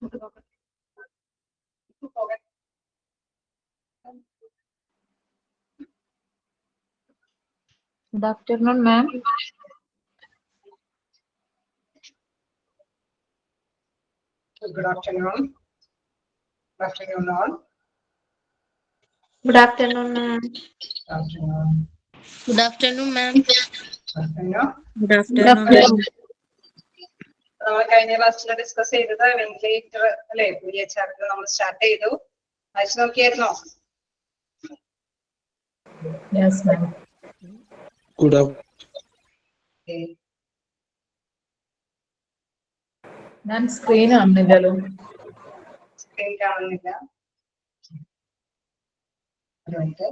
Good afternoon, ma'am. Good afternoon. Good afternoon, all. Good afternoon, ma'am. Good afternoon. Good afternoon, ma'am. Good afternoon. Good afternoon. നമ്മൾ കഴിഞ്ഞ ക്ലാസ്സിൽ discuss ചെയ്തത് ventilator അല്ലെ പുതിയ chapter നമ്മൾ start ചെയ്തു വായിച്ചു നോക്കിയായിരുന്നോ? Yes, ma'am. Good afternoon. Ma'am, screen കാണുന്നില്ലല്ലോ. സ്ക്രീൻ കാണുന്നില്ല. അതുകൊണ്ട്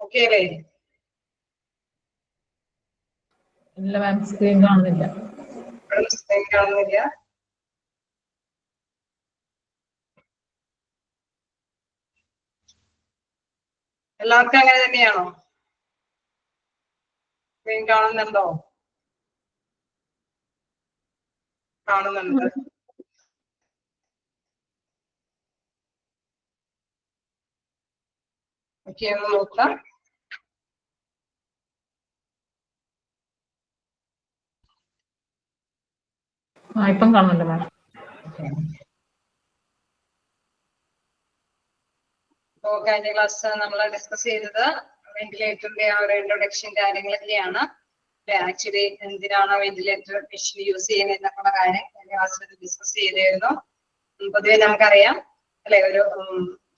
ഓക്കെ അല്ലേ? ഇല്ല മാം, സ്ക്രീൻ കാണുന്നില്ല. സ്ക്രീൻ കാണുന്നില്ല. എല്ലാവർക്കും അങ്ങനെ തന്നെയാണോ? സ്ക്രീൻ കാണുന്നുണ്ടോ? കാണുന്നുണ്ട്. ഓക്കെ, ഒന്ന് നോക്കാം. ഇപ്പം കാണുന്നുണ്ട് മാം. കഴിഞ്ഞ ക്ലാസ് നമ്മൾ ഡിസ്കസ് ചെയ്തത് വെന്റിലേറ്ററിന്റെ ആ ഒരു ഇൻട്രൊഡക്ഷൻ കാര്യങ്ങളൊക്കെയാണ്. ആക്ച്വലി എന്തിനാണ് വെന്റിലേറ്റർ മെഷീൻ യൂസ് ചെയ്യുന്നത് എന്നൊക്കെയുള്ള കാര്യം കഴിഞ്ഞ ക്ലാസ്സിൽ ഡിസ്കസ് ചെയ്തായിരുന്നു. പൊതുവെ നമുക്കറിയാം അല്ലെ, ഒരു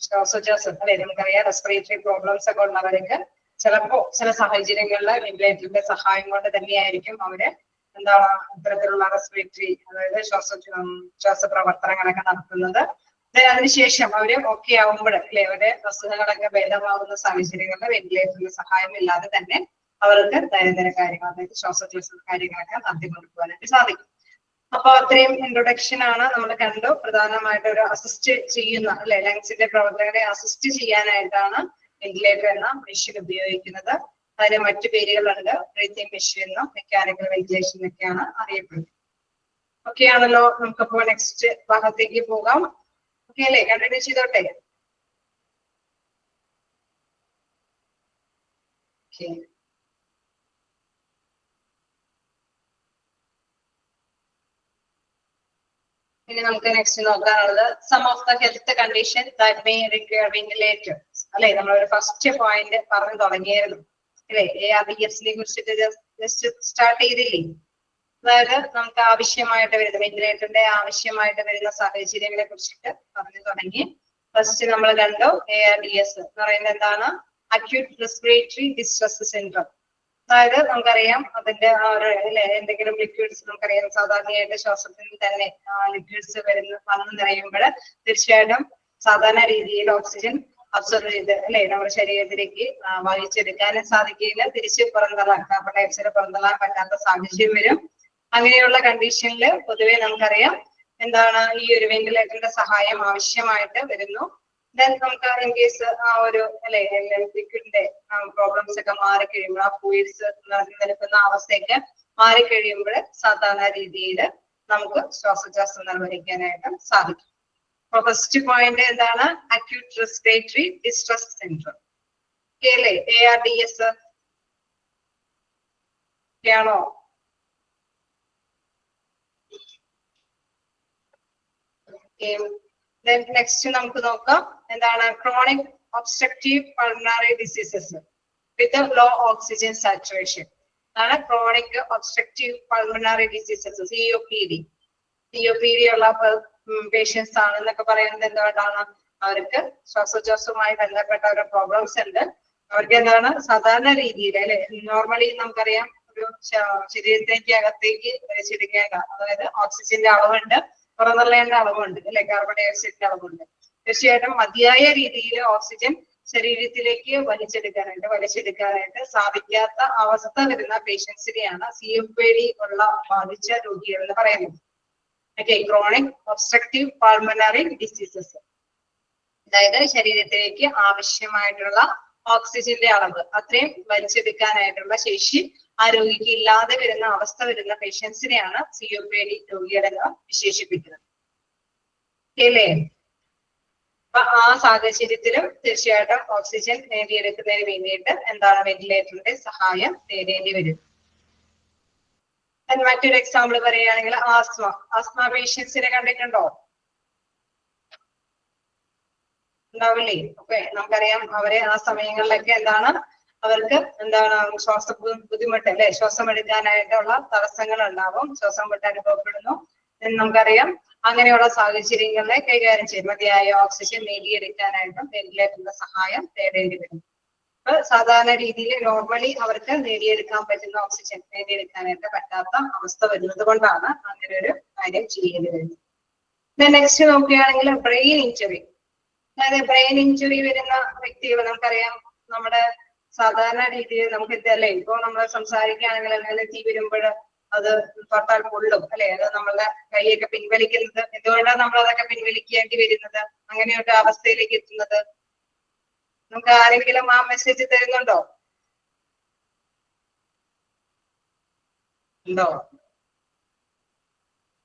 ശ്വാസോച്ഛ്വാസം അല്ലെ, നമുക്കറിയാം റെസ്പിറേറ്ററി പ്രോബ്ലംസ് ഒക്കെ ഉള്ളവർക്ക് ചിലപ്പോ ചില സാഹചര്യങ്ങളിൽ വെന്റിലേറ്ററിന്റെ സഹായം കൊണ്ട് തന്നെയായിരിക്കും അവര് എന്താണ് ഇത്തരത്തിലുള്ള റെസ്പിറേറ്ററി അതായത് ശ്വാസ പ്രവർത്തനങ്ങളൊക്കെ നടത്തുന്നത്. അതിനുശേഷം അവര് ഓക്കെ ആവുമ്പോൾ അല്ലെ, അവരുടെ അസുഖങ്ങളൊക്കെ ഭേദമാകുന്ന സാഹചര്യങ്ങളിൽ വെന്റിലേറ്ററിന്റെ സഹായം ഇല്ലാതെ തന്നെ അവർക്ക് ദൈനംദിന കാര്യങ്ങൾ അതായത് ശ്വാസോച്ഛ്വാസ കാര്യങ്ങളൊക്കെ നടത്തിക്കൊണ്ടുപോകാനായിട്ട് സാധിക്കും. അപ്പൊ അത്രയും ഇൻട്രൊഡക്ഷൻ ആണ് നമ്മൾ കണ്ടു. പ്രധാനമായിട്ട് ഒരു അസിസ്റ്റ് ചെയ്യുന്ന അല്ലെ, ലങ്സിന്റെ പ്രവർത്തനങ്ങളെ അസിസ്റ്റ് ചെയ്യാനായിട്ടാണ് വെന്റിലേറ്റർ എന്ന മെഷീൻ ഉപയോഗിക്കുന്നത്. അതിന് മറ്റു പേരുകളുണ്ട്. ബ്രീത്തിങ് മെഷീൻ എന്നും മെക്കാനിക്കൽ വെന്റിലേഷൻ എന്നൊക്കെയാണ് അറിയപ്പെടുന്നത്. ഓക്കെ ആണല്ലോ? നമുക്കപ്പോ നെക്സ്റ്റ് ഭാഗത്തേക്ക് പോകാം. ഓക്കെ അല്ലേ? കണ്ടിന്യൂ ചെയ്തോട്ടെ. ഇനി നമുക്ക് നെക്സ്റ്റ് നോക്കാനുള്ളത് some of the health condition that may require ventilators അല്ലെ. നമ്മളൊരു ഫസ്റ്റ് പോയിന്റ് പറഞ്ഞു തുടങ്ങിയായിരുന്നു അല്ലെ, ARDS നെ കുറിച്ചിട്ട് ജസ്റ്റ് സ്റ്റാർട്ട് ചെയ്തില്ലേ. അതായത് നമുക്ക് ആവശ്യമായിട്ട് വരുന്ന വെന്റിലേറ്ററിന്റെ ആവശ്യമായിട്ട് വരുന്ന സാഹചര്യങ്ങളെ കുറിച്ചിട്ട് പറഞ്ഞു തുടങ്ങി. ഫസ്റ്റ് നമ്മൾ കണ്ടു ARDS എന്ന് പറയുന്നത് എന്താണ്? Acute respiratory distress syndrome. അതായത് നമുക്കറിയാം അതിന്റെ എന്തെങ്കിലും ലിക്വിഡ്സ് നമുക്കറിയാം സാധാരണയായിട്ട് ശ്വാസത്തിൽ തന്നെ ലിക്വിഡ്സ് വന്നു നിറയുമ്പോൾ തീർച്ചയായിട്ടും സാധാരണ രീതിയിൽ ഓക്സിജൻ അബ്സോർബ് ചെയ്ത് അല്ലെ നമ്മുടെ ശരീരത്തിലേക്ക് വഹിച്ചെടുക്കാനും സാധിക്കില്ല. തിരിച്ച് പുറന്തള്ളാൻ കാർബൺ ഡയോക്സൈഡ് പുറന്തള്ളാൻ പറ്റാത്ത സാഹചര്യം വരും. അങ്ങനെയുള്ള കണ്ടീഷനിൽ പൊതുവെ നമുക്കറിയാം എന്താണ് ഈ ഒരു വെന്റിലേറ്ററിന്റെ സഹായം ആവശ്യമായിട്ട് വരുന്നു. ദെൻ നമുക്ക് ഇൻ കേസ് ആ ഒരു അല്ലെ ലിക്വിഡിന്റെ പ്രോബ്ലംസ് ഒക്കെ മാറിക്കഴിയുമ്പോൾ ആ ഫ്ലൂയിഡ്സ് നിൽക്കുന്ന അവസ്ഥയൊക്കെ മാറിക്കഴിയുമ്പോൾ സാധാരണ രീതിയിൽ നമുക്ക് ശ്വാസോച്ഛ്വാസം നിർവഹിക്കാനായിട്ട് സാധിക്കും. അപ്പൊ ഫസ്റ്റ് പോയിന്റ് എന്താണ്? Acute respiratory distress syndrome. Okay അല്ലേ? ARDS ആണോ? നെക്സ്റ്റ് നമുക്ക് നോക്കാം എന്താണ് chronic obstructive pulmonary diseases with a low oxygen saturation. അതാണ് chronic obstructive pulmonary diseases, COPD. COPD ഉള്ള പേഷ്യൻസ് ആണെന്നൊക്കെ പറയുന്നത് എന്തുകൊണ്ടാണ്? അവർക്ക് ശ്വാസോച്ഛ്വാസവുമായി ബന്ധപ്പെട്ട ഒരു പ്രോബ്ലംസ് ഉണ്ട്. അവർക്ക് എന്താണ് സാധാരണ രീതിയിൽ അല്ലെ, നോർമലി നമുക്കറിയാം ഒരു ശരീരത്തിലേക്ക് അകത്തേക്ക് വലിച്ചെടുക്കേണ്ട, അതായത് ഓക്സിജന്റെ അളവുണ്ട്, പുറന്തള്ളേണ്ട അളവുണ്ട് അല്ലെ, കാർബൺ ഡൈ ഓക്സൈഡിന്റെ അളവുണ്ട്. തീർച്ചയായിട്ടും മതിയായ രീതിയിൽ ഓക്സിജൻ ശരീരത്തിലേക്ക് വലിച്ചെടുക്കാനായിട്ട് സാധിക്കാത്ത അവസ്ഥ വരുന്ന പേഷ്യൻസിനെയാണ് COPD ഉള്ള ബാധിച്ച രോഗികൾ എന്ന് പറയുന്നത്. Okay, chronic obstructive pulmonary diseases, അതായത് ശരീരത്തിലേക്ക് ആവശ്യമായിട്ടുള്ള ഓക്സിജന്റെ അളവ് അത്രയും വലിച്ചെടുക്കാനായിട്ടുള്ള ശേഷി ആ രോഗിക്ക് ഇല്ലാതെ വരുന്ന അവസ്ഥ വരുന്ന പേഷ്യൻസിനെയാണ് COPD രോഗികളെന്ന് വിശേഷിപ്പിക്കുന്നത്. അല്ലേ? അപ്പൊ ആ സാഹചര്യത്തിലും തീർച്ചയായിട്ടും ഓക്സിജൻ നേടിയെടുക്കുന്നതിന് വേണ്ടിയിട്ട് എന്താണ് വെന്റിലേറ്ററിന്റെ സഹായം തേടേണ്ടി വരും. മറ്റൊരു എക്സാമ്പിൾ പറയുകയാണെങ്കിൽ ആസ്മ പേഷ്യൻസിനെ കണ്ടിട്ടുണ്ടോ? ഉണ്ടാവില്ലേ? ഓക്കെ, നമുക്കറിയാം അവരെ ആ സമയങ്ങളിലൊക്കെ എന്താണ് അവർക്ക് എന്താണ് ബുദ്ധിമുട്ട് അല്ലെ, ശ്വാസം എടുക്കാനായിട്ടുള്ള തടസ്സങ്ങൾ ഉണ്ടാവും, ശ്വാസം വിട്ട് അനുഭവപ്പെടുന്നു. നമുക്കറിയാം അങ്ങനെയുള്ള സാഹചര്യങ്ങളെ കൈകാര്യം ചെയ്യും മതിയായ ഓക്സിജൻ നേടിയെടുക്കാനായിട്ടും വെന്റിലേറ്ററിന്റെ സഹായം തേടേണ്ടി വരും. അപ്പൊ സാധാരണ രീതിയിൽ നോർമലി അവർക്ക് നേടിയെടുക്കാൻ പറ്റുന്ന ഓക്സിജൻ നേടിയെടുക്കാനായിട്ട് പറ്റാത്ത അവസ്ഥ വരുന്നത് കൊണ്ടാണ് അങ്ങനെ ഒരു കാര്യം ചെയ്യേണ്ടി വരുന്നത്. നെക്സ്റ്റ് നോക്കുകയാണെങ്കിൽ ബ്രെയിൻ ഇഞ്ചുറി. അതായത് ബ്രെയിൻ ഇഞ്ചുറി വരുന്ന വ്യക്തികൾ നമുക്കറിയാം, നമ്മുടെ സാധാരണ രീതിയിൽ നമുക്ക് ഇതല്ലേ, ഇപ്പൊ നമ്മൾ സംസാരിക്കുകയാണെങ്കിൽ അല്ലെങ്കിൽ തീ വരുമ്പോൾ അത് തൊട്ടാൽ കൊള്ളും അല്ലെ, അത് നമ്മളുടെ കൈയൊക്കെ പിൻവലിക്കുന്നത് എന്തുകൊണ്ടാണ് നമ്മൾ അതൊക്കെ പിൻവലിക്കേണ്ടി വരുന്നത്, അങ്ങനെയൊരു അവസ്ഥയിലേക്ക് എത്തുന്നത്? നമുക്ക് ആരെങ്കിലും ആ മെസ്സേജ് തരുന്നുണ്ടോ? ഉണ്ടോ?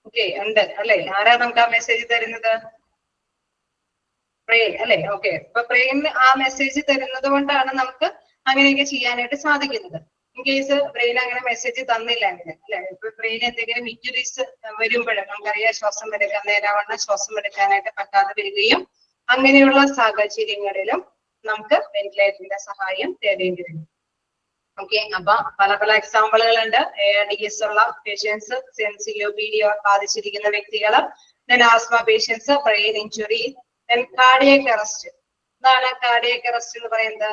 ഓക്കെ, ഉണ്ട് അല്ലെ. ആരാ നമുക്ക് ആ മെസ്സേജ് തരുന്നത്? ബ്രെയിൻ അല്ലെ. ഓക്കെ, അപ്പൊ ബ്രെയിൻ ആ മെസ്സേജ് തരുന്നത് കൊണ്ടാണ് നമുക്ക് അങ്ങനെയൊക്കെ ചെയ്യാനായിട്ട് സാധിക്കുന്നത്. ഇൻ കേസ് ബ്രെയിൻ അങ്ങനെ മെസ്സേജ് തന്നില്ലെങ്കിൽ അല്ലെ, ഇപ്പൊ ബ്രെയിൻ എന്തെങ്കിലും ഇഞ്ചുറീസ് വരുമ്പോഴും നമുക്കറിയാം ശ്വാസം എടുക്കാൻ നേരാവണ്ണം ശ്വാസം എടുക്കാനായിട്ട് പറ്റാതെ വരികയും അങ്ങനെയുള്ള സാഹചര്യങ്ങളിലും നമുക്ക് വെന്റിലേറ്ററിന്റെ സഹായം തേടേണ്ടി വരും. ഓക്കെ, അപ്പൊ പല പല എക്സാമ്പിളുകളുണ്ട്. ARDS ഉള്ള പേഷ്യൻസ്, COPD ബാധിച്ചിരിക്കുന്ന വ്യക്തികള്, asthma patients, brain injury, cardiac arrest. എന്താണ് കാർഡിയക് അറസ്റ്റ് എന്ന് പറയുന്നത്?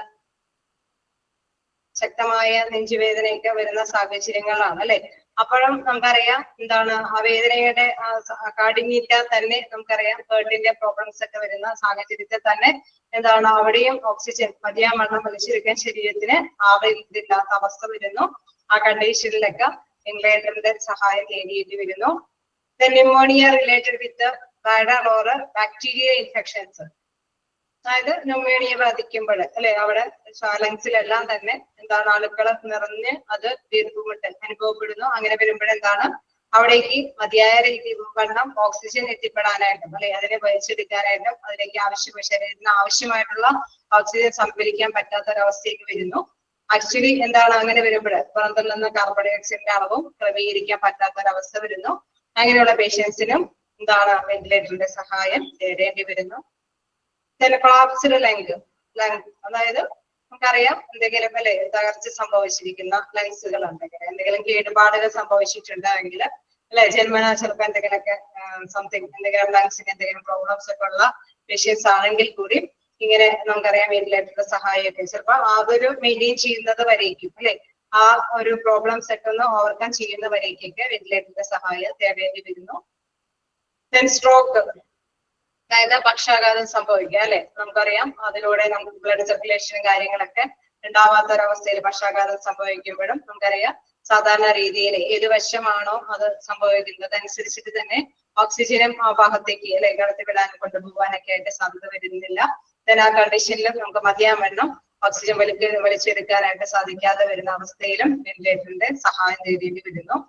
ശക്തമായ നെഞ്ചുവേദനയൊക്കെ വരുന്ന സാഹചര്യങ്ങളാണ് അല്ലെ. അപ്പോഴും നമുക്കറിയാം എന്താണ് ആ വേദനയുടെ കാഠിന്യത്താൽ തന്നെ നമുക്കറിയാം ഹേർട്ടിന്റെ പ്രോബ്ലംസ് ഒക്കെ വരുന്ന സാഹചര്യത്തിൽ തന്നെ എന്താണ് അവിടെയും ഓക്സിജൻ മതിയാവണ്ണം വലിച്ചെടുക്കാൻ ശരീരത്തിന് ആവശ്യമില്ലാത്ത അവസ്ഥ വരുന്നു. ആ കണ്ടീഷനിലൊക്കെ വെന്റിലേറ്ററിന്റെ സഹായം തേടിയേണ്ടി വരുന്നു. Pneumonia related with viral or bacterial infections, അതായത് ന്യൂമോണിയ ബാധിക്കുമ്പോൾ അല്ലെ, അവിടെ ലങ്സിലെല്ലാം തന്നെ എന്താണ് അണുക്കൾ നിറഞ്ഞ് അത് വീർപ്പുമുട്ടൽ അനുഭവപ്പെടുന്നു. അങ്ങനെ വരുമ്പോഴെന്താണ് അവിടേക്ക് മതിയായ രീതി വണ്ണം ഓക്സിജൻ എത്തിപ്പെടാനായിട്ടും അല്ലെ, അതിനെ വലിച്ചെടുക്കാനായിട്ടും അതിലേക്ക് ശരീരത്തിന് ആവശ്യമായിട്ടുള്ള ഓക്സിജൻ സംഭരിക്കാൻ പറ്റാത്തൊരവസ്ഥയ്ക്ക് വരുന്നു. ആക്ച്വലി എന്താണ് അങ്ങനെ വരുമ്പോൾ പുറത്തുനിന്ന് കാർബൺ ഡൈ ഓക്സൈഡിന്റെ അളവും ക്രമീകരിക്കാൻ പറ്റാത്തൊരവസ്ഥ വരുന്നു. അങ്ങനെയുള്ള പേഷ്യൻസിനും എന്താണ് വെന്റിലേറ്ററിന്റെ സഹായം തേടേണ്ടി വരുന്നു. കൊളാപ്സ്ഡ് ലങ്, അതായത് നമുക്കറിയാം എന്തെങ്കിലും അല്ലെ തകർച്ച സംഭവിച്ചിരിക്കുന്ന ലങ്സുകൾ ഉണ്ടെങ്കിൽ, എന്തെങ്കിലും കേടുപാടുകൾ സംഭവിച്ചിട്ടുണ്ടെങ്കിൽ അല്ലെ, ജന്മനാ ചിലപ്പോൾ എന്തെങ്കിലുമൊക്കെ എന്തെങ്കിലും ലങ്സിന് എന്തെങ്കിലും പ്രോബ്ലംസ് ഒക്കെ ഉള്ള പേഷ്യൻസ് ആണെങ്കിൽ കൂടി ഇങ്ങനെ നമുക്കറിയാം വെന്റിലേറ്ററിന്റെ സഹായമൊക്കെ ചിലപ്പോൾ അതൊരു മെയിൻറ്റെയിൻ ചെയ്യുന്നത് വരേക്കും അല്ലെ, ആ ഒരു പ്രോബ്ലംസ് ഒക്കെ ഒന്ന് ഓവർകം ചെയ്യുന്ന വരേക്കൊക്കെ വെന്റിലേറ്ററിന്റെ സഹായം തേടേണ്ടി വരുന്നു. സ്ട്രോക്ക്, അതായത് പക്ഷാഘാതം സംഭവിക്കുക അല്ലെ, നമുക്കറിയാം അതിലൂടെ നമുക്ക് ബ്ലഡ് സർക്കുലേഷനും കാര്യങ്ങളൊക്കെ ഉണ്ടാവാത്തൊരവസ്ഥയിൽ പക്ഷാഘാതം സംഭവിക്കുമ്പോഴും നമുക്കറിയാം സാധാരണ രീതിയിൽ ഏത് വശമാണോ അത് സംഭവിക്കുന്നത് അനുസരിച്ചിട്ട് തന്നെ ഓക്സിജനും ആ ഭാഗത്തേക്ക് അല്ലെ കടത്തിവിടാനും കൊണ്ടുപോകാനൊക്കെ ആയിട്ട് സാധ്യത വരുന്നില്ല. ആ കണ്ടീഷനിലും നമുക്ക് മതിയാവണ്ണം ഓക്സിജൻ വലിച്ചെടുക്കാനായിട്ട് സാധിക്കാതെ വരുന്ന അവസ്ഥയിലും വെന്റിലേറ്ററിന്റെ സഹായം തേടേണ്ടി വരുന്നു.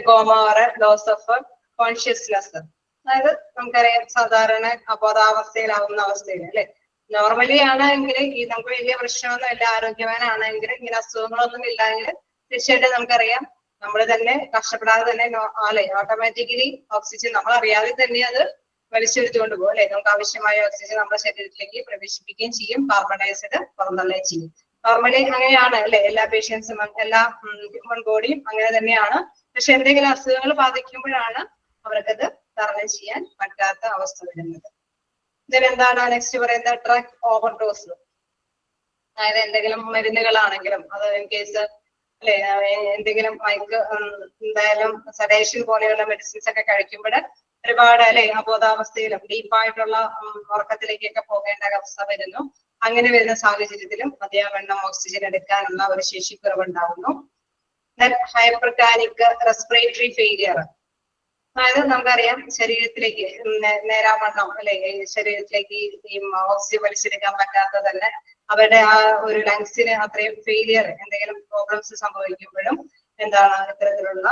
Coma or loss of consciousness, അതായത് നമുക്കറിയാം സാധാരണ അബോധാവസ്ഥയിലാവുന്ന അവസ്ഥയിൽ അല്ലെ, നോർമലി ആണെങ്കിൽ ഈ നമുക്ക് വലിയ പ്രശ്നമൊന്നും ഇല്ല, ആരോഗ്യവാനാണെങ്കിൽ ഇങ്ങനെ അസുഖങ്ങളൊന്നും ഇല്ലെങ്കിൽ തീർച്ചയായിട്ടും നമുക്കറിയാം നമ്മൾ തന്നെ കഷ്ടപ്പെടാതെ തന്നെ അല്ലെ ഓട്ടോമാറ്റിക്കലി ഓക്സിജൻ നമ്മൾ അറിയാതെ തന്നെ അത് വലിച്ചെടുത്തുകൊണ്ട് പോകും അല്ലെ. നമുക്ക് ആവശ്യമായ ഓക്സിജൻ നമ്മുടെ ശരീരത്തിലേക്ക് പ്രവേശിപ്പിക്കുകയും ചെയ്യും, കാർബൺ ഡയോക്സൈഡ് പുറന്തള്ളുകയും ചെയ്യും. നോർമലി അങ്ങനെയാണ് അല്ലെ, എല്ലാ പേഷ്യൻസും എല്ലാ ഹ്യൂമൻ ബോഡിയും അങ്ങനെ തന്നെയാണ്. പക്ഷെ എന്തെങ്കിലും അസുഖങ്ങൾ ബാധിക്കുമ്പോഴാണ് അവർക്കത് തരണം ചെയ്യാൻ പറ്റാത്ത അവസ്ഥ വരുന്നത്. ഇതിനെന്താണ് നെക്സ്റ്റ് പറയുന്നത്? Drug overdose. അതായത് എന്തെങ്കിലും മരുന്നുകളാണെങ്കിലും അത് ഇൻ കേസ് അല്ലെ, എന്തെങ്കിലും എന്തായാലും സഡേഷൻ പോലെയുള്ള മെഡിസിൻസ് ഒക്കെ കഴിക്കുമ്പോൾ ഒരുപാട് അല്ലെ അബോധാവസ്ഥയിലും ഡീപ്പായിട്ടുള്ള ഉറക്കത്തിലേക്കൊക്കെ പോകേണ്ട അവസ്ഥ വരുന്നു. അങ്ങനെ വരുന്ന സാഹചര്യത്തിലും മതിയാവണ്ണം ഓക്സിജൻ എടുക്കാനുള്ള ഒരു ശേഷിക്കുറവുണ്ടാവുന്നു. ഹൈപ്പർകാനിക് റെസ്പിറേറ്ററി ഫെയിലിയർ. അതായത് നമുക്കറിയാം ശരീരത്തിലേക്ക് നേരാവണ്ണം അല്ലെ ശരീരത്തിലേക്ക് ഈ ഓക്സിജൻ വലിച്ചെടുക്കാൻ പറ്റാത്ത തന്നെ അവരുടെ ആ ഒരു ലങ്സിന് അത്രയും ഫെയിലിയർ എന്തെങ്കിലും പ്രോബ്ലംസ് സംഭവിക്കുമ്പോഴും എന്താണ് ഇത്തരത്തിലുള്ള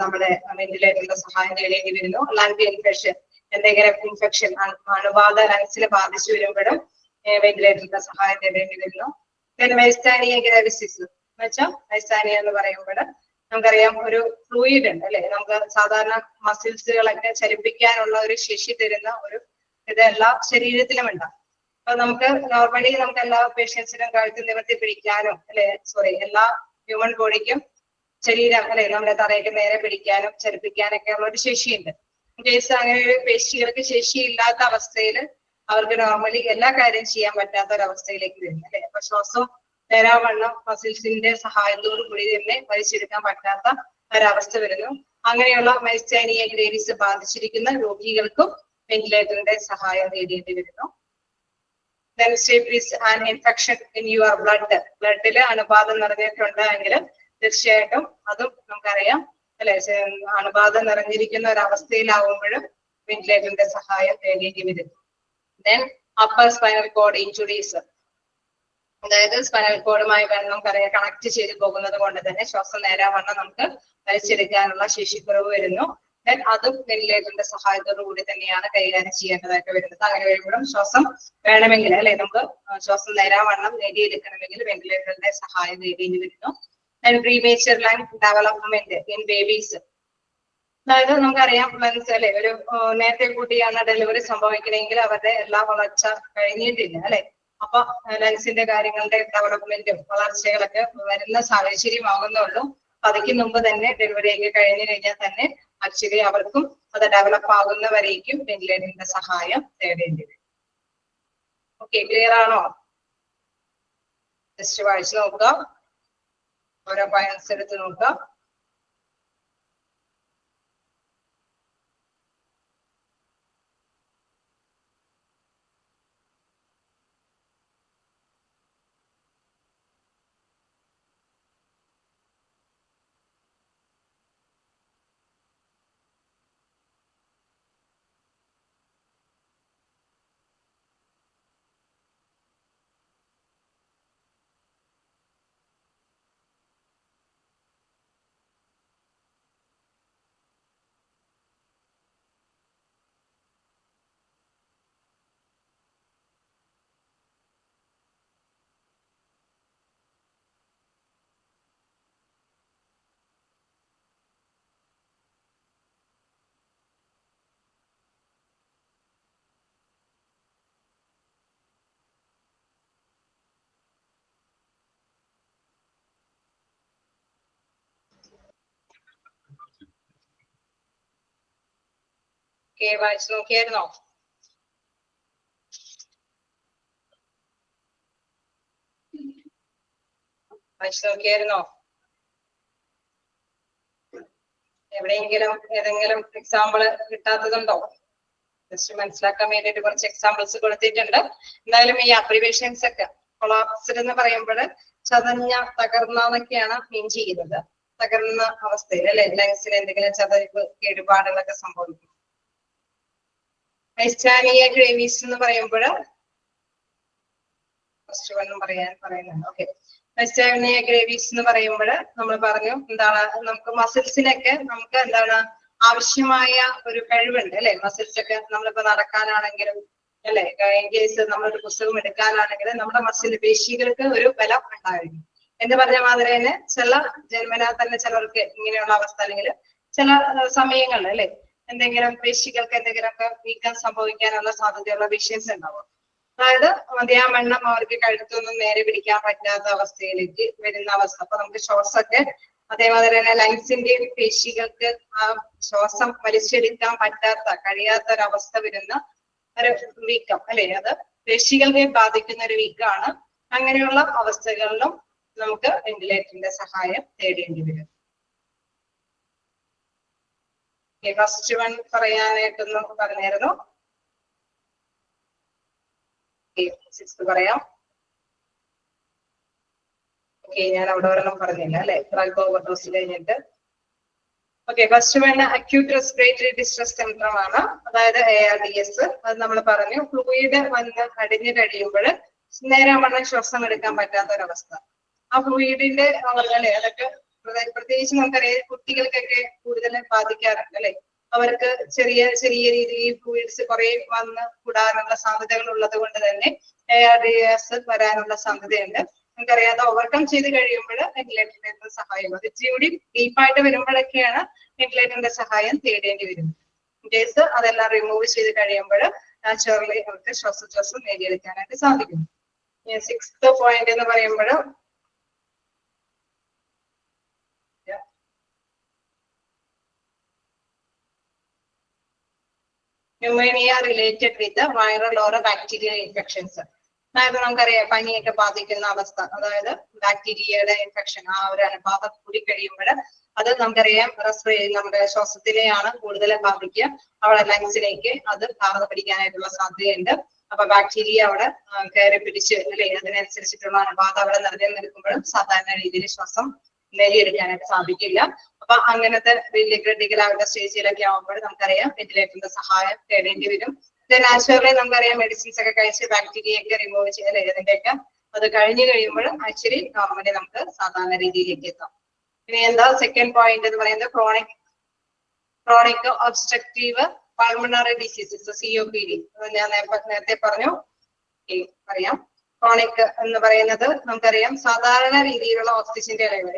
നമ്മുടെ വെന്റിലേറ്ററിന്റെ സഹായം തേടേണ്ടി വരുന്നു. ലങ് ഇൻഫെക്ഷൻ, എന്തെങ്കിലും ഇൻഫെക്ഷൻ അണുബാധ ലങ്സിൽ ബാധിച്ചു വരുമ്പോഴും വെന്റിലേറ്ററിന്റെ സഹായം തേടേണ്ടി വരുന്നു. പിന്നെ മൈസ്താനിയ ഗ്രാവിസിസ് എന്ന് വെച്ചാൽ മൈസ്താനിയ എന്ന് പറയുമ്പോൾ നമുക്കറിയാം ഒരു ഫ്ലൂയിഡ് ഉണ്ട് അല്ലെ, നമുക്ക് സാധാരണ മസിൽസുകളൊക്കെ ചലിപ്പിക്കാനുള്ള ഒരു ശേഷി തരുന്ന ഒരു ഇതെല്ലാം ശരീരത്തിലും ഉണ്ടാകും. അപ്പൊ നമുക്ക് നോർമലി നമുക്ക് എല്ലാ പേഷ്യൻസിനും കഴുത്തിൽ നിവർത്തി പിടിക്കാനും അല്ലെ എല്ലാ ഹ്യൂമൻ ബോഡിക്കും ശരീരം അല്ലെ നമ്മുടെ തറയൊക്കെ നേരെ പിടിക്കാനും ചലിപ്പിക്കാനൊക്കെ ഉള്ള ഒരു ശേഷിയുണ്ട്. കേസ് അങ്ങനെ ഒരു പേശികൾക്ക് ശേഷിയില്ലാത്ത അവസ്ഥയിൽ അവർക്ക് നോർമലി എല്ലാ കാര്യം ചെയ്യാൻ പറ്റാത്ത ഒരവസ്ഥയിലേക്ക് വരും അല്ലെ. അപ്പൊ ശ്വാസം നേരാവണ്ണം മസിൽസിന്റെ സഹായത്തോടു കൂടി തന്നെ വലിച്ചെടുക്കാൻ പറ്റാത്ത ഒരവസ്ഥ വരുന്നു. അങ്ങനെയുള്ള മൈസ്താനിയ ഗ്രേവിസ് ബാധിച്ചിരിക്കുന്ന രോഗികൾക്കും വെന്റിലേറ്ററിന്റെ സഹായം നേടേണ്ടി വരുന്നു. Then step is an infection in your blood. ബ്ലഡില് അണുബാധ നിറഞ്ഞിട്ടുണ്ട് എങ്കിൽ തീർച്ചയായിട്ടും അതും നമുക്കറിയാം അല്ലെ, അണുബാധ നിറഞ്ഞിരിക്കുന്ന ഒരവസ്ഥയിലാവുമ്പോഴും വെന്റിലേറ്ററിന്റെ സഹായം തേടേണ്ടി വരും. Then upper spinal cord injuries. അതായത് സ്പൈനൽ കോഡുമായി നമുക്കറിയാം കണക്ട് ചെയ്ത് പോകുന്നത് കൊണ്ട് തന്നെ ശ്വാസം നേരാവണ്ണം നമുക്ക് വലിച്ചെടുക്കാനുള്ള ശേഷിക്കുറവ് വരുന്നു. അതും വെന്റിലേറ്ററിന്റെ സഹായത്തോടു കൂടി തന്നെയാണ് കൈകാര്യം ചെയ്യേണ്ടതായിട്ട് വരുന്നത്. അങ്ങനെ വരുമ്പോഴും ശ്വാസം വേണമെങ്കിൽ അല്ലെ നമുക്ക് ശ്വാസം നേരാവണ്ണം നേടിയെടുക്കണമെങ്കിൽ വെന്റിലേറ്ററിന്റെ സഹായം നേടേണ്ടി വരുന്നു. Premature lung development in babies. അതായത് നമുക്കറിയാം ലങ്സ് അല്ലെ ഒരു നേരത്തെ കൂട്ടിയാണ് ഡെലിവറി സംഭവിക്കണമെങ്കിൽ അവരുടെ എല്ലാ വളർച്ച കഴിഞ്ഞിട്ടില്ല അല്ലെ. അപ്പൊ ലങ്സിന്റെ കാര്യങ്ങളുടെ ഡെവലപ്മെന്റും വളർച്ചകളൊക്കെ വരുന്ന സാഹചര്യമാകുന്നുള്ളൂ. അതിക്ക് മുമ്പ് തന്നെ ഡെലിവറി ഒക്കെ കഴിഞ്ഞു കഴിഞ്ഞാൽ തന്നെ ആക്ച്വലി അവർക്കും അത് ഡെവലപ്പ് ആകുന്നവരേക്കും വെന്റിലേറ്ററിന്റെ സഹായം തേടേണ്ടി വരും. ഓക്കെ, ക്ലിയർ ആണോ? ജസ്റ്റ് വായിച്ചു നോക്കുക, ഓരോ പോയിന്റ്സ് എടുത്ത് നോക്കുക. ഓക്കെ, വായിച്ചു നോക്കിയായിരുന്നോ? വായിച്ചു നോക്കിയായിരുന്നോ? എവിടെയെങ്കിലും ഏതെങ്കിലും എക്സാമ്പിൾ കിട്ടാത്തതുണ്ടോ? ജസ്റ്റ് മനസ്സിലാക്കാൻ വേണ്ടിയിട്ട് കുറച്ച് എക്സാമ്പിൾസ് കൊടുത്തിട്ടുണ്ട്. എന്തായാലും ഈ അബ്രിവേഷൻസ് ഒക്കെ കൊളാപ്സ്ഡ് എന്ന് പറയുമ്പോൾ ചതഞ്ഞ തകർന്നൊക്കെയാണ് മീൻ ചെയ്യുന്നത്. തകർന്ന അവസ്ഥയിൽ അല്ലെ ലങ്സിന് എന്തെങ്കിലും ചതവ് കേടുപാടുകളൊക്കെ സംഭവിക്കും. മൈസ്താനിയ ഗ്രേവിസ് എന്ന് പറയുമ്പോൾ ഫസ്റ്റ് വണ്ണും പറയുന്നുണ്ട്. ഓക്കെ, മൈസ്താനിയ ഗ്രേവിസ് എന്ന് പറയുമ്പോൾ നമ്മൾ പറഞ്ഞു എന്താണ്, നമുക്ക് മസിൽസിനൊക്കെ നമുക്ക് എന്താണ് ആവശ്യമായ ഒരു കഴിവുണ്ട് അല്ലെ. മസിൽസ് ഒക്കെ നമ്മളിപ്പോ നടക്കാനാണെങ്കിലും അല്ലെ, ഇൻ കേസ് നമ്മളൊരു പുസ്തകം എടുക്കാനാണെങ്കിലും നമ്മുടെ മസിൽ പേശികൾക്ക് ഒരു ബലം ഉണ്ടായിരിക്കും. എന്ന് പറഞ്ഞ മാതിരി തന്നെ ചില ജന്മനാ തന്നെ ചിലർക്ക് ഇങ്ങനെയുള്ള അവസ്ഥ അല്ലെങ്കിൽ ചില സമയങ്ങളിൽ അല്ലെ എന്തെങ്കിലും പേശികൾക്ക് എന്തെങ്കിലുമൊക്കെ വീക്കം സംഭവിക്കാനുള്ള സാധ്യതയുള്ള വിഷയൻസ് ഉണ്ടാവും. അതായത് മതിയാവണ്ണം അവർക്ക് കഴുത്തൊന്നും നേരെ പിടിക്കാൻ പറ്റാത്ത അവസ്ഥയിലേക്ക് വരുന്ന അവസ്ഥ. അപ്പൊ നമുക്ക് ശ്വാസമൊക്കെ അതേമാതിരി തന്നെ ലങ്സിന്റെയും പേശികൾക്ക് ആ ശ്വാസം വലിച്ചെടുക്കാൻ കഴിയാത്ത ഒരവസ്ഥ വരുന്ന ഒരു വീക്കം അല്ലെ, അത് പേശികളെ ബാധിക്കുന്ന ഒരു വീക്കമാണ്. അങ്ങനെയുള്ള അവസ്ഥകളിലും നമുക്ക് വെന്റിലേറ്ററിന്റെ സഹായം തേടേണ്ടി വരും. ഫസ്റ്റ് വൺ പറയാനായിട്ടൊന്ന് പറഞ്ഞായിരുന്നു. സിക്സ് പറയാം. ഓക്കെ, ഞാൻ അവിടെ ഒരെണ്ണം പറഞ്ഞില്ല അല്ലെ, ഡ്രഗ് ഓവർഡോസ് കഴിഞ്ഞിട്ട്. Okay, first one acute respiratory distress syndrome ആണ്. അതായത് ARDS. അത് നമ്മൾ പറഞ്ഞു, ഫ്ലൂയിഡ് വന്ന് അടിഞ്ഞു കഴിയുമ്പോൾ നേരാവണ്ണം ശ്വാസം എടുക്കാൻ പറ്റാത്തൊരവസ്ഥ. ആ ഫ്ലൂയിഡിന്റെ അല്ലെ, അതൊക്കെ പ്രത്യേകിച്ച് നമുക്കറിയാം കുട്ടികൾക്കൊക്കെ കൂടുതൽ ബാധിക്കാറുണ്ട് അല്ലെ. അവർക്ക് ചെറിയ രീതിയിൽ ഫ്ലൂയിഡ്സ് കുറെ വന്ന് കൂടാനുള്ള സാധ്യതകൾ ഉള്ളത് കൊണ്ട് തന്നെ ARDS വരാനുള്ള സാധ്യതയുണ്ട്. നമുക്കറിയാം, അത് ഓവർകം ചെയ്ത് കഴിയുമ്പോൾ വെന്റിലേറ്ററിന്റെ സഹായം, അത് ഇച്ചിരി ഡീപ്പായിട്ട് വരുമ്പോഴൊക്കെയാണ് വെന്റിലേറ്ററിന്റെ സഹായം തേടേണ്ടി വരുന്നത്. കേസ് അതെല്ലാം റിമൂവ് ചെയ്ത് കഴിയുമ്പോൾ നാച്ചുറലി അവർക്ക് ശ്വാസോച്ഛ്വാസം നേടിയെടുക്കാനായിട്ട് സാധിക്കും. സിക്സ്ത് പോയിന്റ് എന്ന് പറയുമ്പോൾ pneumonia related with viral or bacterial infections. അതായത് നമുക്കറിയാം പനിയൊക്കെ ബാധിക്കുന്ന അവസ്ഥ, അതായത് ബാക്ടീരിയയുടെ ഇൻഫെക്ഷൻ ആ ഒരു അനുപാതം കൂടി കഴിയുമ്പോൾ അത് നമുക്കറിയാം നമ്മുടെ ശ്വാസത്തിലെയാണ് കൂടുതൽ ബാധിക്കുക. അവിടെ ലങ്സിലേക്ക് അത് താഴ്ന്നു പിടിക്കാനായിട്ടുള്ള സാധ്യതയുണ്ട്. അപ്പൊ ബാക്ടീരിയ അവിടെ കയറി പിടിച്ച് അല്ലെ, അതിനനുസരിച്ചിട്ടുള്ള അനുപാതം അവിടെ നിലനിൽക്കുമ്പോഴും സാധാരണ രീതിയിൽ ശ്വാസം നേടിയെടുക്കാനായിട്ട് സാധിക്കില്ല. അപ്പൊ അങ്ങനത്തെ വലിയ ക്രിട്ടിക്കൽ ആവുന്ന സ്റ്റേജിലൊക്കെ ആവുമ്പോൾ നമുക്കറിയാം വെന്റിലേറ്ററിന്റെ സഹായം തേടേണ്ടി വരും. നാച്ചുറലി നമുക്കറിയാം മെഡിസിൻസ് ഒക്കെ കഴിച്ച് ബാക്ടീരിയ ഒക്കെ റിമൂവ് ചെയ്ത് ഇതിന്റെയൊക്കെ അത് കഴിഞ്ഞു കഴിയുമ്പോൾ ആക്ച്വലി നോർമലി നമുക്ക് സാധാരണ രീതിയിലേക്ക് എത്താം. ഇനി എന്താ സെക്കൻഡ് പോയിന്റ് എന്ന് പറയുന്നത് chronic obstructive pulmonary diseases, COPD. ഞാൻ നേരത്തെ പറഞ്ഞു. പറയാം, ക്രോണിക് എന്ന് പറയുന്നത് നമുക്കറിയാം സാധാരണ രീതിയിലുള്ള ഓക്സിജന്റെ അളവ്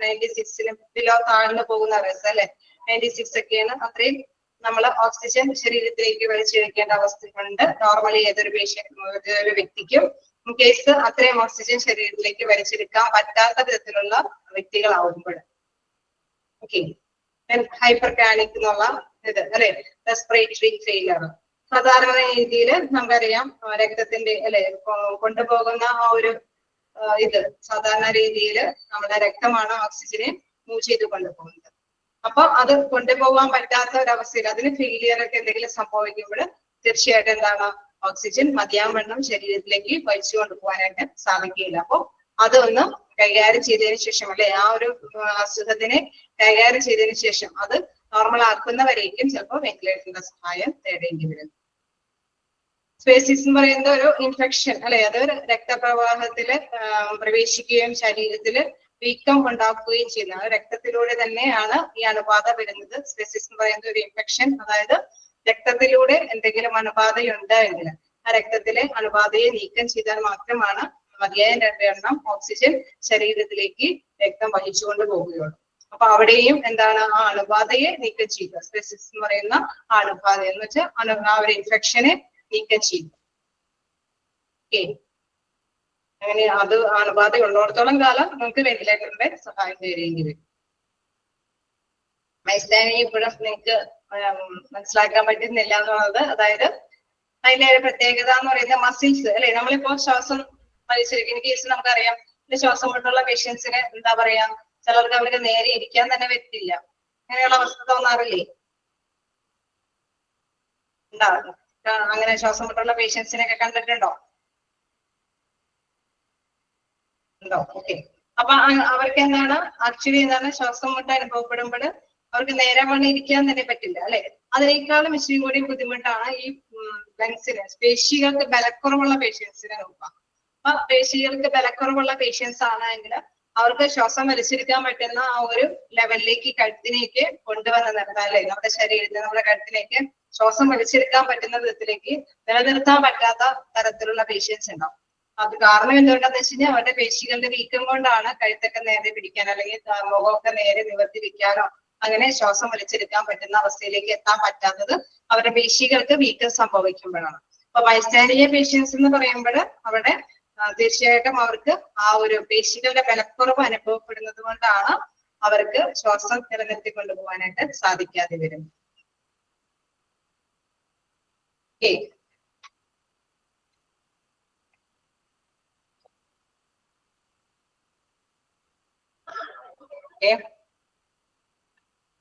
96 ബിലോ താഴ്ന്നു പോകുന്ന അവസ്ഥ അല്ലെ. 96 ഒക്കെയാണ് അത്രയും നമ്മൾ ഓക്സിജൻ ശരീരത്തിലേക്ക് വലിച്ചെടുക്കേണ്ട അവസ്ഥയുണ്ട് നോർമലി ഏതൊരു ഏതൊരു വ്യക്തിക്കും. ഇൻ കേസ് അത്രയും ഓക്സിജൻ ശരീരത്തിലേക്ക് വലിച്ചെടുക്കാൻ പറ്റാത്ത വിധത്തിലുള്ള വ്യക്തികളാവുമ്പോൾ ഓക്കെ. ഹൈപ്പർ കാനിക് എന്നുള്ള ഇത് അല്ലെ, റെസ്പിറേറ്ററി ഫെയിലർ. സാധാരണ രീതിയിൽ നമുക്കറിയാം രക്തത്തിന്റെ അല്ലെ കൊണ്ടുപോകുന്ന ആ ഒരു ഇത് സാധാരണ രീതിയിൽ നമ്മുടെ രക്തമാണ് ഓക്സിജനെ മൂവ് ചെയ്ത് കൊണ്ടുപോകുന്നത്. അപ്പൊ അത് കൊണ്ടുപോകാൻ പറ്റാത്ത ഒരവസ്ഥയിൽ അതിന് ഫെയിലിയർ ഒക്കെ എന്തെങ്കിലും സംഭവിക്കുമ്പോൾ തീർച്ചയായിട്ടും എന്താണ്, ഓക്സിജൻ മതിയാവണ്ണം ശരീരത്തിലേക്ക് വലിച്ചു കൊണ്ടുപോകാനായിട്ട് സാധിക്കില്ല. അപ്പൊ അതൊന്ന് കൈകാര്യം ചെയ്തതിനു ശേഷം അല്ലെ, ആ ഒരു അസുഖത്തിനെ കൈകാര്യം ചെയ്തതിനു ശേഷം അത് നോർമൽ ആക്കുന്നവരേക്കും ചിലപ്പോൾ വെന്റിലേറ്ററിന്റെ സഹായം തേടേണ്ടി വരും. സ്പേസിസ് എന്ന് പറയുന്നത് ഒരു ഇൻഫെക്ഷൻ അല്ലെ, അത് രക്തപ്രവാഹത്തില് പ്രവേശിക്കുകയും ശരീരത്തില് വീക്കം ഉണ്ടാക്കുകയും ചെയ്യുന്നത് രക്തത്തിലൂടെ തന്നെയാണ് ഈ അണുബാധ വരുന്നത്. സ്പേസിസ് എന്ന് പറയുന്നത് ഒരു ഇൻഫെക്ഷൻ, അതായത് രക്തത്തിലൂടെ എന്തെങ്കിലും അണുബാധയുണ്ട് എങ്കിൽ ആ രക്തത്തിലെ അണുബാധയെ നീക്കം ചെയ്താൽ മാത്രമാണ് മതിയായ എണ്ണം ഓക്സിജൻ ശരീരത്തിലേക്ക് രക്തം വഹിച്ചുകൊണ്ട് പോവുകയുള്ളൂ. അപ്പൊ അവിടെയും എന്താണ്, ആ അണുബാധയെ നീക്കം ചെയ്യുക. സ്പെസിസ് എന്ന് പറയുന്ന ആ അണുബാധ എന്ന് വെച്ചാൽ ആ ഒരു ഇൻഫെക്ഷനെ നീക്കം ചെയ്യുക. ഓക്കെ, അങ്ങനെ അത് അണുബാധ ഉള്ളിടത്തോളം കാലം നമുക്ക് വെന്റിലേറ്ററിന്റെ സഹായം തേടേണ്ടി വരും. മനസ്സിലായി ഇപ്പോഴും നിങ്ങൾക്ക് മനസ്സിലാക്കാൻ പറ്റുന്നില്ല എന്നുള്ളത്. അതായത് അതിന്റെ ഒരു പ്രത്യേകത എന്ന് പറയുന്നത് മസിൽസ് അല്ലെ, നമ്മളിപ്പോ ശ്വാസം വലിച്ചെടുക്കുന്ന കേസ് നമുക്കറിയാം, ശ്വാസം മുട്ടുള്ള പേഷ്യൻസിന് എന്താ പറയാ, ചിലർക്ക് അവർക്ക് നേരെ ഇരിക്കാൻ തന്നെ പറ്റില്ല. അങ്ങനെയുള്ള അവസ്ഥ തോന്നാറില്ലേ? ഉണ്ടാവും. അങ്ങനെ ശ്വാസം മുട്ടുള്ള പേഷ്യൻസിനെയൊക്കെ കണ്ടിട്ടുണ്ടോ? ഉണ്ടോ? ഓക്കെ. അപ്പൊ അവർക്ക് എന്താണ് ആക്ച്വലി എന്താണ്, ശ്വാസം മുട്ട് അനുഭവപ്പെടുമ്പോൾ അവർക്ക് നേരെ വണ്ണം ഇരിക്കാൻ തന്നെ പറ്റില്ല അല്ലെ. അതിനേക്കാളും ഇച്ചിരി കൂടി ബുദ്ധിമുട്ടാണ് ഈ ലങ്സിന്, പേശികൾക്ക് ബലക്കുറവുള്ള പേഷ്യൻസിനെ നോക്കാം. അപ്പൊ പേശികൾക്ക് ബലക്കുറവുള്ള പേഷ്യൻസ് ആണെങ്കിൽ അവർക്ക് ശ്വാസം വലിച്ചെടുക്കാൻ പറ്റുന്ന ആ ഒരു ലെവലിലേക്ക് കഴുത്തിലേക്ക് കൊണ്ടുവന്ന് നിർത്താൻ അല്ലെ, നമ്മുടെ ശരീരത്തിൽ നമ്മുടെ കഴുത്തിലേക്ക് ശ്വാസം വലിച്ചെടുക്കാൻ പറ്റുന്ന വിധത്തിലേക്ക് നിലനിർത്താൻ പറ്റാത്ത തരത്തിലുള്ള പേഷ്യൻസ് ഉണ്ടാവും. അത് കാരണം എന്തുകൊണ്ടാന്ന് വെച്ച് കഴിഞ്ഞാൽ അവരുടെ പേശികളുടെ വീക്കം കൊണ്ടാണ് കഴുത്തൊക്കെ നേരെ പിടിക്കാൻ അല്ലെങ്കിൽ മുഖമൊക്കെ നേരെ നിവർത്തി വെക്കാനോ അങ്ങനെ ശ്വാസം വലിച്ചെടുക്കാൻ പറ്റുന്ന അവസ്ഥയിലേക്ക് എത്താൻ പറ്റാത്തത് അവരുടെ പേശികൾക്ക് വീക്കം സംഭവിക്കുമ്പോഴാണ്. അപ്പൊ മൈസ്റ്റാനിയ പേഷ്യൻസ് എന്ന് പറയുമ്പോൾ അവിടെ തീർച്ചയായിട്ടും അവർക്ക് ആ ഒരു പേശികളുടെ ബലക്കുറവ് അനുഭവപ്പെടുന്നത് കൊണ്ടാണ് അവർക്ക് ശ്വാസം നിലനിർത്തി കൊണ്ടുപോകാനായിട്ട് സാധിക്കാതെ വരുന്നത്.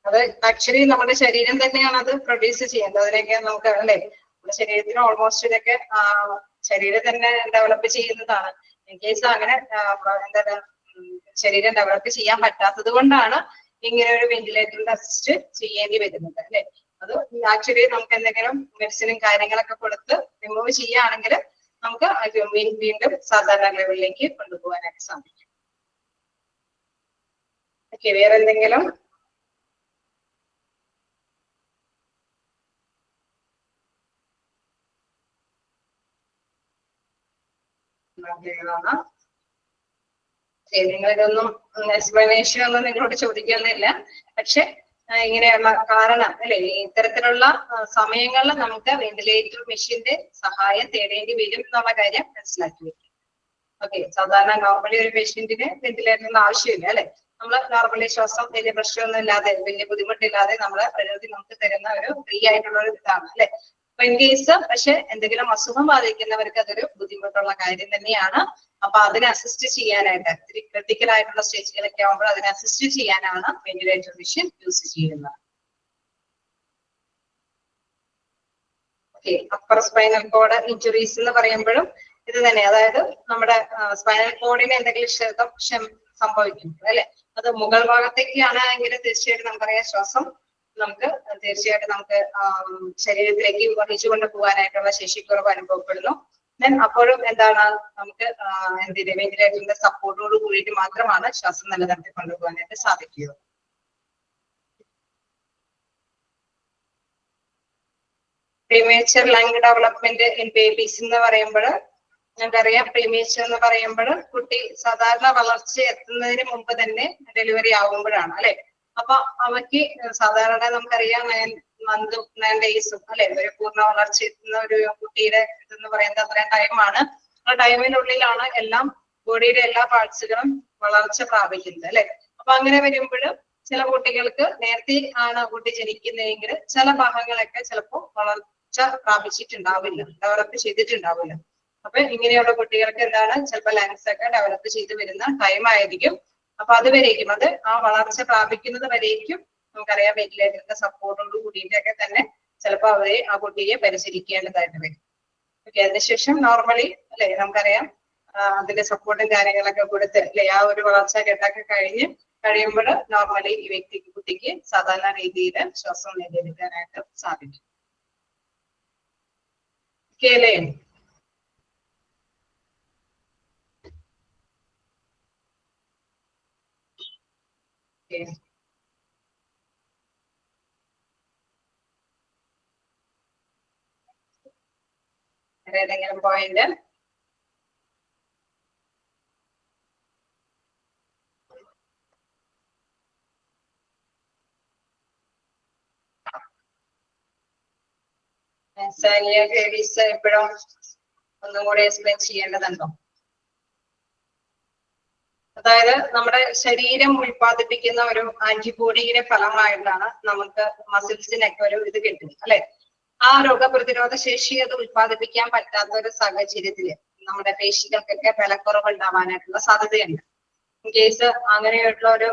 അത് ആക്ച്വലി നമ്മുടെ ശരീരം തന്നെയാണ് അത് പ്രൊഡ്യൂസ് ചെയ്യേണ്ടത്. അതിനൊക്കെ നമുക്ക് അല്ലെ നമ്മുടെ ശരീരത്തിന് ഓൾമോസ്റ്റ് ഇതൊക്കെ ശരീരം തന്നെ ഡെവലപ്പ് ചെയ്യുന്നതാണ്. ഇൻ കേസ് അങ്ങനെ എന്താ ശരീരം ഡെവലപ്പ് ചെയ്യാൻ പറ്റാത്തത് കൊണ്ടാണ് ഇങ്ങനെ ഒരു വെന്റിലേറ്ററിന്റെ അസിസ്റ്റ് ചെയ്യേണ്ടി വരുന്നത് അല്ലെ. അത് ആക്ച്വലി നമുക്ക് എന്തെങ്കിലും മെഡിസിനും കാര്യങ്ങളൊക്കെ കൊടുത്ത് റിമൂവ് ചെയ്യുകയാണെങ്കിൽ നമുക്ക് വീണ്ടും സാധാരണ ലെവലിലേക്ക് കൊണ്ടുപോകാനായിട്ട് സാധിക്കും. ഓക്കെ, വേറെ എന്തെങ്കിലും? നിങ്ങളിതൊന്നും എക്സ്പ്ലനേഷൻ ഒന്നും നിങ്ങളോട് ചോദിക്കുന്നില്ല. പക്ഷെ ഇങ്ങനെയുള്ള കാരണം അല്ലെ ഇത്തരത്തിലുള്ള സമയങ്ങളിൽ നമുക്ക് വെന്റിലേറ്റർ മെഷീന്റെ സഹായം തേടേണ്ടി വരും എന്നുള്ള കാര്യം മനസ്സിലാക്കി വെക്കും. ഓക്കെ, സാധാരണ നോർമലി ഒരു പേഷ്യന്റിന് വെന്റിലേറ്ററിന് ആവശ്യമില്ല അല്ലെ. നമ്മൾ നോർമലി ശ്വാസം വലിയ പ്രശ്നമൊന്നും ഇല്ലാതെ വലിയ ബുദ്ധിമുട്ടില്ലാതെ നമ്മളെ പ്രകൃതി നമുക്ക് തരുന്ന ഒരു ഫ്രീ ആയിട്ടുള്ള ഒരു ഇതാണ് അല്ലെ. അപ്പൊ ഇൻ കേസ് പക്ഷെ എന്തെങ്കിലും അസുഖം ബാധിക്കുന്നവർക്ക് അതൊരു ബുദ്ധിമുട്ടുള്ള കാര്യം തന്നെയാണ്. അപ്പൊ അതിനെ അസിസ്റ്റ് ചെയ്യാനായിട്ട് ഇത്തിരി ക്രിട്ടിക്കൽ ആയിട്ടുള്ള സ്റ്റേജുകളൊക്കെ ആകുമ്പോൾ അതിനെ അസിസ്റ്റ് ചെയ്യാനാണ് വെന്റിലേറ്റർ മെഷീൻ യൂസ് ചെയ്യുന്നത്. Okay, upper spinal cord injuries എന്ന് പറയുമ്പോഴും ഇത് തന്നെ, അതായത് നമ്മുടെ സ്പൈനൽ കോഡിന് എന്തെങ്കിലും ക്ഷതം സംഭവിക്കും അല്ലെ. അത് മുകൾ ഭാഗത്തേക്കാണ് എങ്കിൽ തീർച്ചയായിട്ടും നമുക്കറിയാം ശ്വാസം നമുക്ക് തീർച്ചയായിട്ടും നമുക്ക് ശരീരത്തിലേക്ക് വഹിച്ചു കൊണ്ട് പോകാനായിട്ടുള്ള ശേഷിക്കുറവ് അനുഭവപ്പെടുന്നു. ദെൻ അപ്പോഴും എന്താണ് നമുക്ക് വെന്റിലേറ്ററിന്റെ സപ്പോർട്ടോട് കൂടിയിട്ട് മാത്രമാണ് ശ്വാസം നിലനിർത്തി കൊണ്ടുപോകാനായിട്ട് സാധിക്കുക. Premature lung development in babies എന്ന് പറയുമ്പോൾ നമുക്കറിയാം പ്രീമേച്ചർ എന്ന് പറയുമ്പോൾ കുട്ടി സാധാരണ വളർച്ച എത്തുന്നതിന് മുമ്പ് തന്നെ ഡെലിവറി ആകുമ്പോഴാണ് അല്ലെ. അപ്പൊ അവയ്ക്ക് സാധാരണ നമുക്കറിയാം 9 ഡേയ്സും അല്ലെ ഒരു പൂർണ്ണ വളർച്ച എത്തുന്ന ഒരു കുട്ടിയുടെ ഇതെന്ന് പറയുന്നത് അത്രയും ടൈമാണ്. ആ ടൈമിനുള്ളിലാണ് എല്ലാം ബോഡിയുടെ എല്ലാ പാർട്സുകളും വളർച്ച പ്രാപിക്കുന്നത് അല്ലെ. അപ്പൊ അങ്ങനെ വരുമ്പോൾ ചില കുട്ടികൾക്ക് നേരത്തെ ആണ് കുട്ടി ജനിക്കുന്നതെങ്കിൽ ചില ഭാഗങ്ങളൊക്കെ ചിലപ്പോൾ വളർച്ച പ്രാപിച്ചിട്ടുണ്ടാവില്ല, ഡെവലപ്പ് ചെയ്തിട്ടുണ്ടാവില്ല. അപ്പൊ ഇങ്ങനെയുള്ള കുട്ടികൾക്ക് എന്താണ് ചിലപ്പോൾ ലങ്സ് ഒക്കെ ഡെവലപ്പ് ചെയ്ത് വരുന്ന ടൈം ആയിരിക്കും. അപ്പൊ അതുവരേക്കും അത് ആ വളർച്ച പ്രാപിക്കുന്നത് വരേക്കും നമുക്കറിയാം വെന്റിലേറ്ററിന്റെ സപ്പോർട്ടോട് കൂടിയിട്ടൊക്കെ തന്നെ ചിലപ്പോൾ അവരെ ആ കുട്ടിയെ പരിചരിക്കേണ്ടതായിട്ട് വരും. ഓക്കെ, അതിനുശേഷം നോർമലി അല്ലെ നമുക്കറിയാം അതിന്റെ സപ്പോർട്ടും കാര്യങ്ങളൊക്കെ കൊടുത്ത് അല്ലെ ആ ഒരു വളർച്ച ഘട്ടമൊക്കെ കഴിയുമ്പോൾ നോർമലി ഈ കുട്ടിക്ക് സാധാരണ രീതിയിൽ ശ്വാസം നേടിയെടുക്കാനായിട്ട് സാധിക്കും. ഓക്കെ അല്ലേ? ഏതെങ്കിലും പോയിന്റ്? എപ്പോഴും ഒന്നും കൂടെ എക്സ്പ്ലെയിൻ ചെയ്യേണ്ടതുണ്ടോ? അതായത് നമ്മുടെ ശരീരം ഉൽപ്പാദിപ്പിക്കുന്ന ഒരു ആന്റിബോഡിയുടെ ഫലമായിട്ടാണ് നമുക്ക് മസിൽസിനൊക്കെ ഒരു ഇത് കിട്ടുന്നത് അല്ലെ. ആ രോഗപ്രതിരോധ ശേഷി അത് ഉൽപ്പാദിപ്പിക്കാൻ പറ്റാത്ത ഒരു സാഹചര്യത്തില് നമ്മുടെ പേശികൾക്കൊക്കെ ബലക്കുറവ് ഉണ്ടാവാനായിട്ടുള്ള സാധ്യതയുണ്ട്. ഇൻ കേസ് അങ്ങനെയുള്ള ഒരു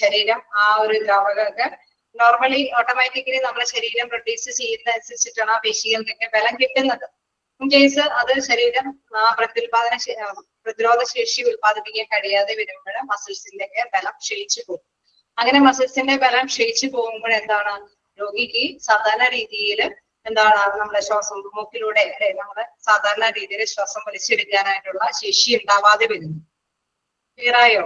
ശരീരം ആ ഒരു ദ്രാവകമൊക്കെ നോർമലി ഓട്ടോമാറ്റിക്കലി നമ്മുടെ ശരീരം പ്രൊഡ്യൂസ് ചെയ്യുന്ന അനുസരിച്ചിട്ടാണ് ആ പേശികൾക്കൊക്കെ ബലം കിട്ടുന്നത്. ഇൻ കേസ് അത് ശരീരം ആ പ്രതിരോധ ശേഷി ഉൽപ്പാദിപ്പിക്കാൻ കഴിയാതെ വരുമ്പോൾ മസിൽസിന്റെ ഒക്കെ ബലം ക്ഷയിച്ചു പോകും. അങ്ങനെ മസിൽസിന്റെ ബലം ക്ഷയിച്ചു പോകുമ്പോൾ എന്താണ് രോഗിക്ക് സാധാരണ രീതിയിൽ എന്താണ് നമ്മുടെ ശ്വാസം മൂക്കിലൂടെ അല്ലെ നമ്മുടെ സാധാരണ രീതിയിൽ ശ്വാസം വലിച്ചെടുക്കാനായിട്ടുള്ള ശേഷി ഉണ്ടാവാതെ വരുന്നു. ക്ലിയർ ആയോ?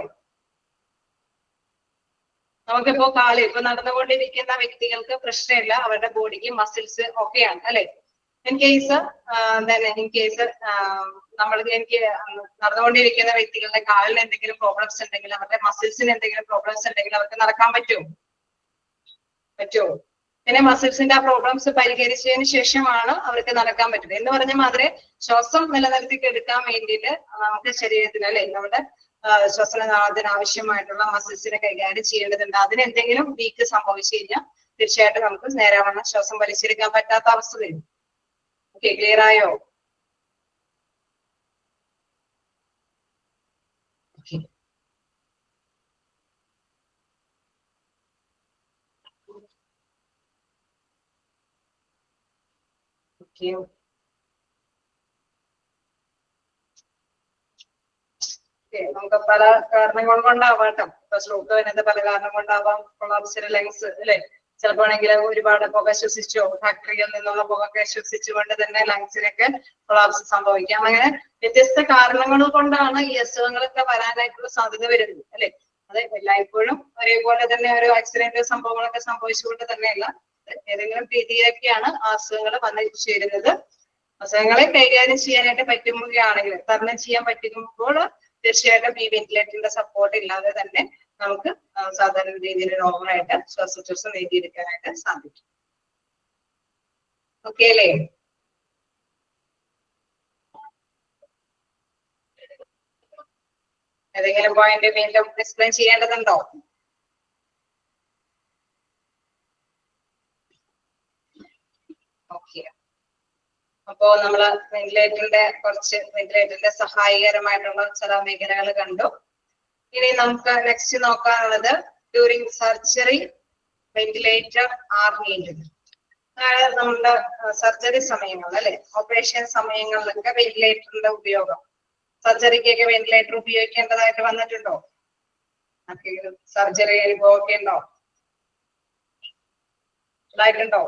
നമുക്കിപ്പോ ഇപ്പൊ നടന്നുകൊണ്ടിരിക്കുന്ന വ്യക്തികൾക്ക് പ്രശ്നമില്ല, അവരുടെ ബോഡിക്ക് മസിൽസ് ഓക്കെയാണ് അല്ലെ. ഇൻ കേസ് എനിക്ക് നടന്നുകൊണ്ടിരിക്കുന്ന വ്യക്തികളുടെ കാലിന് എന്തെങ്കിലും പ്രോബ്ലംസ് ഉണ്ടെങ്കിൽ അവരുടെ മസിൽസിന് എന്തെങ്കിലും പ്രോബ്ലംസ് ഉണ്ടെങ്കിൽ അവർക്ക് നടക്കാൻ പറ്റുമോ? പറ്റുമോ? പിന്നെ മസിൽസിന്റെ ആ പ്രോബ്ലംസ് പരിഹരിച്ചതിന് ശേഷമാണ് അവർക്ക് നടക്കാൻ പറ്റുന്നത്. എന്ന് പറഞ്ഞ മാതിരി ശ്വാസം നിലനിർത്തി എടുക്കാൻ വേണ്ടിയിട്ട് നമുക്ക് ശരീരത്തിന് അല്ലെ നമ്മുടെ ശ്വസനനാളത്തിന് ആവശ്യമായിട്ടുള്ള മസിൽസിനെ കൈകാര്യം ചെയ്യേണ്ടതുണ്ട്. അതിന് എന്തെങ്കിലും വീക്ക് സംഭവിച്ചു കഴിഞ്ഞാൽ തീർച്ചയായിട്ടും നമുക്ക് നേരാവണ്ണം ശ്വാസം വലിച്ചെടുക്കാൻ പറ്റാത്ത അവസ്ഥ വരും. ഓക്കെ, ക്ലിയർ ആയോ? നമുക്ക് പല കാരണങ്ങൾ കൊണ്ടാവാം കേട്ടോ. ഇപ്പൊ സ്ട്രോക്ക് വരുന്നത് പല കാരണം കൊണ്ടാവാം. കൊളാപ്സിന്റെ ലങ്സ് അല്ലെ, ചിലപ്പോ ആണെങ്കിൽ ഒരുപാട് പുക ശ്വസിച്ചോ ഫാക്ടറിയിൽ നിന്നുള്ള പുകയൊക്കെ ശ്വസിച്ചുകൊണ്ട് തന്നെ ലങ്സിനൊക്കെ കൊളാപ്സ് സംഭവിക്കാം. അങ്ങനെ വ്യത്യസ്ത കാരണങ്ങൾ കൊണ്ടാണ് ഈ അസുഖങ്ങളൊക്കെ വരാനായിട്ടുള്ള സാധ്യത വരുന്നത് അല്ലെ. അത് എല്ലായ്പ്പോഴും ഒരേപോലെ തന്നെ ഒരു ആക്സിഡന്റ് സംഭവങ്ങളൊക്കെ സംഭവിച്ചുകൊണ്ട് തന്നെയല്ല, ഏതെങ്കിലും രീതിയിലൊക്കെയാണ് ആ അസുഖങ്ങൾ വന്നു ചേരുന്നത്. അസുഖങ്ങളെ കൈകാര്യം ചെയ്യാനായിട്ട് പറ്റുകയാണെങ്കിൽ, തരണം ചെയ്യാൻ പറ്റുമ്പോൾ തീർച്ചയായിട്ടും ഈ വെന്റിലേറ്ററിന്റെ സപ്പോർട്ട് ഇല്ലാതെ തന്നെ നമുക്ക് സാധാരണ രീതിയിൽ നോർമലായിട്ട് ശ്വാസോച്ഛ്വാസം നേടിയെടുക്കാനായിട്ട് സാധിക്കും. ഓക്കെ അല്ലേ? ഏതെങ്കിലും പോയിന്റ് വീണ്ടും എക്സ്പ്ലെയിൻ ചെയ്യേണ്ടതുണ്ടോ? ഓക്കെ, അപ്പോ നമ്മള് വെന്റിലേറ്ററിന്റെ സഹായകരമായിട്ടുള്ള ചില മേഖലകൾ കണ്ടു. ഇനി നമുക്ക് നെക്സ്റ്റ് നോക്കാനുള്ളത് during surgery ventilator are needed. അതായത് നമ്മുടെ സർജറി സമയങ്ങളിൽ അല്ലെ, ഓപ്പറേഷൻ സമയങ്ങളിലൊക്കെ വെന്റിലേറ്ററിന്റെ ഉപയോഗം, സർജറിക്കൊക്കെ വെന്റിലേറ്റർ ഉപയോഗിക്കേണ്ടതായിട്ട് വന്നിട്ടുണ്ടോ? സർജറി അനുഭവമൊക്കെ ഉണ്ടോ? ഉണ്ടായിട്ടുണ്ടോ?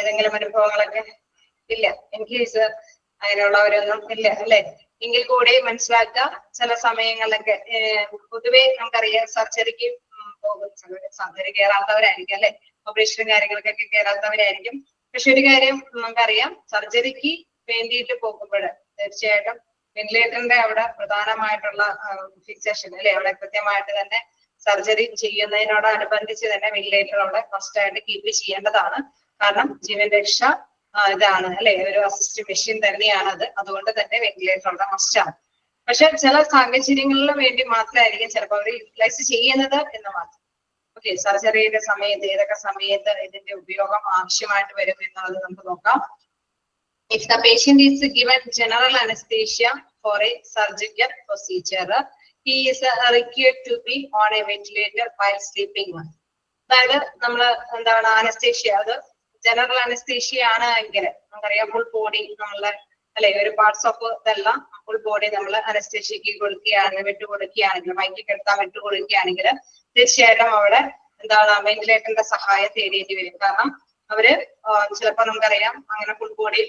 ഏതെങ്കിലും അനുഭവങ്ങളൊക്കെ? ഇല്ല, എനിക്ക് അതിനുള്ളവരൊന്നും ഇല്ല അല്ലെ. എങ്കിൽ കൂടി മനസ്സിലാക്കുക, ചില സമയങ്ങളിലൊക്കെ പൊതുവെ നമുക്കറിയാം സർജറിക്ക് സർജറി കയറാത്തവരായിരിക്കും അല്ലെ, ഓപ്പറേഷനും കാര്യങ്ങൾക്കൊക്കെ കയറാത്തവരായിരിക്കും. പക്ഷെ ഒരു കാര്യം നമുക്കറിയാം, സർജറിക്ക് വേണ്ടിയിട്ട് പോകുമ്പോൾ തീർച്ചയായിട്ടും വെന്റിലേറ്ററിന്റെ അവിടെ പ്രധാനമായിട്ടുള്ള ഫിക്സേഷൻ അല്ലെ, അവിടെ കൃത്യമായിട്ട് തന്നെ സർജറി ചെയ്യുന്നതിനോടനുബന്ധിച്ച് തന്നെ വെന്റിലേറ്റർ അവിടെ ഫസ്റ്റ് ആയിട്ട് കീപ്പ് ചെയ്യേണ്ടതാണ്. കാരണം ജീവൻ രക്ഷ ഇതാണ് അല്ലെ, ഒരു അസിസ്റ്റ് മെഷീൻ തന്നെയാണത്. അതുകൊണ്ട് തന്നെ വെന്റിലേറ്റർ അവിടെ മസ്റ്റാണ്. പക്ഷെ ചില സാഹചര്യങ്ങളിൽ വേണ്ടി മാത്രമായിരിക്കും ചിലപ്പോൾ അവർ യൂട്ടിലൈസ് ചെയ്യുന്നത് എന്ന് മാത്രം. ഓക്കെ, സർജറിയുടെ സമയത്ത് ഏതൊക്കെ സമയത്ത് ഇതിന്റെ ഉപയോഗം ആവശ്യമായിട്ട് വരും എന്നുള്ളത് നമുക്ക് നോക്കാം. If the patient is given general anesthesia for a surgical procedure, he is required to be on a ventilator while sleeping. അതായത് നമ്മള് എന്താണ് അനസ്തേഷ്യ, അത് ജനറൽ അനസ്തേഷ്യ ആണ് എങ്കിൽ നമുക്കറിയാം ഫുൾ ബോഡി നമ്മളെ അല്ലെ, ഒരു പാർട്സ് ഓഫ് ഇതെല്ലാം ഫുൾ ബോഡി നമ്മൾ അനസ്തേഷ്യക്ക് കൊടുക്കുകയാണെങ്കിൽ, വിട്ടുകൊടുക്കുകയാണെങ്കിൽ, മയക്കി കിടത്താൻ വിട്ടുകൊടുക്കുകയാണെങ്കിൽ തീർച്ചയായിട്ടും അവിടെ എന്താണ് വെന്റിലേറ്ററിന്റെ സഹായം തേടേണ്ടി വരും. കാരണം അവര് ചിലപ്പോ നമുക്കറിയാം അങ്ങനെ ഫുൾ ബോഡി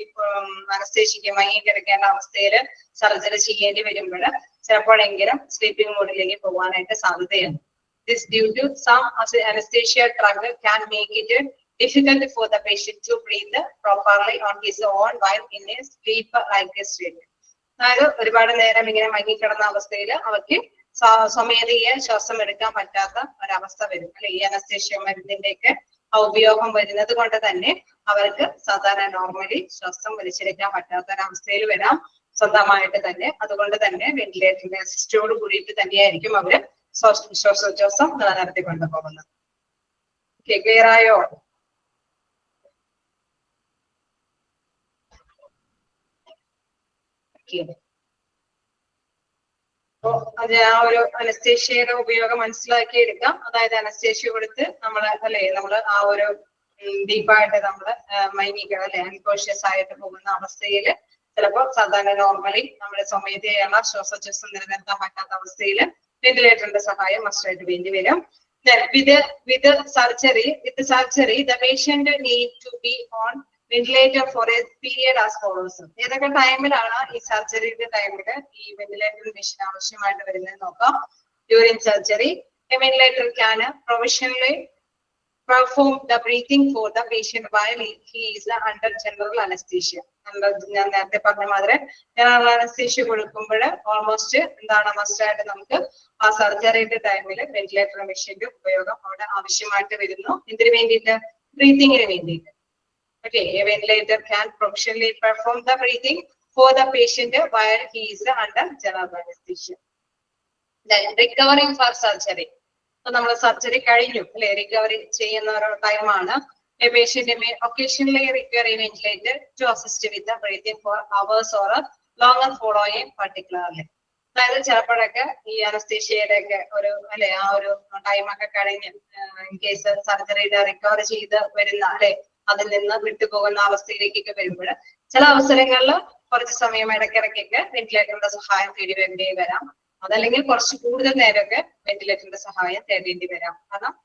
അനസ്തേഷ്യക്ക് മയങ്ങി കിടക്കേണ്ട അവസ്ഥയിൽ സർജറി ചെയ്യേണ്ടി വരുമ്പോൾ ചിലപ്പോഴെങ്കിലും സ്ലീപ്പിംഗ് മോഡിലേക്ക് പോകാനായിട്ട് സാധ്യതയുണ്ട്. This due to some anesthesia drug can make it difficult for the patient to breathe properly on his own while in a sleep-like state. അതായത് ഒരുപാട് നേരം ഇങ്ങനെ മയങ്ങിക്കിടന്ന അവസ്ഥയിൽ അവർക്ക് സ്വമേധയെ ശ്വാസം എടുക്കാൻ പറ്റാത്ത ഒരവസ്ഥ വരും അല്ലെ. ഈ അനസ്തേഷ്യ മരുന്നിന്റെയൊക്കെ ഉപയോഗം വരുന്നത് കൊണ്ട് തന്നെ അവർക്ക് സാധാരണ നോർമലി ശ്വാസം വലിച്ചെടുക്കാൻ പറ്റാത്ത ഒരവസ്ഥയിൽ വരാം സ്വന്തമായിട്ട് തന്നെ. അതുകൊണ്ട് തന്നെ വെന്റിലേറ്ററിന്റെ അസിസ്റ്റോട് കൂടിയിട്ട് തന്നെയായിരിക്കും അവര് ശ്വാസോച്ഛ്വാസം നിലനിർത്തി കൊണ്ടുപോകുന്നത്. ക്ലിയർ ആയോ? അത് ആ ഒരു അനസ്തേഷ്യയുടെ ഉപയോഗം മനസ്സിലാക്കി എടുക്കാം. അതായത് അനസ്തേഷ്യ കൊടുത്ത് നമ്മള് ആ ഒരു ഡീപ്പായിട്ട് നമ്മള് മയങ്ങിക്കണം അല്ലെ, അൺകോൺഷ്യസ് ആയിട്ട് പോകുന്ന അവസ്ഥയിൽ ചിലപ്പോൾ സാധാരണ നോർമലി നമ്മുടെ സ്വമേധയുള്ള ശ്വാസോച്ഛ്വാസം നിലനിർത്താൻ പറ്റാത്ത അവസ്ഥയിൽ വെന്റിലേറ്ററിന്റെ സഹായം മസ്റ്റായിട്ട് വേണ്ടി വരും. With surgery, the patient need to be on ventilator for a period as follows. ഏതൊക്കെ ടൈമിലാണ് ഈ സർജറിയുടെ ടൈമില് ഈ വെന്റിലേറ്റർ മെഷീൻ ആവശ്യമായിട്ട് വരുന്നത് നോക്കാം. During surgery, a ventilator can provisionally perform the breathing for the patient while he is under general anesthesia. ഞാൻ നേരത്തെ പറഞ്ഞ മാതിരി ജനറൽ അനസ്തീഷ്യ കൊടുക്കുമ്പോൾ ഓൾമോസ്റ്റ് എന്താണ് മസ്റ്റായിട്ട് നമുക്ക് ആ സർജറിയുടെ ടൈമിൽ വെന്റിലേറ്റർ മെഷീന്റെ ഉപയോഗം അവിടെ ആവശ്യമായിട്ട് വരുന്നു. എന്തിനു വേണ്ടിയിട്ട്? ബ്രീതിങ്ങിന് വേണ്ടിയിട്ട്. Okay, a ventilator can professionally perform the breathing for the patient while he is under general anesthesia. Then recovering for surgery. So നമ്മൾ സർജറി കഴിഞ്ഞു അല്ലെ, റിക്കവറി ചെയ്യുന്ന ഒരു ടൈമാണ്. A patient may occasionally require a ventilator to assist with the breathing for hours or longer following particularly. അതായത് ചിലപ്പോഴൊക്കെ ഈ അനസ്തീഷ്യയുടെ ഒക്കെ ഒരു അല്ലെ ആ ഒരു ടൈമൊക്കെ കഴിഞ്ഞ് ഇൻ കേസ് സർജറിയുടെ റിക്കവർ ചെയ്ത് വരുന്ന അല്ലെ അതിൽ നിന്ന് വിട്ടുപോകുന്ന അവസ്ഥയിലേക്കൊക്കെ വരുമ്പോൾ ചില അവസരങ്ങളിൽ കുറച്ച് സമയം ഇടയ്ക്കിടയ്ക്കൊക്കെ വെന്റിലേറ്ററിന്റെ സഹായം തേടി വേണ്ടി വരാം. അതല്ലെങ്കിൽ കുറച്ച് കൂടുതൽ നേരമൊക്കെ വെന്റിലേറ്ററിന്റെ സഹായം തേടേണ്ടി വരാം. കാരണം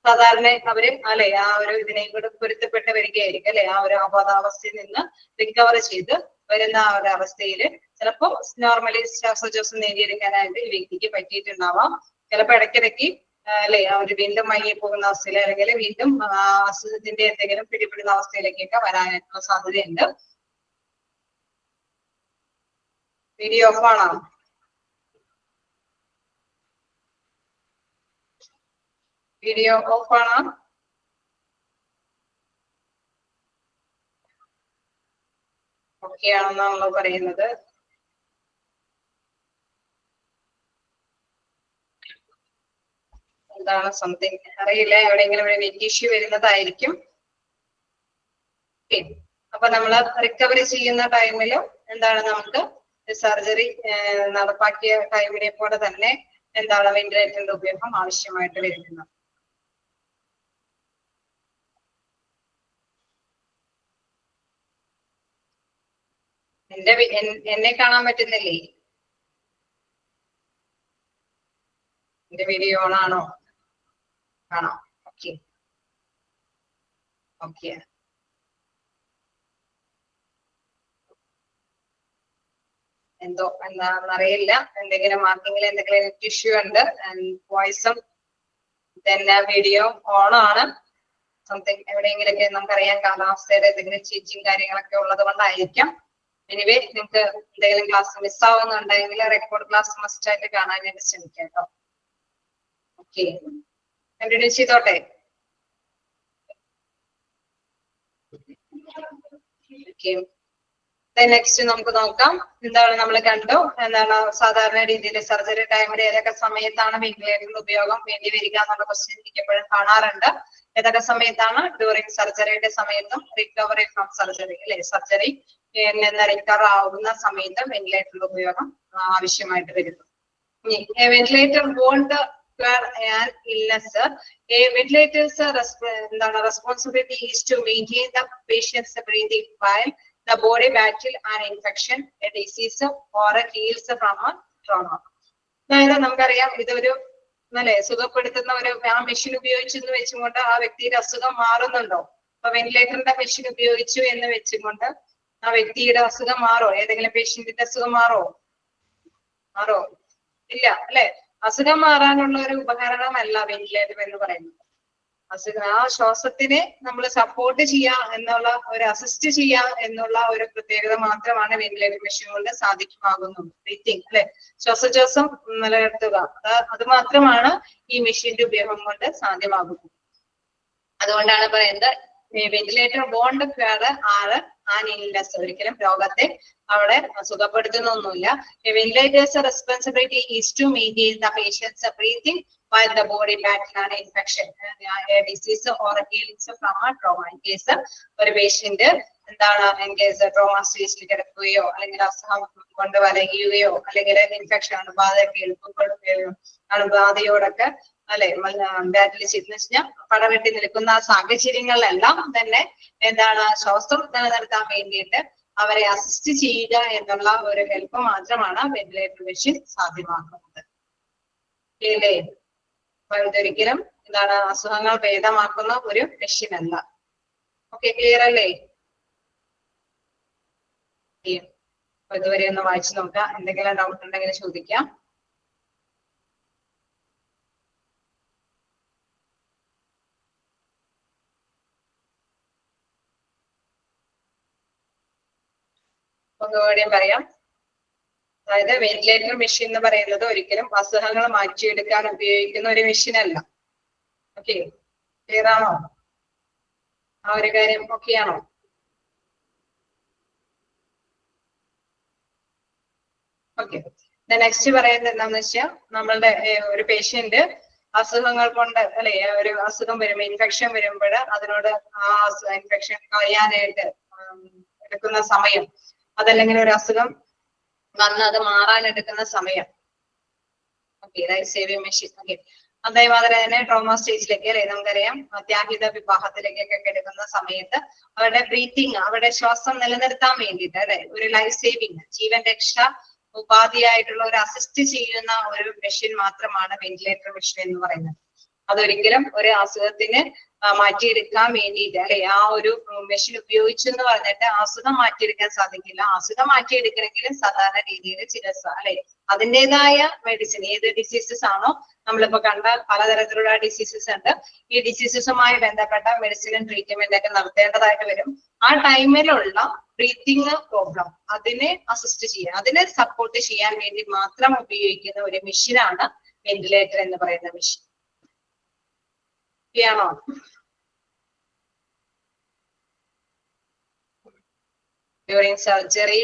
സാധാരണ അവര് അല്ലെ ആ ഒരു ഇതിനെ കൂടെ പൊരുത്തപ്പെട്ട് വരികയായിരിക്കും അല്ലെ, ആ ഒരു അബോധാവസ്ഥയിൽ നിന്ന് റിക്കവർ ചെയ്ത് വരുന്ന ആ ഒരു അവസ്ഥയിൽ ചിലപ്പോൾ നോർമലി ശ്വാസോച്ഛ്വാസം നേടിയെടുക്കാനായിട്ട് ഈ വ്യക്തിക്ക് പറ്റിയിട്ടുണ്ടാവാം. ചിലപ്പോൾ ഇടയ്ക്കിടയ്ക്ക് അല്ലെ അവർ വീണ്ടും മയങ്ങി പോകുന്ന അവസ്ഥയിൽ അല്ലെങ്കിൽ വീണ്ടും അസുഖത്തിന്റെ എന്തെങ്കിലും പിടിപെടുന്ന അവസ്ഥയിലേക്കൊക്കെ വരാനായിട്ടുള്ള സാധ്യതയുണ്ട്. വീഡിയോ ഓഫ് ആണോ? വീഡിയോ ഓഫ് ആണോ? ഓക്കെ ആണെന്നാണ് നമ്മൾ പറയുന്നത്. എന്താണ് സംതിങ് അറിയില്ല, എവിടെയെങ്കിലും ഒരു നെറ്റ് ഇഷ്യൂ വരുന്നതായിരിക്കും. അപ്പൊ നമ്മൾ റിക്കവറി ചെയ്യുന്ന ടൈമിലും എന്താണ് നമുക്ക് സർജറി നടപ്പാക്കിയ ടൈമിനെ പോലെ തന്നെ എന്താണ് വെന്റിലേറ്ററിന്റെ ഉപയോഗം ആവശ്യമായിട്ട് വരുന്നത്. എന്നെ കാണാൻ പറ്റുന്നില്ലേ? എന്റെ വീഡിയോ ഓൺ ആണോ? ആണോ? Okay okay. എന്തോ എന്താണെന്നറിയില്ല, എന്തെങ്കിലും മാർക്കിങ്ങിൽ എന്തെങ്കിലും നെറ്റ് ഇഷ്യൂ ഉണ്ട്. വോയിസും വീഡിയോ ഓൺ ആണ്. സംതിങ് എവിടെയെങ്കിലൊക്കെ നമുക്കറിയാം കാലാവസ്ഥയുടെ എന്തെങ്കിലും ചേഞ്ചിങ് കാര്യങ്ങളൊക്കെ ഉള്ളത് കൊണ്ടായിരിക്കാം. എനിവേ നിങ്ങൾക്ക് എന്തെങ്കിലും ക്ലാസ് മിസ്സാവുന്നുണ്ടെങ്കിൽ റെക്കോർഡ് ക്ലാസ് മസ്റ്റ് ആയിട്ട് കാണാനായിട്ട് ശ്രമിക്കാം കേട്ടോ. ഓക്കെ, കണ്ടിന്യൂ ചെയ്തോട്ടെ. ഓക്കെ, നെക്സ്റ്റ് നമുക്ക് നോക്കാം. എന്താണ് നമ്മൾ കണ്ടു, എന്താണ് സാധാരണ രീതിയിൽ സർജറി ടൈമിൽ ഏതൊക്കെ സമയത്താണ് വെന്റിലേറ്ററിന്റെ ഉപയോഗം വേണ്ടി വരിക എന്നുള്ള ക്വസ്റ്റ്യൻ എനിക്ക് എപ്പോഴും കാണാറുണ്ട്. ഏതൊക്കെ സമയത്താണ്? ഡ്യൂറിങ് സർജറിയുടെ സമയത്തും റിക്കവറി ഫ്രം സർജറി അല്ലെ, സർജറി നിന്ന് റിക്കവർ ആവുന്ന സമയത്തും വെന്റിലേറ്ററിന്റെ ഉപയോഗം ആവശ്യമായിട്ട് വരുന്നു. Ventilator won't an illness, a ventilator's responsibility is to maintain the patient's breathing while the body battle an infection, a disease or heals from a trauma. അതായത് നമുക്കറിയാം ഇതൊരു അല്ലെ സുഖപ്പെടുത്തുന്ന ഒരു ആ മെഷീൻ ഉപയോഗിച്ചെന്ന് വെച്ചുകൊണ്ട് ആ വ്യക്തിയുടെ അസുഖം മാറുന്നുണ്ടോ? അപ്പൊ വെന്റിലേറ്ററിന്റെ മെഷീൻ ഉപയോഗിച്ചു എന്ന് വെച്ചുകൊണ്ട് ആ വ്യക്തിയുടെ അസുഖം മാറോ? ഏതെങ്കിലും പേഷ്യന്റിന്റെ അസുഖം മാറോ? ഇല്ല അല്ലെ. അസുഖം മാറാനുള്ള ഒരു ഉപകരണമല്ല വെന്റിലേറ്റർ എന്ന് പറയുന്നത്. ആ ശ്വാസത്തിനെ നമ്മൾ സപ്പോർട്ട് ചെയ്യാ എന്നുള്ള ഒരു അസിസ്റ്റ് ചെയ്യാ എന്നുള്ള ഒരു പ്രത്യേകത മാത്രമാണ് വെന്റിലേറ്റർ മെഷീൻ കൊണ്ട് സാധിക്കുമാകുന്നത്. ബ്രീത്തിങ് അല്ലെ, ശ്വാസോച്ഛ്വാസം നിലനിർത്തുക, അത് മാത്രമാണ് ഈ മെഷീന്റെ ഉപയോഗം കൊണ്ട് സാധ്യമാകുന്നത്. അതുകൊണ്ടാണ് പറയുന്നത് വെന്റിലേറ്റർ ബോണ്ട് ആറ് ആനില്ലസ്, ഒരിക്കലും രോഗത്തെ അവിടെ സുഖപ്പെടുത്തുന്നൊന്നുമില്ല. Ventilators responsibility is to maintain the patient's breathing while the body battle an infection, a disease or heals from a trauma. In case ഒരു പേഷ്യന്റ് എന്താണ് ഇൻ കേസ് ട്രോമ സ്റ്റേജിൽ കിടക്കുകയോ അല്ലെങ്കിൽ അസുഖം കൊണ്ട് വലയുകയോ അല്ലെങ്കിൽ ഇൻഫെക്ഷൻ അണുബാധയോടൊക്കെ അല്ലെ ബാറ്റിൽ ചെയ്തെന്ന് വെച്ചാൽ പടവെട്ടി നിൽക്കുന്ന ആ സാഹചര്യങ്ങളിലെല്ലാം തന്നെ എന്താണ് ശ്വാസം നിലനിർത്താൻ വേണ്ടിയിട്ട് അവരെ അസിസ്റ്റ് ചെയ്യുക എന്നുള്ള ഒരു ഹെൽപ്പ് മാത്രമാണ് വെന്റിലേറ്റർ മെഷീൻ സാധ്യമാക്കുന്നത്. അല്ലേ? ഇതൊരിക്കലും എന്താണ് അസുഖങ്ങൾ ഭേദമാക്കുന്ന ഒരു മെഷീൻ അല്ല. ഓക്കെ, ക്ലിയർ അല്ലേ? ഇതുവരെ ഒന്ന് വായിച്ചു നോക്കാം. എന്തെങ്കിലും ഡൗട്ട് ഉണ്ടെങ്കിൽ ചോദിക്കാം. ഒന്നുകൂടിയും പറയാം. അതായത് വെന്റിലേറ്റർ മെഷീൻ എന്ന് പറയുന്നത് ഒരിക്കലും അസുഖങ്ങൾ മാറ്റിയെടുക്കാൻ ഉപയോഗിക്കുന്ന ഒരു മെഷീൻ അല്ല. ഓക്കെ, ക്ലിയർ ആണോ? ആ ഒരു കാര്യം ഓക്കെ ആണോ? ഓക്കെ. നെക്സ്റ്റ് പറയുന്നത് എന്താണെന്ന് വെച്ചാൽ നമ്മളുടെ ഒരു പേഷ്യന്റ് അസുഖങ്ങൾ കൊണ്ട് അല്ലെ ഒരു അസുഖം വരുമ്പോൾ ഇൻഫെക്ഷൻ വരുമ്പോൾ അതിനോട് ആ ഇൻഫെക്ഷൻ കഴിയാനായിട്ട് എടുക്കുന്ന സമയം, അതല്ലെങ്കിൽ ഒരു അസുഖം വന്ന് അത് മാറാൻ എടുക്കുന്ന സമയം. Okay, life saving machine. Okay, അതേമാതിരി തന്നെ ട്രോമ സ്റ്റേജിലേക്ക് അല്ലെ നമുക്കറിയാം അത്യാഹിത വിഭാഗത്തിലേക്കൊക്കെ എടുക്കുന്ന സമയത്ത് അവരുടെ ബ്രീത്തിങ്, അവരുടെ ശ്വാസം നിലനിർത്താൻ വേണ്ടിയിട്ട് അല്ലെ ഒരു ലൈഫ് സേവിങ് ജീവൻ രക്ഷ ഉപാധിയായിട്ടുള്ള ഒരു അസിസ്റ്റ് ചെയ്യുന്ന ഒരു മെഷീൻ മാത്രമാണ് വെന്റിലേറ്റർ മെഷീൻ എന്ന് പറയുന്നത്. അതൊരിക്കലും ഒരു അസുഖത്തിന് മാറ്റിയെടുക്കാൻ വേണ്ടിയിട്ട് അല്ലെ ആ ഒരു മെഷീൻ ഉപയോഗിച്ചു എന്ന് പറഞ്ഞിട്ട് അസുഖം മാറ്റിയെടുക്കാൻ സാധിക്കില്ല. അസുഖം മാറ്റിയെടുക്കണമെങ്കിലും സാധാരണ രീതിയിൽ ചികിത്സ അല്ലെ അതിൻ്റെതായ മെഡിസിൻ, ഏത് ഡിസീസസ് ആണോ നമ്മളിപ്പോ കണ്ട പലതരത്തിലുള്ള ഡിസീസസ് ഉണ്ട്, ഈ ഡിസീസസുമായി ബന്ധപ്പെട്ട മെഡിസിനും ട്രീറ്റ്മെന്റ് ഒക്കെ നടത്തേണ്ടതായിട്ട് വരും. ആ ടൈമിലുള്ള ബ്രീത്തിങ് പ്രോബ്ലം അതിനെ അസിസ്റ്റ് ചെയ്യാൻ, അതിനെ സപ്പോർട്ട് ചെയ്യാൻ വേണ്ടി മാത്രം ഉപയോഗിക്കുന്ന ഒരു മെഷീനാണ് വെന്റിലേറ്റർ എന്ന് പറയുന്ന മെഷീൻ. ാണോ? ഡ്യൂറിങ് സർജറി,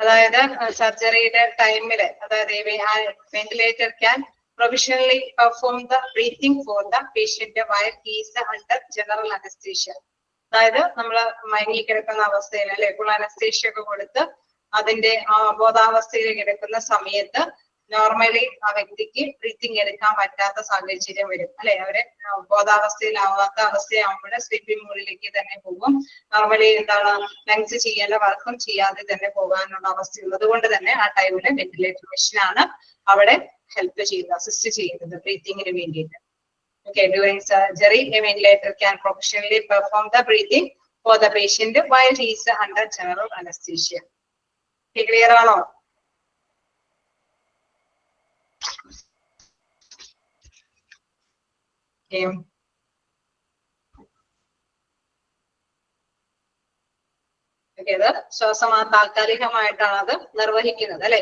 അതായത് സർജറിയുടെ ടൈമില് അതായത് ventilator can provisionally perform the breathing for the patient while he is under general anaesthesia. അതായത് നമ്മൾ മയങ്ങിക്കിടക്കുന്ന അവസ്ഥയിൽ അല്ലെ ഫുൾ അനസ്തീഷ്യ ഒക്കെ കൊടുത്ത് അതിന്റെ ബോധാവസ്ഥയിൽ കിടക്കുന്ന സമയത്ത് നോർമലി ആ വ്യക്തിക്ക് ബ്രീത്തിങ് എടുക്കാൻ പറ്റാത്ത സാഹചര്യം വരും അല്ലെ. അവരെ ബോധാവസ്ഥയിലാവാത്ത അവസ്ഥയാകുമ്പോൾ സ്ലീപ്പിംഗ് മോഡിലേക്ക് തന്നെ പോകും. നോർമലി എന്താണ് ലങ്സ് ചെയ്യേണ്ട വർക്കും ചെയ്യാതെ തന്നെ പോകാനുള്ള അവസ്ഥയുള്ളത് കൊണ്ട് തന്നെ ആ ടൈമില് വെന്റിലേറ്റർ മെഷീനാണ് അവിടെ ഹെൽപ്പ് ചെയ്യുന്നത്, അസിസ്റ്റ് ചെയ്യുന്നത് ബ്രീത്തിങ്ങിന് വേണ്ടിയിട്ട്. Okay, during surgery, a ventilator can professionally perform the breathing for the patient while he is under general anesthesia. Okay, clear ആണോ? Okay. Okay, അത് ശ്വാസം താൽക്കാലികമായിട്ടാണ് അത് നിർവഹിക്കുന്നത് അല്ലെ.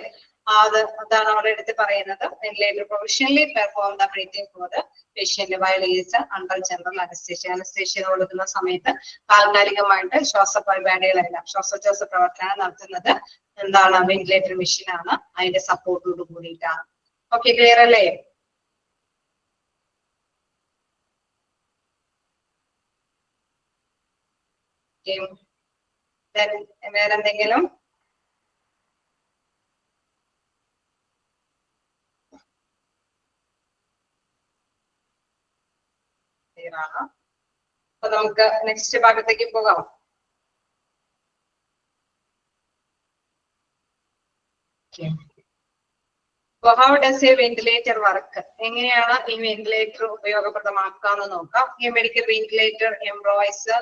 അതാണ് അവിടെ എടുത്ത് പറയുന്നത്. Ventilator provisionally perform the breathing for the patient while is under general anaesthesia. Anaesthesia കൊടുക്കുന്ന സമയത്ത് താൽക്കാലികമായിട്ട് ശ്വാസപരിപാടികളെല്ലാം ശ്വാസോച്ഛ്വാസ പ്രവർത്തനം നടത്തുന്നത് എന്താണ് വെന്റിലേറ്റർ മെഷീൻ ആണ്, അതിന്റെ സപ്പോർട്ടോട് കൂടിയിട്ടാണ്. ഓക്കെ, ക്ലിയർ അല്ലേ? വേറെന്തെങ്കിലും? അപ്പൊ നമുക്ക് നെക്സ്റ്റ് ഭാഗത്തേക്ക് പോകാം. How does A ventilator work? എങ്ങനെയാണ് ഈ വെന്റിലേറ്റർ ഉപയോഗപ്രദമാക്കാന്ന് നോക്കാം. ഈ medical ventilator employs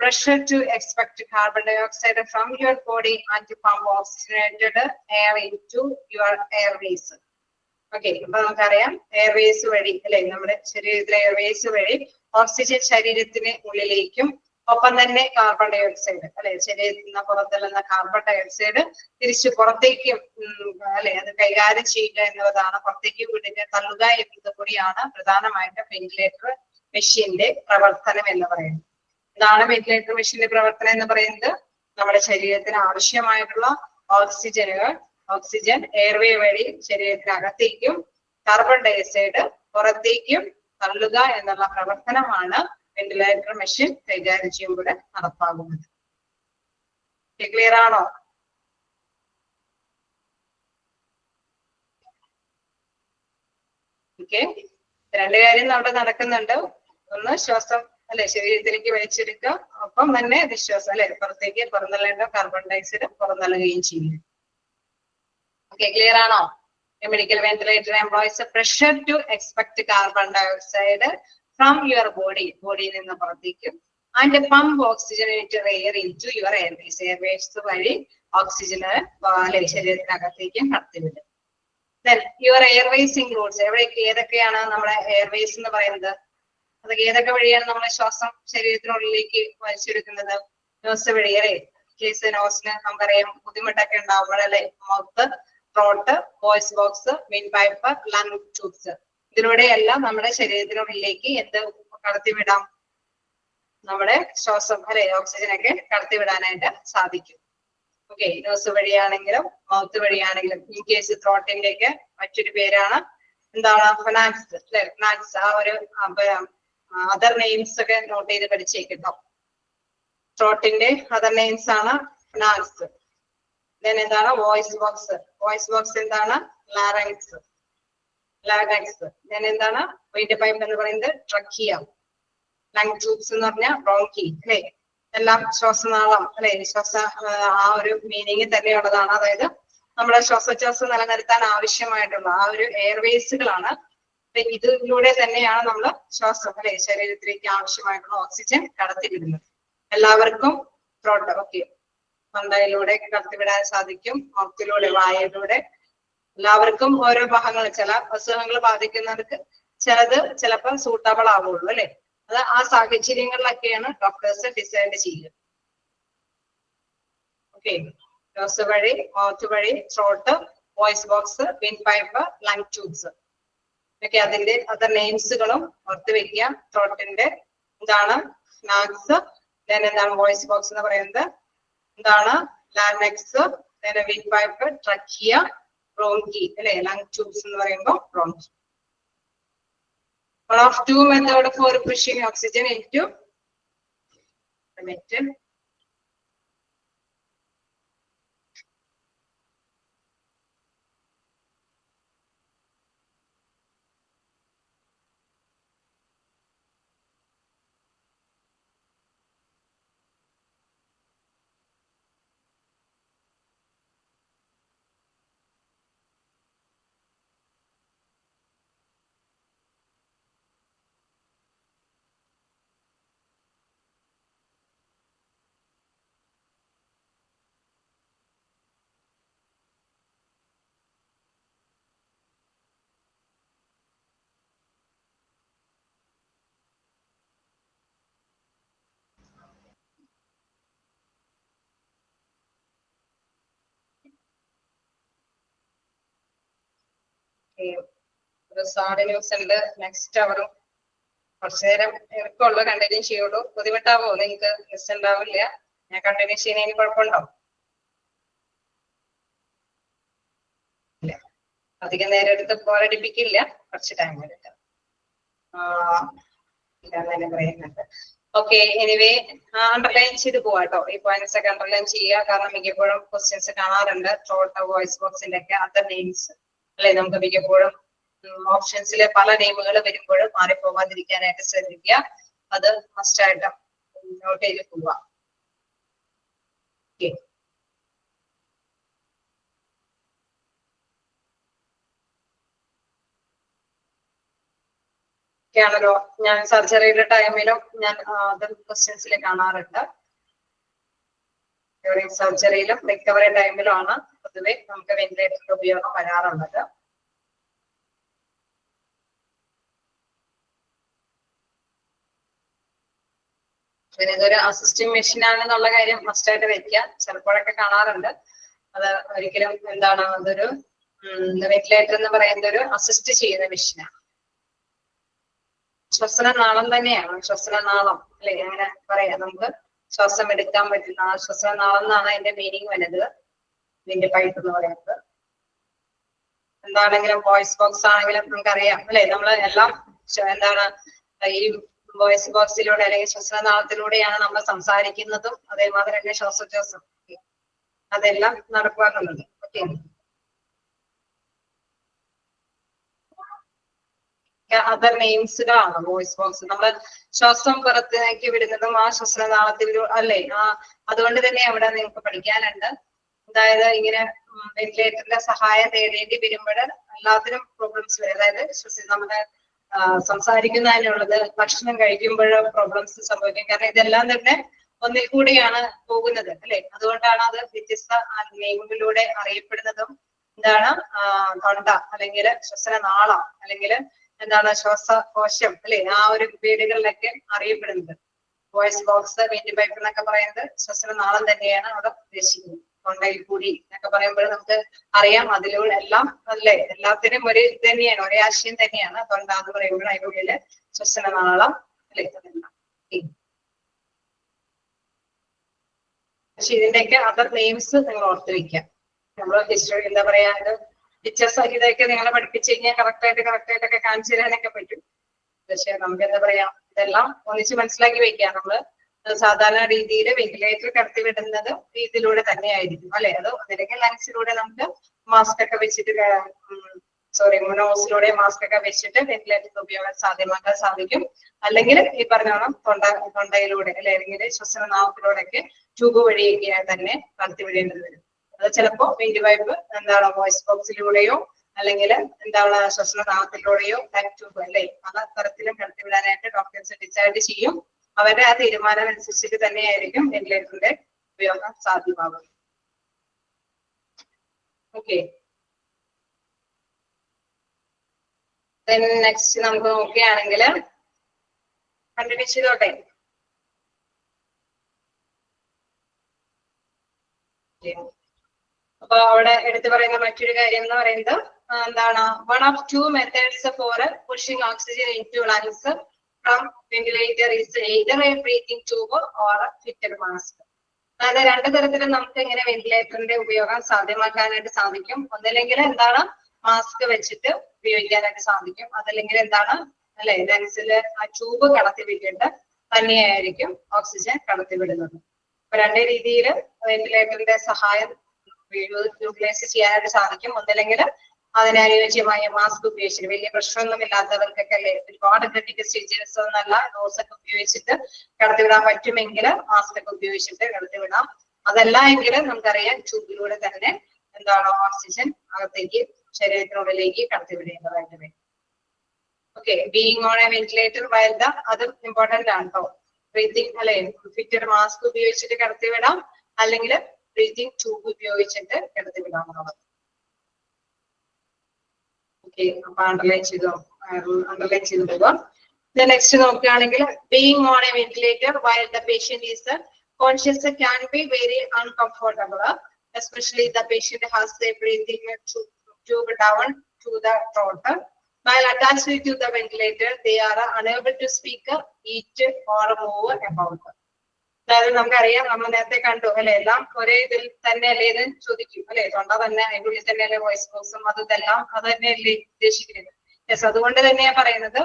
pressure to expect carbon dioxide from your body and to pump oxygenated air into your airways. Okay, അപ്പൊ നമുക്കറിയാം എയർവേസ് വഴി അല്ലെ നമ്മുടെ ശരീരത്തിലെ എയർവേസ് വഴി ഓക്സിജൻ ശരീരത്തിന് ഉള്ളിലേക്കും ഒപ്പം തന്നെ കാർബൺ ഡൈ ഓക്സൈഡ് അല്ലെ ശരീരത്തിൽ നിന്ന് പുറത്തുള്ള കാർബൺ ഡൈ ഓക്സൈഡ് തിരിച്ചു പുറത്തേക്കും അല്ലെ അത് കൈകാര്യം ചെയ്യുക എന്നുള്ളതാണ്, പുറത്തേക്ക് വിടുക തള്ളുക എന്നത് കൂടിയാണ് പ്രധാനമായിട്ട് വെന്റിലേറ്റർ മെഷീന്റെ പ്രവർത്തനം എന്ന് പറയുന്നത്. ഇതാണ് വെന്റിലേറ്റർ മെഷീന്റെ പ്രവർത്തനം എന്ന് പറയുന്നത്. നമ്മുടെ ശരീരത്തിന് ആവശ്യമായിട്ടുള്ള ഓക്സിജൻ എയർവേ വഴി ശരീരത്തിനകത്തേക്കും കാർബൺ ഡൈ ഓക്സൈഡ് പുറത്തേക്കും തള്ളുക എന്നുള്ള പ്രവർത്തനമാണ് വെന്റിലേറ്റർ മെഷീൻ കൈകാര്യം ചെയ്യുമ്പോൾ നടപ്പാകുന്നത്. ക്ലിയർ ആണോ? ഓക്കെ, രണ്ട് കാര്യം അവിടെ നടക്കുന്നുണ്ട്. ഒന്ന് ശ്വാസം അല്ലെ ശരീരത്തിലേക്ക് വലിച്ചെടുക്കുക, ഒപ്പം തന്നെ നിശ്വാസം അല്ലെ പുറത്തേക്ക് പുറന്തള്ളേണ്ട കാർബൺ ഡൈ ഓക്സൈഡ് പുറന്തള്ളുകയും ചെയ്യും. ഓക്കെ, ക്ലിയർ ആണോ? Medical ventilator employs pressure to expect carbon dioxide from your ബോഡിയിൽ നിന്ന് പുറത്തേക്കും and pump oxygenated air into your airways. Airways വഴി ഓക്സിജന് ശരീരത്തിനകത്തേക്കും കടത്തിവിടും. യുവർ എയർവേസ് ഇൻക്ലൂഡ്സ് ഏതൊക്കെയാണ് നമ്മുടെ എയർവേസ് എന്ന് പറയുന്നത്? അതൊക്കെ ഏതൊക്കെ വഴിയാണ് നമ്മളെ ശ്വാസം ശരീരത്തിനുള്ളിലേക്ക് വലിച്ചെടുക്കുന്നത്? നോസ് വഴി അല്ലെ. കേസ് നോസിന് നമുക്കറിയാം ബുദ്ധിമുട്ടൊക്കെ ഉണ്ടാവുമ്പോഴല്ലേ mouth, throat, voice box, windpipe, lung tubes ഇതിലൂടെയെല്ലാം നമ്മുടെ ശരീരത്തിനുള്ളിലേക്ക് എന്ത് കടത്തിവിടാം? നമ്മുടെ ശ്വാസം അല്ലെ ഓക്സിജൻ ഒക്കെ കടത്തിവിടാനായിട്ട് സാധിക്കും. ഓക്കെ, നോസ് വഴിയാണെങ്കിലും മൗത്ത് വഴിയാണെങ്കിലും. ഇൻ കേസ് ത്രോട്ടിന്റെ ഒക്കെ മറ്റൊരു പേരാണ് എന്താണ്? ഫനാക്സ് അല്ലെ, ഫനാക്സ്. ആ ഒരു അതർ നെയിംസ് ഒക്കെ നോട്ട് ചെയ്ത് പഠിച്ചേക്കുന്നു. ത്രോട്ടിന്റെ അതർ നെയിംസ് ആണ് ഫനാക്സ്. ദെൻ എന്താണ്? Voice box. വോയിസ് ബോക്സ് എന്താണ്? Larynx, larynx. ദെൻ എന്താണ്? വിൻഡ് പൈപ്പ് എന്ന് പറയുന്നത് ട്രക്കിയ. ലങ് ട്യൂബ്സ് എന്ന് പറഞ്ഞാൽ ബ്രോങ്കി അല്ലെ. എല്ലാം ശ്വാസനാളം അല്ലെ, ആ ഒരു മീനിങ് തന്നെയുള്ളതാണ്. അതായത് നമ്മുടെ ശ്വാസോച്ഛ്വാസം നിലനിർത്താൻ ആവശ്യമായിട്ടുള്ള ആ ഒരു എയർവേസുകളാണ്. ഇതിലൂടെ തന്നെയാണ് നമ്മൾ ശ്വാസം അല്ലെ ശരീരത്തിലേക്ക് ആവശ്യമായിട്ടുള്ള ഓക്സിജൻ കടത്തിവിടുന്നത്. എല്ലാവർക്കും ത്രോട്ട് ഓക്കെ തൊണ്ടയിലൂടെ കടത്തിവിടാൻ സാധിക്കും, മൗത്തിലൂടെ, വായയിലൂടെ. എല്ലാവർക്കും ഓരോ ഭാഗങ്ങൾ, ചില അസുഖങ്ങൾ ബാധിക്കുന്നവർക്ക് ചിലത് ചിലപ്പോൾ സൂട്ടബിൾ ആവുള്ളൂ അല്ലെ. അത് ആ സാഹചര്യങ്ങളിലൊക്കെയാണ് ഡോക്ടേഴ്സ് ഡിസൈഡ് ചെയ്യുക. ഓക്കെ, നോസ് വഴി, മൗത്ത് വഴി, throat, voice box, windpipe, lung tubes ഒക്കെ അതിന്റെ അതർ നെയിംസുകളും ഓർത്ത് വെക്കുക. ത്രോട്ടിന്റെ എന്താണ്? നാക്സ്. ദെൻ എന്താണ്? വോയിസ് ബോക്സ് എന്ന് പറയുന്നത് എന്താണ്? Larynx. Then win pipe, trachea, bronchi അല്ലെ. ലങ് ട്യൂബ്സ് എന്ന് പറയുമ്പോൾ bronchi. One of two method for pushing oxygen into the metal. ഒരു സാഡ് ന്യൂസ് ഉണ്ട്. നെക്സ്റ്റ് അവറും കുറച്ചു നേരം എനിക്കുള്ള കണ്ടിന്യൂ ചെയ്യുള്ളൂ. ബുദ്ധിമുട്ടാവോ നിങ്ങൾക്ക്? മിസ് ഉണ്ടാവില്ല. ഞാൻ കണ്ടിന്യൂ ചെയ്യുന്നതിന് കുഴപ്പമുണ്ടോ? ഇല്ല, അധികം നേരം എടുത്ത് പോരടിപ്പിക്കില്ല. കുറച്ച് ടൈം എടുക്കാം. ഇല്ലാന്നെ പറയുന്നുണ്ട്. ഓക്കെ, എനിവേ അണ്ടർലൈൻ ചെയ്ത് പോവാട്ടോ. ഈ പോയിന്റ്സ് ഒക്കെ അണ്ടർലൈൻ ചെയ്യുക. കാരണം മിക്കപ്പോഴും ക്വസ്റ്റ്യൻസ് കാണാറുണ്ട്. ത്രോട്ട്, വോയിസ് ബോക്സിന്റെ ഒക്കെ അതർ നെയിംസ് അല്ലെ. നമുക്ക് മിക്കപ്പോഴും ഓപ്ഷൻസിലെ പല നെയിമുകൾ വരുമ്പോഴും മാറിപ്പോകാതിരിക്കാനായിട്ട് ശ്രദ്ധിക്കുക. അത് മസ്റ്റ് ആയിട്ട് നോട്ട് ചെയ്ത് പോവുക. ആണല്ലോ. ഞാൻ സർജറിയുടെ ടൈമിലും ഞാൻ അതർ ക്വസ്റ്റ്യൻസിൽ കാണാറുണ്ട്. ഡ്യൂറിങ് സർജറിയിലും റിക്കവറി ടൈമിലുമാണ് പൊതുവെ നമുക്ക് വെന്റിലേറ്ററിന്റെ ഉപയോഗം വരാറുള്ളത്. പിന്നെ ഇതൊരു അസിസ്റ്റിംഗ് മെഷീൻ ആണെന്നുള്ള കാര്യം മസ്റ്റായിട്ട് വെക്കുക. ചിലപ്പോഴൊക്കെ കാണാറുണ്ട്. അത് ഒരിക്കലും എന്താണ്, അതൊരു വെന്റിലേറ്റർ എന്ന് പറയുന്ന ഒരു അസിസ്റ്റ് ചെയ്യുന്ന മെഷീനാണ്. ശ്വസനനാളം തന്നെയാണ്. ശ്വസനനാളം അല്ലെ, അങ്ങനെ പറയാം. നമുക്ക് ശ്വാസം എടുക്കാൻ പറ്റുന്ന ആ ശ്വസനനാളം എന്നാണ് അതിന്റെ മീനിങ് വരുന്നത്. ഇതിന്റെ പൈപ്പ് എന്ന് പറയുന്നത്. എന്താണെങ്കിലും വോയിസ് ബോക്സ് ആണെങ്കിലും നമുക്കറിയാം അല്ലെ. നമ്മൾ എല്ലാം എന്താണ് ഈ വോയിസ് ബോക്സിലൂടെ അല്ലെങ്കിൽ ശ്വസനനാളത്തിലൂടെയാണ് നമ്മൾ സംസാരിക്കുന്നതും അതേമാതിരി തന്നെ ശ്വാസോച്ഛ്വാസം അതെല്ലാം നടപ്പാക്കുന്നത്. ഓക്കെ, അതർ നെയിംസുകളാണ് വോയിസ് ബോക്സ്. നമ്മൾ ശ്വാസം പുറത്തേക്ക് വിടുന്നതും ആ ശ്വസനനാളത്തിലൂടെ അല്ലെ. അതുകൊണ്ട് തന്നെ അവിടെ നിങ്ങൾക്ക് പഠിക്കാനുണ്ട്. അതായത് ഇങ്ങനെ വെന്റിലേറ്ററിന്റെ സഹായം തേടേണ്ടി വരുമ്പോൾ എല്ലാത്തിനും പ്രോബ്ലംസ് വരും. അതായത് നമ്മുടെ സംസാരിക്കുന്നതിനുള്ളത്, ഭക്ഷണം കഴിക്കുമ്പോൾ പ്രോബ്ലംസ് സംഭവിക്കും. കാരണം ഇതെല്ലാം തന്നെ ഒന്നിൽ കൂടിയാണ് പോകുന്നത് അല്ലെ. അതുകൊണ്ടാണ് അത് വ്യത്യസ്ത നെയിമുകളിലൂടെ അറിയപ്പെടുന്നതും. എന്താണ്? തൊണ്ട അല്ലെങ്കിൽ ശ്വസനനാളം അല്ലെങ്കിൽ എന്താണ് ശ്വാസകോശം അല്ലെ, ആ ഒരു പേരുകളിലൊക്കെ അറിയപ്പെടുന്നത്. വോയിസ് ബോക്സ് വെന്റ് പൈപ്പ് എന്നൊക്കെ പറയുന്നത് ശ്വസനനാളം തന്നെയാണ് അവിടെ ഉദ്ദേശിക്കുന്നത്. തൊണ്ടയിൽ കൂടി എന്നൊക്കെ പറയുമ്പോൾ നമുക്ക് അറിയാം അതിലൂടെ എല്ലാം അല്ലേ, എല്ലാത്തിനും ഒരു ഇത് തന്നെയാണ്, ഒരേ ആശയം തന്നെയാണ്. തൊണ്ട എന്ന് പറയുമ്പോൾ അതിനുള്ളില് ശ്വസനനാളം അല്ലെ. പക്ഷെ ഇതിന്റെയൊക്കെ അതർ നെയിംസ് നിങ്ങൾ ഓർത്ത് വെക്കാം. നമ്മള് ഹിസ്റ്ററി എന്താ പറയാ, ഇത് പിക്ചർ സഹിതമൊക്കെ നിങ്ങളെ പഠിപ്പിച്ചു കഴിഞ്ഞാൽ കറക്റ്റ് ആയിട്ടൊക്കെ കാണിച്ചു തരാനൊക്കെ പറ്റും. പക്ഷെ നമുക്ക് എന്താ പറയാ, ഇതെല്ലാം ഒന്നിച്ച് മനസ്സിലാക്കി വെക്കാം. നമ്മള് സാധാരണ രീതിയിൽ വെന്റിലേറ്റർ കടത്തി വിടുന്നത് ഇതിലൂടെ തന്നെയായിരിക്കും അല്ലെ. അത് ഒന്നില്ലെങ്കിൽ ലങ്സിലൂടെ നമുക്ക് മാസ്ക് ഒക്കെ വെച്ചിട്ട് നോസിലൂടെ മാസ്ക് ഒക്കെ വെച്ചിട്ട് വെന്റിലേറ്റർ ഉപയോഗം സാധ്യമാക്കാൻ സാധിക്കും. അല്ലെങ്കിൽ ഈ പറഞ്ഞോണം തൊണ്ടയിലൂടെ അല്ലെ, അല്ലെങ്കിൽ ശ്വസനനാളത്തിലൂടെ ഒക്കെ ട്യൂബ് വഴിയൊക്കെ തന്നെ കടത്തി വിടേണ്ടത് വരും. അത് ചിലപ്പോ വെന്റ് പൈപ്പ് എന്താണ് വോയിസ് ബോക്സിലൂടെയോ അല്ലെങ്കിൽ എന്താണ് ശ്വസനനാളത്തിലൂടെയോ ട്യൂബ് അല്ലെ, പല തരത്തിലും കടത്തിവിടാനായിട്ട് ഡോക്ടേഴ്സ് ഡിസൈഡ് ചെയ്യും. അവരുടെ ആ തീരുമാനം അനുസരിച്ചിട്ട് തന്നെയായിരിക്കും വെന്റിലേറ്ററിന്റെ ഉപയോഗം സാധ്യമാകുന്നത്. ഓക്കെ, നെക്സ്റ്റ് നമുക്ക് നോക്കുകയാണെങ്കിൽ കണ്ടിന്യൂ ചെയ്തോട്ടെ. അപ്പൊ അവിടെ എടുത്തു പറയുന്ന മറ്റൊരു കാര്യം എന്ന് പറയുന്നത് എന്താണ്, one of two methods for pushing oxygen into lungs from ventilator is either a breathing tube or fitted mask. അതായത് രണ്ടു തരത്തിലും നമുക്ക് ഇങ്ങനെ വെന്റിലേറ്ററിന്റെ ഉപയോഗം സാധ്യമാക്കാനായിട്ട് സാധിക്കും. ഒന്നില്ലെങ്കിൽ എന്താണ് മാസ്ക് വെച്ചിട്ട് ഉപയോഗിക്കാനായിട്ട് സാധിക്കും, അതല്ലെങ്കിൽ എന്താണ് അല്ലെ ലങ്സിൽ ആ ട്യൂബ് കടത്തിവിട്ടിട്ട് തന്നെയായിരിക്കും ഓക്സിജൻ കടത്തിവിടുന്നത്. അപ്പൊ രണ്ട് രീതിയിൽ വെന്റിലേറ്ററിന്റെ സഹായം യൂട്ടിലൈസ് ചെയ്യാനായിട്ട് സാധിക്കും. ഒന്നില്ലെങ്കിൽ അതിനനുയോജ്യമായ മാസ്ക് ഉപയോഗിച്ചിട്ട്, വലിയ പ്രശ്നമൊന്നും ഇല്ലാത്തവർക്കൊക്കെ അല്ലെ, ഒരുപാട് ക്രിട്ടിക്കൽ സ്റ്റേജസ് ഒന്നല്ല, ഡോസൊക്കെ ഉപയോഗിച്ചിട്ട് കടത്തിവിടാൻ പറ്റുമെങ്കിൽ മാസ്ക് ഒക്കെ ഉപയോഗിച്ചിട്ട് കടത്തിവിടാം. അതല്ല എങ്കിൽ നമുക്കറിയാം ട്യൂബിലൂടെ തന്നെ എന്താണ് ഓക്സിജൻ അകത്തേക്ക് ശരീരത്തിനുള്ളിലേക്ക് കടത്തിവിടേണ്ടതായിട്ട് വരും. Okay, being on a ventilator while the അതും ഇമ്പോർട്ടന്റ് ആണ് കേട്ടോ. ബ്രീത്തിങ് അല്ലെ, ഫിറ്റഡ് മാസ്ക് ഉപയോഗിച്ചിട്ട് കടത്തിവിടാം, അല്ലെങ്കിൽ ബ്രീത്തിങ് ട്യൂബ് ഉപയോഗിച്ചിട്ട് കടത്തിവിടാവുന്നതാണ്. ഓക്കെ, അപ്പൊ അണ്ടർലൈൻ ചെയ്തു പോകാം. നെക്സ്റ്റ് നോക്കുകയാണെങ്കിൽ being on a ventilator while the patient is conscious can be very uncomfortable, especially the patient has a breathing tube down to the throat. While attached to the ventilator, they are unable to speak, eat or move about. അതായത് നമുക്കറിയാം, നമ്മൾ നേരത്തെ കണ്ടു അല്ലെ, എല്ലാം ഒരേ ഇതിൽ തന്നെ അല്ലേ ഇത് ചോദിക്കും അല്ലെ, തൊണ്ട തന്നെ അതിൻ്റെ ഉള്ളിൽ തന്നെ അല്ലെ വോയിസ് ബോക്സും അതെല്ലാം അത് തന്നെയല്ലേ ഉദ്ദേശിക്കുന്നത്. യെസ്, അതുകൊണ്ട് തന്നെയാ പറയുന്നത്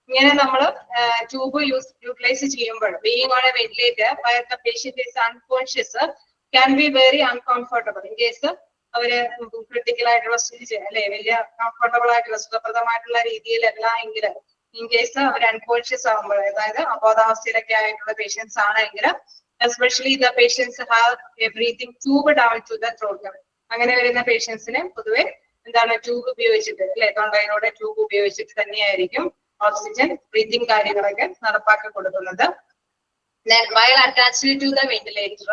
ഇങ്ങനെ നമ്മൾ ട്യൂബ് യൂട്ടിലൈസ് ചെയ്യുമ്പോൾ being on a ventilator where the patient is unconscious can be very uncomfortable. In case അവര് ക്രിട്ടിക്കൽ ആയിട്ടുള്ള സ്റ്റേജ് അല്ലെ, വലിയ കംഫർട്ടബിൾ ആയിട്ടുള്ള സുഖപ്രദമായിട്ടുള്ള രീതിയിലല്ല എങ്കിൽ, ഇൻ കേസ് അവർ അൺകോൺഷ്യസ് ആകുമ്പോൾ, അതായത് അബോധാവസ്ഥയിലൊക്കെ ആയിട്ടുള്ള പേഷ്യൻസ് ആണെങ്കിൽ, especially the patients have a breathing tube down to the throat. അങ്ങനെ വരുന്ന പേഷ്യൻസിന് പൊതുവെ എന്താണ് ട്യൂബ് ഉപയോഗിച്ചിട്ട് അല്ലെ, തൊണ്ടയിലൂടെ ട്യൂബ് ഉപയോഗിച്ചിട്ട് തന്നെയായിരിക്കും ഓക്സിജൻ ബ്രീത്തിങ് കാര്യങ്ങളൊക്കെ നടപ്പാക്കി കൊടുക്കുന്നത്. While attached to the ventilator,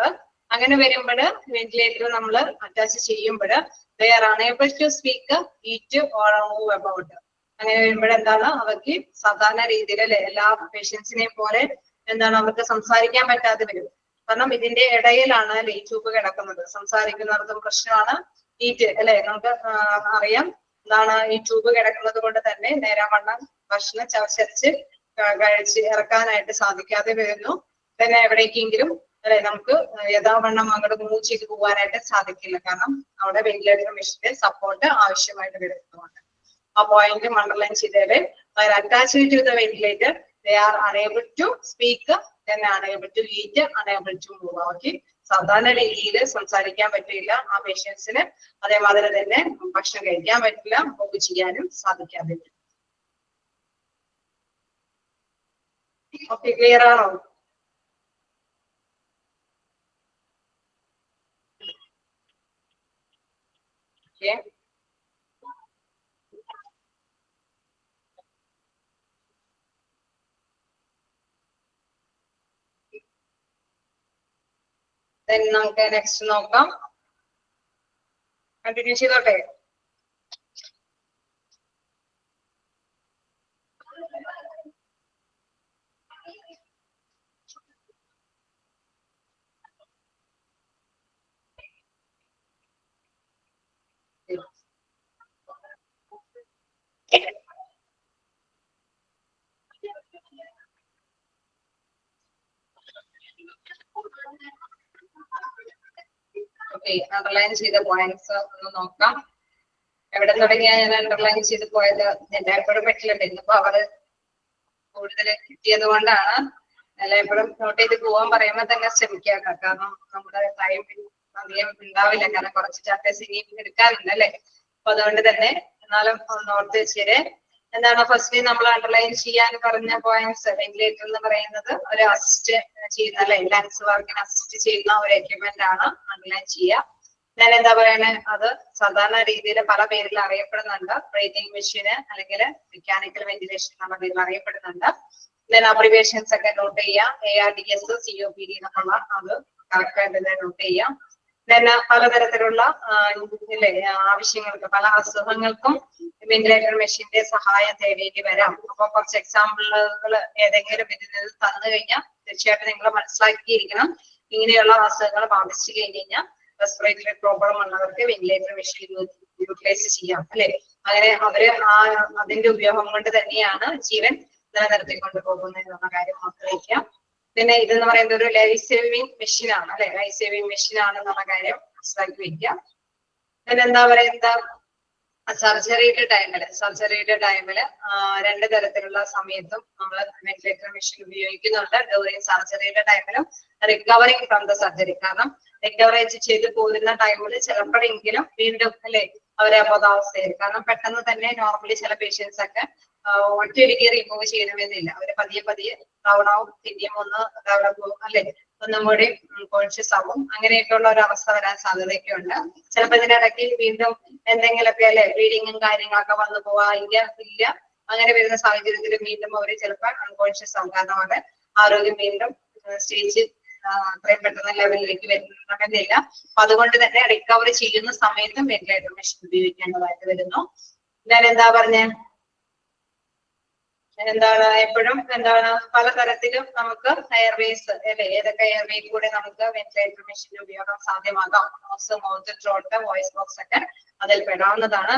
അങ്ങനെ വരുമ്പോൾ വെന്റിലേറ്റർ നമ്മൾ അറ്റാച്ച് ചെയ്യുമ്പോൾ they are unable to speak, eat or move about. അങ്ങനെ വരുമ്പോൾ എന്താണ് അവർക്ക് സാധാരണ രീതിയിൽ അല്ലെ എല്ലാ പേഷ്യൻസിനെയും പോലെ എന്താണ് അവർക്ക് സംസാരിക്കാൻ പറ്റാതെ വരും. കാരണം ഇതിന്റെ ഇടയിലാണ് അല്ലെ ഈ ട്യൂബ് കിടക്കുന്നത്. സംസാരിക്കുന്നിടത്തും പ്രശ്നമാണ്, ഈറ്റ് അല്ലെ നമുക്ക് അറിയാം എന്താണ് ഈ ട്യൂബ് കിടക്കുന്നത് കൊണ്ട് തന്നെ നേരാവണ്ണം ഭക്ഷണം ചവച്ചരച്ച് കഴിച്ച് ഇറക്കാനായിട്ട് സാധിക്കാതെ വരുന്നു. പിന്നെ എവിടേക്കെങ്കിലും അല്ലെ നമുക്ക് യഥാവണ്ണം അങ്ങോട്ട് മൂവ് ചെയ്ത് പോകാനായിട്ട് സാധിക്കില്ല, കാരണം അവിടെ വെന്റിലേറ്റർ മെഷീന്റെ സപ്പോർട്ട് ആവശ്യമായിട്ട് വരുന്നതുകൊണ്ട്. ആ പോയിന്റ് അണ്ടർലൈൻ ചെയ്തേരെ attached to the ventilator they are unable to speak, then unable to eat, unable to move. Okay, സാധാരണ രീതിയിൽ സംസാരിക്കാൻ പറ്റില്ല ആ പേഷ്യൻസിന്, അതേമാതിരി തന്നെ ഭക്ഷണം കഴിക്കാൻ പറ്റില്ല, മൂവ് ചെയ്യാനും സാധിക്കാതെ വരും. ഓക്കെ, ക്ലിയർ ആണോ? ഓക്കെ, നമുക്ക് നെക്സ്റ്റ് നോക്കാം. കണ്ടിന്യൂ ചെയ്തോട്ടെ. ഓക്കെ, അണ്ടർലൈൻ ചെയ്ത പോയിന്റ്സ് ഒന്ന് നോക്കാം. എവിടെ തുടങ്ങിയാ ഞാൻ അണ്ടർലൈൻ ചെയ്ത് പോയത്? എല്ലായ്പ്പോഴും പറ്റില്ലല്ലോ, ഇന്നിപ്പോ അവര് കൂടുതൽ കിട്ടിയത് കൊണ്ടാണ്. എല്ലായ്പ്പോഴും നോട്ട് ചെയ്ത് പോകാൻ പറയുമ്പോൾ തന്നെ ശ്രമിക്കാം, കാരണം നമ്മുടെ ടൈം അധികം ഉണ്ടാവില്ല, കാരണം കുറച്ച് ചാപ്റ്റേഴ്സ് ഇനിയും എടുക്കാറുണ്ട് അല്ലെ. അപ്പൊ അതുകൊണ്ട് തന്നെ എന്നാലും നോട്ട് വെച്ചേര്. എന്താണ് ഫസ്റ്റ് നമ്മൾ അണ്ടർലൈൻ ചെയ്യാൻ പറഞ്ഞ പോയിന്റ്സ്? വെന്റിലേറ്റർ എന്ന് പറയുന്നത് ഒരു അസിസ്റ്റ് ചെയ്യുന്ന അല്ലെ, ലങ്സ് വർക്കിന് അസിസ്റ്റ് ചെയ്യുന്ന ഒരു എക്യുപ്മെന്റ് ആണ്, അണ്ടർലൈൻ ചെയ്യുക. ഞാൻ എന്താ പറയുന്നത്, അത് സാധാരണ രീതിയിൽ പല പേരിൽ അറിയപ്പെടുന്നുണ്ട്. ബ്രീതിങ് മെഷീന് അല്ലെങ്കിൽ മെക്കാനിക്കൽ വെന്റിലേഷൻ എന്നുള്ള പേരിൽ അറിയപ്പെടുന്നുണ്ട്. ദെൻ അബ്രിവേഷൻസ് ഒക്കെ നോട്ട് ചെയ്യാം. ARDS, COPD എന്നുള്ള അത് കറക്റ്റ് ആയിട്ട് തന്നെ നോട്ട് ചെയ്യാം. ദെൻ പലതരത്തിലുള്ള ആവശ്യങ്ങൾക്ക്, പല അസുഖങ്ങൾക്കും വെന്റിലേറ്റർ മെഷീന്റെ സഹായം തേടേണ്ടി വരാം. അപ്പൊ കുറച്ച് എക്സാമ്പിളുകൾ ഏതെങ്കിലും ഇതിൽ തന്നു കഴിഞ്ഞാൽ തീർച്ചയായിട്ടും നിങ്ങൾ മനസ്സിലാക്കിയിരിക്കണം. ഇങ്ങനെയുള്ള അസുഖങ്ങൾ ബാധിച്ചു കഴിഞ്ഞാൽ റെസ്പിറേറ്ററി പ്രോബ്ലം ഉള്ളവർക്ക് വെന്റിലേറ്റർ മെഷീൻ യൂട്ടിലൈസ് ചെയ്യാം അല്ലെ. അങ്ങനെ അവര് അതിന്റെ ഉപയോഗം കൊണ്ട് തന്നെയാണ് ജീവൻ നിലനിർത്തിക്കൊണ്ട് പോകുന്നത് എന്നുള്ള കാര്യം ഓർത്തിരിക്കാം. പിന്നെ ഇതെന്ന് പറയുന്നത് ഒരു ലൈഫ് സേവിങ് മെഷീൻ ആണ് അല്ലെ, ലൈഫ് സേവിങ് മെഷീൻ ആണെന്നുള്ള കാര്യം മനസ്സിലാക്കി വെക്കാം. പിന്നെ എന്താ പറയുക, സർജറിയുടെ ടൈമില് രണ്ട് തരത്തിലുള്ള സമയത്തും നമ്മൾ വെന്റിലേറ്റർ മെഷീൻ ഉപയോഗിക്കുന്നുണ്ട്. ഡ്യൂറിങ് സർജറിയുടെ ടൈമിലും റിക്കവറിങ് ഫ്രം ദ സർജറി. കാരണം റിക്കവറേജ് ചെയ്ത് പോരുന്ന ടൈമിൽ ചിലപ്പോഴെങ്കിലും വീണ്ടും അല്ലെ അവരെ അബോധാവസ്ഥയിൽ, കാരണം പെട്ടെന്ന് തന്നെ നോർമലി ചില പേഷ്യൻസ് ഒക്കെ ഒറ്റയടിക്ക് റിമൂവ് ചെയ്യണമെന്നില്ല. അവര് പതിയെ പതിയെ ഡൗൺ ആവും, പിന്നെയും ഒന്ന് ഡെവലപ്പ് പോകും അല്ലെ, ഒന്നും കൂടി കോൺഷ്യസ് ആവും. അങ്ങനെയൊക്കെയുള്ള ഒരു അവസ്ഥ വരാൻ സാധ്യതയൊക്കെ ഉണ്ട്. ചിലപ്പോൾ ഇതിനിടയ്ക്ക് വീണ്ടും എന്തെങ്കിലുമൊക്കെ അല്ലെ ബ്ലീഡിങ്ങും കാര്യങ്ങളൊക്കെ വന്നു പോവാ ഇല്ല. അങ്ങനെ വരുന്ന സാഹചര്യത്തിൽ വീണ്ടും അവര് ചിലപ്പോൾ അൺകോൺഷ്യസ് ആവും. കാരണം അവരുടെ ആരോഗ്യം വീണ്ടും സ്റ്റേജ് അത്രയും പെട്ടെന്ന് ലെവലിലേക്ക് വരുന്നില്ല. അപ്പൊ അതുകൊണ്ട് തന്നെ റിക്കവറി ചെയ്യുന്ന സമയത്തും വെന്റിലേറ്റർ മെഷീൻ ഉപയോഗിക്കേണ്ടതായിട്ട് വരുന്നു. ഞാൻ എന്താ പറഞ്ഞേ, എപ്പോഴും പലതരത്തിലും നമുക്ക് എയർവേസ് അല്ലെ, ഏതൊക്കെ എയർവേ കൂടെ നമുക്ക് വെന്റിലേറ്റർ മെഷീൻ ഉപയോഗം സാധ്യമാകാം. Nose, mouth, throat, voice box ഒക്കെ അതിൽ പെടാവുന്നതാണ്.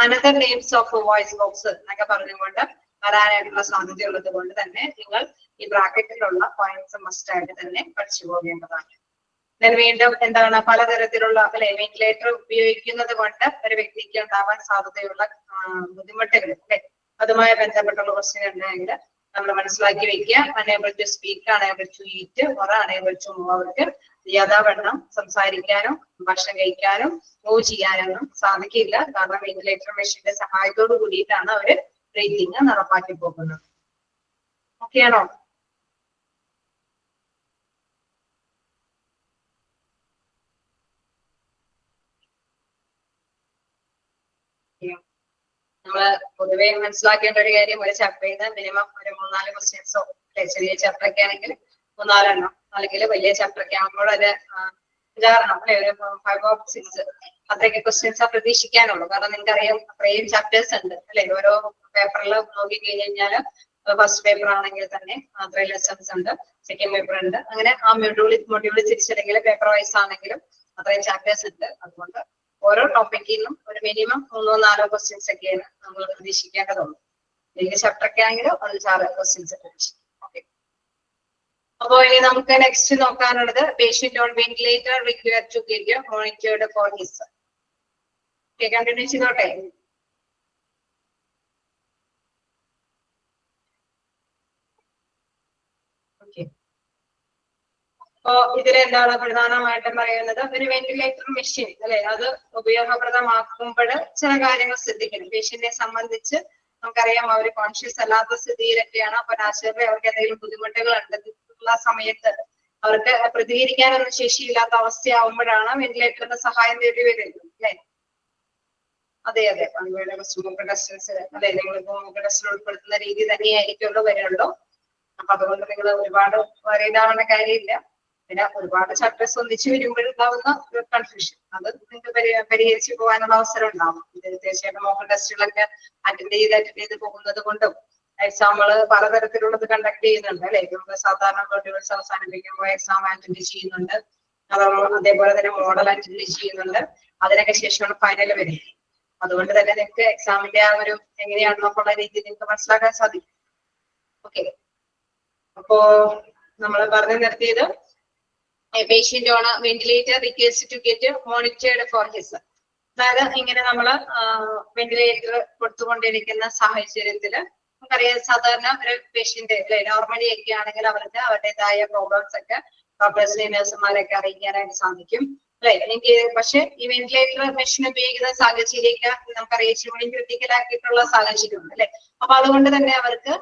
Another names of voice box എന്നൊക്കെ പറഞ്ഞുകൊണ്ട് വരാനായിട്ടുള്ള സാധ്യതയുള്ളത് കൊണ്ട് തന്നെ നിങ്ങൾ ഈ ബ്രാക്കറ്റിലുള്ള പോയിന്റ്സ് മസ്റ്റ് ആയിട്ട് തന്നെ പഠിച്ചു പോകേണ്ടതാണ്. വീണ്ടും പലതരത്തിലുള്ള അല്ലെ വെന്റിലേറ്റർ ഉപയോഗിക്കുന്നത് കൊണ്ട് ഒരു വ്യക്തിക്ക് ഉണ്ടാവാൻ സാധ്യതയുള്ള ബുദ്ധിമുട്ടുകൾ അല്ലെ, അതുമായി ബന്ധപ്പെട്ടുള്ള ക്വസ്റ്റ്യൻ ഉണ്ടെങ്കിൽ നമ്മൾ മനസ്സിലാക്കി വെക്കുക. Unable to speak, unable to eat, unable to move. അവർക്ക് യഥാവണ്ണം സംസാരിക്കാനും ഭക്ഷണം കഴിക്കാനും മൂവ് ചെയ്യാനൊന്നും സാധിക്കില്ല. കാരണം വെന്റിലേറ്റർ മെഷീന്റെ സഹായത്തോട് കൂടിയിട്ടാണ് അവര് ബ്രീതിങ് നടപ്പാക്കി പോകുന്നത്. ഓക്കെ ആണോ? നമ്മള് പൊതുവെ മനസ്സിലാക്കേണ്ട ഒരു കാര്യം, ഒരു ചാപ്റ്ററിൽ നിന്ന് മിനിമം ഒരു 3-4 ക്വസ്റ്റ്യൻസോ അല്ലെ, ചെറിയ ചാപ്റ്റർ ഒക്കെ ആണെങ്കിൽ 3-4 അല്ലെങ്കിൽ വലിയ ചാപ്റ്റർ ഒക്കെ ആകുമ്പോൾ ഒരു 5-6 അല്ലെ, ഒരു 5 or 6 അത്രയൊക്കെ ക്വസ്റ്റ്യൻസ് പ്രതീക്ഷിക്കാനുള്ളൂ. കാരണം നിങ്ങൾക്കറിയാം അത്രയും ചാപ്റ്റേഴ്സ് ഉണ്ട് അല്ലെ. ഓരോ പേപ്പറിൽ നോക്കി കഴിഞ്ഞാൽ ഫസ്റ്റ് പേപ്പർ ആണെങ്കിൽ തന്നെ അത്രയും ലെസൺസ് ഉണ്ട്, സെക്കൻഡ് പേപ്പർ ഉണ്ട്, അങ്ങനെ ആ മൊഡ്യൂൾ തിരിച്ചല്ലെങ്കിൽ പേപ്പർ വൈസ് ആണെങ്കിലും അത്രയും ചാപ്റ്റേഴ്സ് ഉണ്ട്. അതുകൊണ്ട് ഓരോ ടോപ്പിക്കിൽ നിന്നും ഒരു മിനിമം 3-4 ക്വസ്റ്റ്യൻസ് ഒക്കെയാണ് നമ്മൾ പ്രതീക്ഷിക്കേണ്ടതുള്ളൂ. വലിയ ചാപ്റ്റർ ഒക്കെ ആണെങ്കിലും 5-6 ക്വസ്റ്റ്യൻസ് പ്രതീക്ഷിക്കും. ഓക്കെ, അപ്പോ ഇനി നമുക്ക് നെക്സ്റ്റ് നോക്കാനുള്ളത് patient on ventilator require to get monitored for his. Okay, continue ചെയ്തോട്ടെ. ഓക്കെ, അപ്പോ ഇതിലെന്താണ് പ്രധാനമായിട്ടും പറയുന്നത്, ഒരു വെന്റിലേറ്റർ മെഷീൻ അല്ലെ, അത് ഉപയോഗപ്രദമാക്കുമ്പോൾ ചില കാര്യങ്ങൾ ശ്രദ്ധിക്കണം. പേഷ്യന്റിനെ സംബന്ധിച്ച് നമുക്കറിയാം അവർ കോൺഷ്യസ് അല്ലാത്ത സ്ഥിതിയിലൊക്കെയാണ്. അപ്പൊ നാച്ചുറലി അവർക്ക് എന്തെങ്കിലും ബുദ്ധിമുട്ടുകൾ ഉള്ള സമയത്ത് അവർക്ക് പ്രതികരിക്കാനൊന്നും ശേഷിയില്ലാത്ത അവസ്ഥയാവുമ്പോഴാണ് വെന്റിലേറ്ററിന്റെ സഹായം തേടി വരുന്നത് അല്ലെ. അതെ, മൂക്ക് ടെസ്റ്റൻസ് അല്ലെ, നിങ്ങളിപ്പോ മൂക്ക് ടെസ്റ്റിൽ ഉൾപ്പെടുത്തുന്ന രീതി തന്നെയായിരിക്കുമല്ലോ വരുള്ളൂ. അപ്പൊ അതുകൊണ്ട് നിങ്ങൾ ഒരുപാട് വരേണ്ടാവുന്ന കാര്യമില്ല. പിന്നെ ഒരുപാട് ചാപ്റ്റേഴ്സ് ഒന്നിച്ചു വരുമ്പോഴുണ്ടാവുന്ന കൺഫ്യൂഷൻ അത് നിങ്ങൾക്ക് പരിഹരിച്ചു പോകാനുള്ള അവസരം ഉണ്ടാവും. തീർച്ചയായിട്ടും മോക്ക് ടെസ്റ്റുകളൊക്കെ അറ്റൻഡ് ചെയ്ത് പോകുന്നത് കൊണ്ടും എക്സാമ്പിള് പലതരത്തിലുള്ളത് കണ്ടക്ട് ചെയ്യുന്നുണ്ട് അല്ലെ. നമുക്ക് സാധാരണ മൊഡ്യൂൾസ് അവസാനിപ്പിക്കുമ്പോൾ എക്സാം അറ്റൻഡ് ചെയ്യുന്നുണ്ട്, അതേപോലെ തന്നെ മോഡൽ അറ്റൻഡ് ചെയ്യുന്നുണ്ട്. അതിനൊക്കെ ശേഷമാണ് ഫൈനൽ വരുന്നത്. അതുകൊണ്ട് തന്നെ നിങ്ങൾക്ക് എക്സാമിന്റെ ആ ഒരു എങ്ങനെയാണെന്നുള്ള രീതിയിൽ നിങ്ങൾക്ക് മനസ്സിലാക്കാൻ സാധിക്കും. ഓക്കെ, അപ്പോ നമ്മൾ പറഞ്ഞു നിർത്തിയത് a patient on a ventilator requires to get monitored for his. അതായത് ഇങ്ങനെ നമ്മള് വെന്റിലേറ്റർ കൊടുത്തുകൊണ്ടിരിക്കുന്ന സാഹചര്യത്തില് നമുക്കറിയാം സാധാരണ ഒരു പേഷ്യന്റ് അല്ലെ നോർമലി ഒക്കെ ആണെങ്കിൽ അവർക്ക് അവരുടേതായ പ്രോബ്ലംസ് ഒക്കെ ഡോക്ടേഴ്സിനെ നഴ്സുമാരൊക്കെ അറിയിക്കാനായിട്ട് സാധിക്കും അല്ലെ. എനിക്ക് പക്ഷെ ഈ വെന്റിലേറ്റർ മെഷീൻ ഉപയോഗിക്കുന്ന സാഹചര്യമൊക്കെ നമുക്കറിയാം ഇച്ചിരി ക്രിട്ടിക്കൽ ആക്കിയിട്ടുള്ള സാഹചര്യമുണ്ട് അല്ലെ. അപ്പൊ അതുകൊണ്ട് തന്നെ അവർക്ക്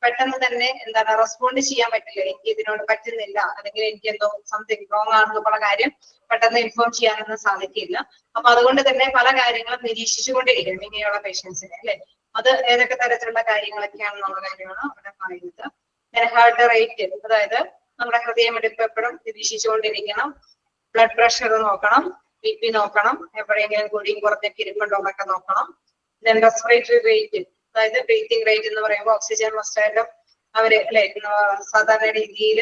പെട്ടെന്ന് തന്നെ എന്താണ് റെസ്പോണ്ട് ചെയ്യാൻ പറ്റില്ല, എനിക്ക് ഇതിനോട് പറ്റുന്നില്ല അല്ലെങ്കിൽ എനിക്ക് എന്തോ സംതിങ് റോങ് ആണെന്നുള്ള കാര്യം പെട്ടെന്ന് ഇൻഫോം ചെയ്യാനൊന്നും സാധിക്കില്ല. അപ്പൊ അതുകൊണ്ട് തന്നെ പല കാര്യങ്ങളും നിരീക്ഷിച്ചുകൊണ്ടിരിക്കണം ഇങ്ങനെയുള്ള പേഷ്യൻസിനെ അല്ലെ. അത് ഏതൊക്കെ തരത്തിലുള്ള കാര്യങ്ങളൊക്കെയാണെന്നുള്ള കാര്യമാണ് അവിടെ പറയുന്നത്. ഹാർട്ട് റേറ്റ്, അതായത് നമ്മുടെ ഹൃദയമിടിപ്പ് എപ്പോഴും നിരീക്ഷിച്ചുകൊണ്ടിരിക്കണം. ബ്ലഡ് പ്രഷർ നോക്കണം, BP നോക്കണം, എപ്പോഴെങ്കിലും കൂടിയും കുറഞ്ഞൊക്കെ ഇരിപ്പുണ്ടോ എന്നൊക്കെ നോക്കണം. ദെൻ റെസ്പിറേറ്ററി റേറ്റ്, അതായത് ബ്രീത്തിങ് റേറ്റ് എന്ന് പറയുമ്പോൾ ഓക്സിജൻ മസ്റ്റായിട്ടും അവര് അല്ലെ സാധാരണ രീതിയിൽ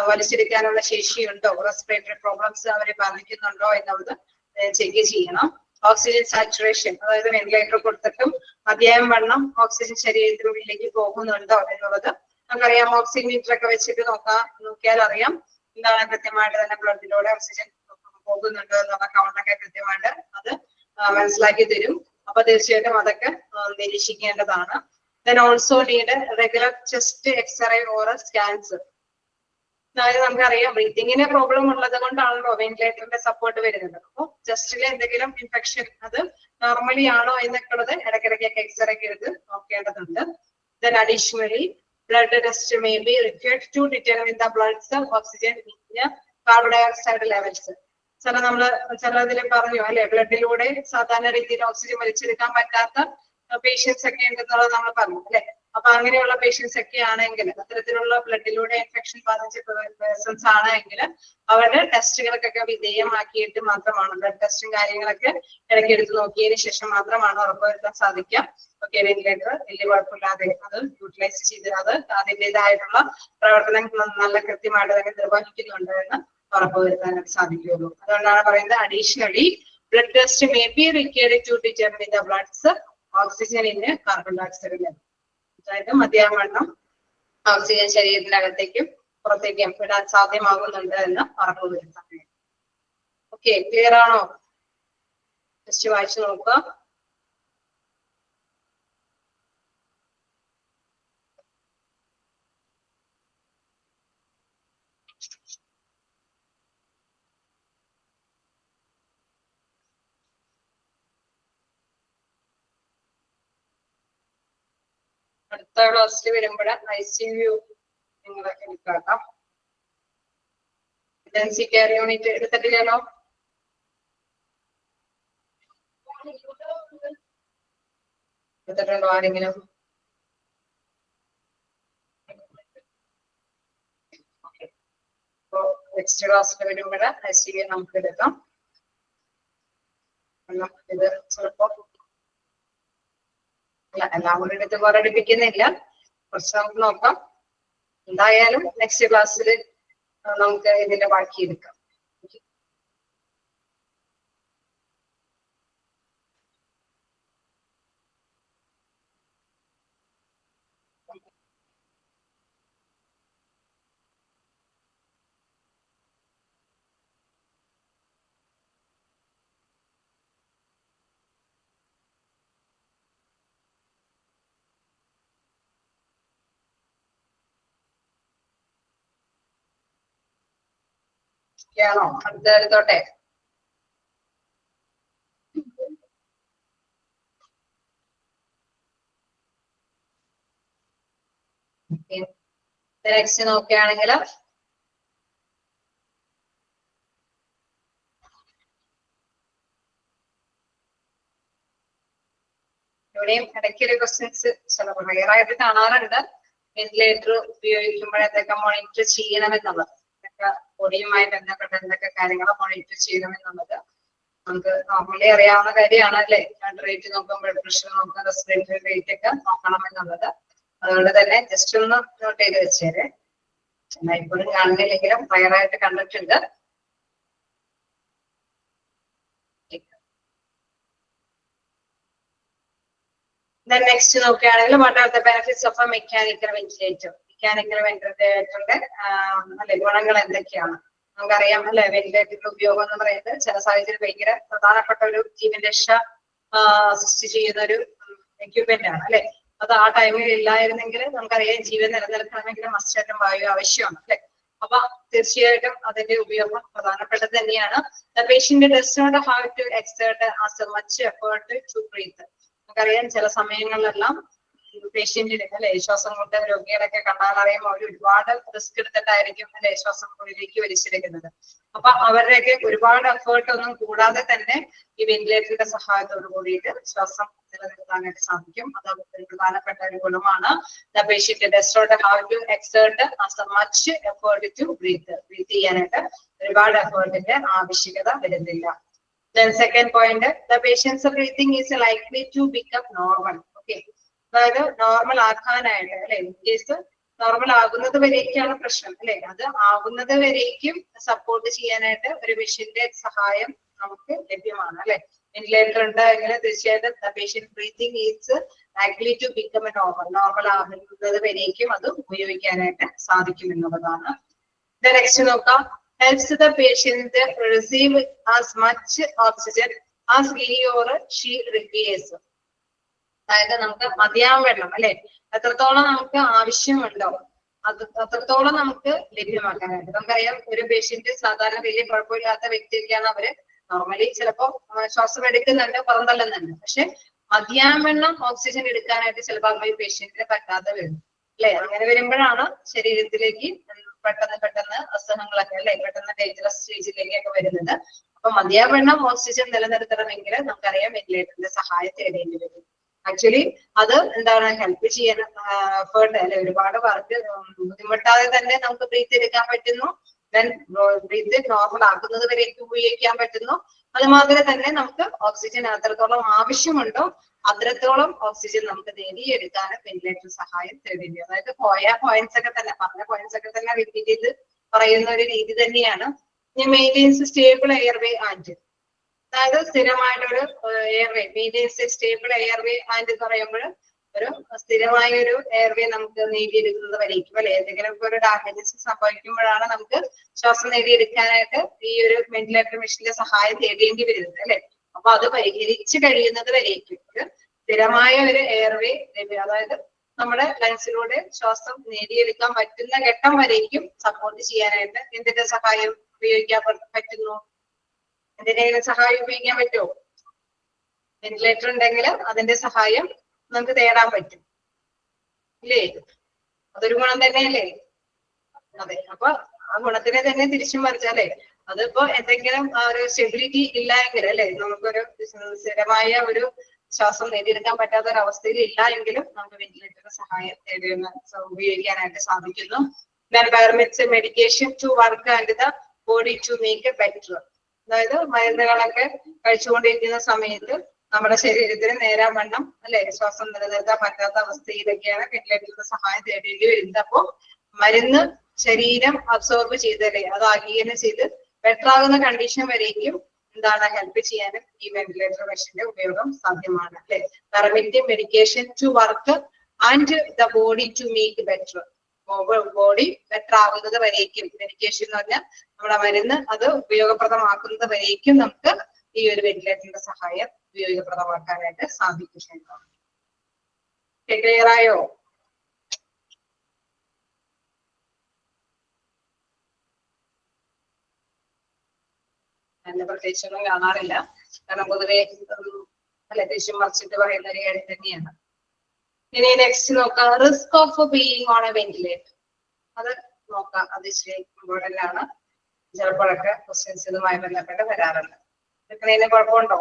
വലിച്ചെടുക്കാനുള്ള ശേഷിയുണ്ടോ, റെസ്പിറേറ്ററി പ്രോബ്ലംസ് അവരെ ബാധിക്കുന്നുണ്ടോ എന്നുള്ളത് ചെക്ക് ചെയ്യണം. ഓക്സിജൻ സാച്ചുറേഷൻ, അതായത് വെന്റിലേറ്റർ കൊടുത്തിട്ടും മതിയായ വണ്ണം ഓക്സിജൻ ശരീരത്തിനുള്ളിലേക്ക് പോകുന്നുണ്ടോ എന്നുള്ളത് നമുക്കറിയാം. ഓക്സിമീറ്റർ ഒക്കെ വെച്ചിട്ട് നോക്കിയാൽ അറിയാം എന്താണ് കൃത്യമായിട്ട് തന്നെ ബ്ലഡിലൂടെ ഓക്സിജൻ പോകുന്നുണ്ടോ എന്നുള്ള കൗണ്ടൊക്കെ കൃത്യമായിട്ട് അത് മനസ്സിലാക്കി തരും. അപ്പൊ തീർച്ചയായിട്ടും അതൊക്കെ നിരീക്ഷിക്കേണ്ടതാണ്. Then also need regular chest x-ray or scans. അതായത് നമുക്കറിയാം ബ്രീത്തിങ്ങിന് പ്രോബ്ലം ഉള്ളത് കൊണ്ടാണല്ലോ വെന്റിലേറ്ററിന്റെ സപ്പോർട്ട് വരുന്നത്. അപ്പൊ ചെസ്റ്റിലെ എന്തെങ്കിലും ഇൻഫെക്ഷൻ അത് നോർമലി ആണോ എന്നൊക്കെ ഉള്ളത് ഇടയ്ക്കിടയ്ക്കൊക്കെ എക്സ്റേ ഒക്കെ എടുത്ത് നോക്കേണ്ടതുണ്ട്. Then additionally blood test may be required to determine the blood oxygen carbon dioxide levels. ചിലതിൽ പറഞ്ഞു അല്ലെ ബ്ലഡിലൂടെ സാധാരണ രീതിയിൽ ഓക്സിജൻ വലിച്ചെടുക്കാൻ പറ്റാത്ത പേഷ്യൻസ് ഒക്കെ ഉണ്ടെന്നുള്ളത് നമ്മൾ പറഞ്ഞു അല്ലെ. അപ്പൊ അങ്ങനെയുള്ള പേഷ്യൻസ് ഒക്കെ ആണെങ്കിൽ അത്തരത്തിലുള്ള ബ്ലഡിലൂടെ ഇൻഫെക്ഷൻ ബാധിച്ച പേഴ്സൺസ് ആണെങ്കിൽ അവരുടെ ടെസ്റ്റുകൾക്കൊക്കെ വിധേയമാക്കിയിട്ട് മാത്രമാണ് ബ്ലഡ് ടെസ്റ്റും കാര്യങ്ങളൊക്കെ ഇടയ്ക്ക് എടുത്ത് നോക്കിയതിന് ശേഷം മാത്രമാണ് ഉറപ്പുവരുത്താൻ സാധിക്കുക. ഓക്കെ, വെന്റിലേറ്റർ വലിയ കുഴപ്പമില്ലാതെ അത് യൂട്ടിലൈസ് ചെയ്ത് അത് അതിൻ്റെതായിട്ടുള്ള പ്രവർത്തനം നല്ല കൃത്യമായിട്ട് തന്നെ നിർവഹിക്കുന്നുണ്ട് എന്ന് ഉറപ്പുവരുത്താനായിട്ട് സാധിക്കുകയുള്ളൂ. അതുകൊണ്ടാണ് പറയുന്നത് additionally blood test may be required to determine the bloods oxygen in carbon dioxide level. അതായത് മതിയാവണ്ണം ഓക്സിജൻ ശരീരത്തിനകത്തേക്കും പുറത്തേക്കും വിടാൻ സാധ്യമാകുന്നുണ്ട് എന്ന് ഉറപ്പുവരുത്താൻ. ഓക്കെ, ക്ലിയർ ആണോ? ടെസ്റ്റ് വായിച്ചു നോക്കുക. അടുത്ത ക്ലാസ്സിൽ വരുമ്പോൾ ICU നിങ്ങൾ എടുക്കാം. ഇന്റൻസീവ് കെയർ യൂണിറ്റ് എടുത്തിട്ടില്ലല്ലോ? എടുത്തിട്ടുണ്ടോ ആരെങ്കിലും? അപ്പോ നെക്സ്റ്റ് ക്ലാസ്സിൽ വരുമ്പോൾ ICU നമുക്ക് എടുക്കാം. ഇത് ചിലപ്പോ എല്ലാം കൂടി എടുത്ത് പോരടിപ്പിക്കുന്നില്ല, കുറച്ച് നമുക്ക് നോക്കാം. എന്തായാലും നെക്സ്റ്റ് ക്ലാസ്സിൽ നമുക്ക് ഇതിന്റെ ബാക്കി എടുക്കാം. ാണോ? അടുത്ത എടുത്തോട്ടെ. നെക്സ്റ്റ് നോക്കുകയാണെങ്കിൽ ഇവിടെയും ഇടയ്ക്കൊരു ക്വസ്റ്റ്യൻസ് ചില റെയർ ആയിട്ട് കാണാറുണ്ട്. വെന്റിലേറ്റർ ഉപയോഗിക്കുമ്പോൾ എന്തൊക്കെ മോണിറ്റർ ചെയ്യണമെന്നുള്ളത്, ബോഡിയുമായി ബന്ധപ്പെട്ട എന്തൊക്കെ കാര്യങ്ങൾ മോണിറ്റർ ചെയ്യണമെന്നുള്ളത് നമുക്ക് നോർമലി അറിയാവുന്ന കാര്യമാണ് അല്ലെ. ഹാർട്ട് റേറ്റ് നോക്കാം, ബ്ലഡ് പ്രഷർ നോക്കാം, റെസ്പിറേറ്ററി റേറ്റ് ഒക്കെ നോക്കണമെന്നുള്ളത്. അതുകൊണ്ട് തന്നെ ജസ്റ്റ് ഒന്ന് നോട്ട് ചെയ്ത് വെച്ചേരെ. എന്നാൽ ഇപ്പോഴും കാണുന്നില്ലെങ്കിലും റയറായിട്ട് കണ്ടിട്ടുണ്ട്. നെക്സ്റ്റ് നോക്കുകയാണെങ്കിൽ what are the benefits of a mechanical ventilator. Mechanical വെന്റിലേറ്ററിന്റെ അല്ലെ ഗുണങ്ങൾ എന്തൊക്കെയാണ്? നമുക്കറിയാം അല്ലെ, വെന്റിലേറ്ററിന്റെ ഉപയോഗം എന്ന് പറയുന്നത് ചില സാഹചര്യം ഭയങ്കര പ്രധാനപ്പെട്ട ഒരു ജീവൻ രക്ഷ അസിസ്റ്റ് ചെയ്യുന്ന ഒരു എക്യുപ്മെന്റ് ആണ് അല്ലെ. അത് ആ ടൈമിൽ ഇല്ലായിരുന്നെങ്കിൽ നമുക്കറിയാം ജീവൻ നിലനിൽക്കണമെങ്കിൽ മസ്റ്റായിട്ടും വായു ആവശ്യമാണ് അല്ലെ. അപ്പൊ തീർച്ചയായിട്ടും അതിന്റെ ഉപയോഗം പ്രധാനപ്പെട്ടത് തന്നെയാണ്. The patient does not have to exert as much effort to breathe. നമുക്കറിയാം ചില സമയങ്ങളിലെല്ലാം പേഷ്യന്റിന് അല്ലെ, ശ്വാസം കൊണ്ട് രോഗികളൊക്കെ കണ്ടാൽ അറിയുമ്പോൾ അവർ ഒരുപാട് റിസ്ക് എടുത്തിട്ടായിരിക്കും അല്ലെ ശ്വാസം ഉള്ളിലേക്ക് വലിച്ചെടുക്കുന്നത്. അപ്പൊ അവരുടെയൊക്കെ ഒരുപാട് എഫേർട്ട് ഒന്നും കൂടാതെ തന്നെ ഈ വെന്റിലേറ്ററിന്റെ സഹായത്തോട് കൂടിയിട്ട് ശ്വാസം നിലനിർത്താനായിട്ട് സാധിക്കും. അത് ഒരു പ്രധാനപ്പെട്ട ഒരു ഗുണമാണ്. The patient does not have to exert as much effort to breathe. Breathe ചെയ്യാനായിട്ട് ഒരുപാട് എഫേർട്ടിന്റെ ആവശ്യകത വരുന്നില്ല. Then second point, the patient's breathing is likely to become normal. Okay. അതായത് നോർമൽ ആക്കാനായിട്ട് അല്ലെ, ഇൻ കേസ് നോർമൽ ആകുന്നത് വരേക്കാണ് പ്രശ്നം അല്ലെ, അത് ആകുന്നത് വരേക്കും സപ്പോർട്ട് ചെയ്യാനായിട്ട് ഒരു മെഷീന്റെ സഹായം നമുക്ക് ലഭ്യമാണ് അല്ലെ. വെന്റിലേറ്റർ ഉണ്ട് എങ്കിൽ തീർച്ചയായിട്ടും patient breathing is likely to become a normal ആകുന്നത് വരേക്കും അത് ഉപയോഗിക്കാനായിട്ട് സാധിക്കും എന്നുള്ളതാണ്. നെക്സ്റ്റ് നോക്കാം. Helps the patient receive as much oxygen as he or she requires. അതായത് നമുക്ക് മതിയാവും വെള്ളം അല്ലെ, എത്രത്തോളം നമുക്ക് ആവശ്യമുണ്ടോ അത് അത്രത്തോളം നമുക്ക് ലഭ്യമാക്കാനായിട്ട്. നമുക്കറിയാം ഒരു പേഷ്യന്റ് സാധാരണ വലിയ കുഴപ്പമില്ലാത്ത വ്യക്തിയൊക്കെയാണ്, അവര് നോർമലി ചിലപ്പോ ശ്വാസം എടുക്കുന്നുണ്ട്, പുറന്തള്ളുന്നുണ്ട്, പക്ഷെ മതിയാവണ്ണം ഓക്സിജൻ എടുക്കാനായിട്ട് ചിലപ്പോൾ ആ പേഷ്യന്റിന് പറ്റാതെ വരും അല്ലെ. അങ്ങനെ വരുമ്പോഴാണ് ശരീരത്തിലേക്ക് പെട്ടെന്ന് അസുഖങ്ങളൊക്കെ അല്ലെ, പെട്ടെന്ന് ഡേഞ്ചറസ് സ്റ്റേജിലേക്കൊക്കെ വരുന്നത്. അപ്പൊ മതിയാവണ്ണം ഓക്സിജൻ നിലനിർത്തണമെങ്കിൽ നമുക്കറിയാം വെന്റിലേറ്ററിന്റെ സഹായം തേടേണ്ടി വരും. ആക്ച്വലി അത് എന്താണ് ഹെൽപ്പ് ചെയ്യാൻ എഫേർട്ട് അല്ലെ, ഒരുപാട് വർക്ക് ബുദ്ധിമുട്ടാതെ തന്നെ നമുക്ക് ബ്രീത്ത് എടുക്കാൻ പറ്റുന്നു. ദെൻ ബ്രീത്ത് നോർമൽ ആക്കുന്നത് വരേക്ക് ഉപയോഗിക്കാൻ പറ്റുന്നു. അതുമാതിരി തന്നെ നമുക്ക് ഓക്സിജൻ എത്രത്തോളം ആവശ്യമുണ്ടോ അത്രത്തോളം ഓക്സിജൻ നമുക്ക് നേടിയെടുക്കാനും വെന്റിലേറ്റർ സഹായം തേടില്ല. അതായത് പറഞ്ഞ പോയിന്റ്സ് ഒക്കെ തന്നെ റിപ്പീറ്റ് ചെയ്ത് പറയുന്ന ഒരു രീതി തന്നെയാണ്. മെയിൻറ്റെയിൻസ് സ്റ്റേബിൾ എയർവേ ആൻഡ്, അതായത് സ്ഥിരമായിട്ടൊരു airway maintains stable airway and എന്ന് പറയുമ്പോൾ ഒരു സ്ഥിരമായ ഒരു എയർവേ നമുക്ക് നേടിയെടുക്കുന്നത് വരേക്കും അല്ലെ. എന്തെങ്കിലും ഒരു ഡാമേജസ് സംഭവിക്കുമ്പോഴാണ് നമുക്ക് ശ്വാസം നേടിയെടുക്കാനായിട്ട് ഈ ഒരു വെന്റിലേറ്റർ മെഷീന്റെ സഹായം തേടേണ്ടി വരുന്നത് അല്ലെ. അപ്പൊ അത് പരിഹരിച്ച് കഴിയുന്നത് വരേക്കും ഒരു സ്ഥിരമായ ഒരു എയർവേ, അതായത് നമ്മുടെ ലങ്സിലൂടെ ശ്വാസം നേടിയെടുക്കാൻ പറ്റുന്ന ഘട്ടം വരേക്കും സപ്പോർട്ട് ചെയ്യാനായിട്ട് എന്തിന്റെ സഹായം ഉപയോഗിക്കാൻ പറ്റുന്നു? എന്തിനേലും സഹായം ഉപയോഗിക്കാൻ പറ്റുമോ? വെന്റിലേറ്റർ ഉണ്ടെങ്കിൽ അതിന്റെ സഹായം നമുക്ക് തേടാൻ പറ്റും ഇല്ലേ? അതൊരു ഗുണം തന്നെയല്ലേ? അതെ. അപ്പൊ ആ ഗുണത്തിനെ തന്നെ തിരിച്ചും മറിച്ചല്ലേ, അതിപ്പോ എന്തെങ്കിലും ഒരു സ്റ്റെബിലിറ്റി ഇല്ല എങ്കിൽ അല്ലെ, നമുക്കൊരു സ്ഥിരമായ ഒരു ശ്വാസം നേടിയെടുക്കാൻ പറ്റാത്ത ഒരു അവസ്ഥയിൽ ഇല്ല എങ്കിലും നമുക്ക് വെന്റിലേറ്ററിന്റെ സഹായം ഉപയോഗിക്കാനായിട്ട് സാധിക്കുന്നു. Medication to work and the body to make a better. അതായത് മരുന്നുകളൊക്കെ കഴിച്ചുകൊണ്ടിരിക്കുന്ന സമയത്ത് നമ്മുടെ ശരീരത്തിന് നേരാവണ്ണം അല്ലെ ശ്വാസം നിലനിർത്താൻ പറ്റാത്ത അവസ്ഥയിലൊക്കെയാണ് വെന്റിലേറ്ററിന്റെ സഹായം തേടേണ്ടി വരുന്നത്. അപ്പോ മരുന്ന് ശരീരം അബ്സോർബ് ചെയ്തല്ലേ, അത് ആഗീരണം ചെയ്ത് ബെറ്റർ ആകുന്ന കണ്ടീഷൻ വരേക്കും എന്താണ് ഹെൽപ്പ് ചെയ്യാനും ഈ വെന്റിലേറ്റർ മെഷീന്റെ ഉപയോഗം സാധ്യമാണ് അല്ലെ. Permitting medication to work and the body to make better. Body better ആകുന്നത് വരേക്കും മെഡിക്കേഷൻ എന്ന് പറഞ്ഞാൽ നമ്മുടെ മരുന്ന് അത് ഉപയോഗപ്രദമാക്കുന്നത് വരേക്കും നമുക്ക് ഈ ഒരു വെന്റിലേറ്ററിന്റെ സഹായം ഉപയോഗപ്രദമാക്കാനായിട്ട് സാധിക്കും. ക്ലിയർ ആയോ? എന്നെ പ്രത്യേകിച്ചൊന്നും കാണാറില്ല, കാരണം പൊതുവെ അല്ലെ തിരിച്ചും മറിച്ചിട്ട് പറയുന്ന ഒരു കാര്യം തന്നെയാണ്. ഇനി നെക്സ്റ്റ് നോക്കാം, risk of being on a ventilator. അത് നോക്കാം, അത് ഇച്ചിരി ഇമ്പോർട്ടന്റ് ആണ്. ചിലപ്പോഴൊക്കെ ക്വസ്റ്റ്യൻസ് ഇതുമായി ബന്ധപ്പെട്ട് വരാറുണ്ട്. ഇതിന് കുഴപ്പമുണ്ടോ?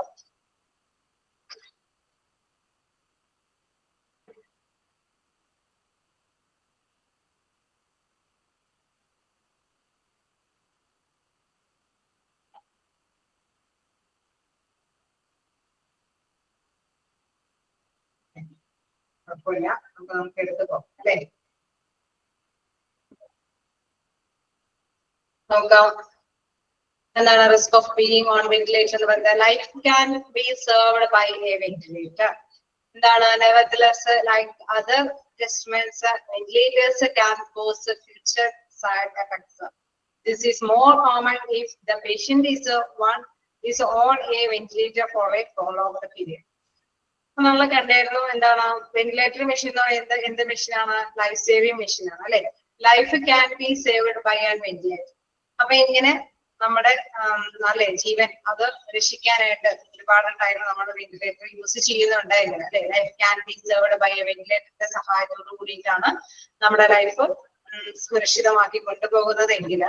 കുഴപ്പമില്ല, നമുക്ക് എടുത്തു പോകാം അല്ലെ. നോക്കാം എന്താണ് risk of being on ventilator എന്ന് പറയുന്നത്. Life can be served by a ventilator. എന്താണ് nevertheless like other adjustments, ventilators can cause future side effects. This is more common if the patient is on a ventilator for a prolonged period. നമ്മൾ കണ്ടായിരുന്നു എന്താണ് ventilator machine എന്ന് പറയുന്നത് എന്ത് മെഷീനാണ്? Life saving മെഷീനാണ് അല്ലെ. Life can be saved by an ventilator. അപ്പൊ ഇങ്ങനെ നമ്മുടെ അല്ലെ ജീവൻ അത് രക്ഷിക്കാനായിട്ട് ഒരുപാട് ടൈം നമ്മൾ വെന്റിലേറ്റർ യൂസ് ചെയ്യുന്നുണ്ടായിരുന്നു അല്ലെ. Life can be saved by a വെന്റിലേറ്ററിന്റെ സഹായത്തോടു കൂടിയിട്ടാണ് നമ്മുടെ ലൈഫ് സുരക്ഷിതമാക്കി കൊണ്ടുപോകുന്നതെങ്കിൽ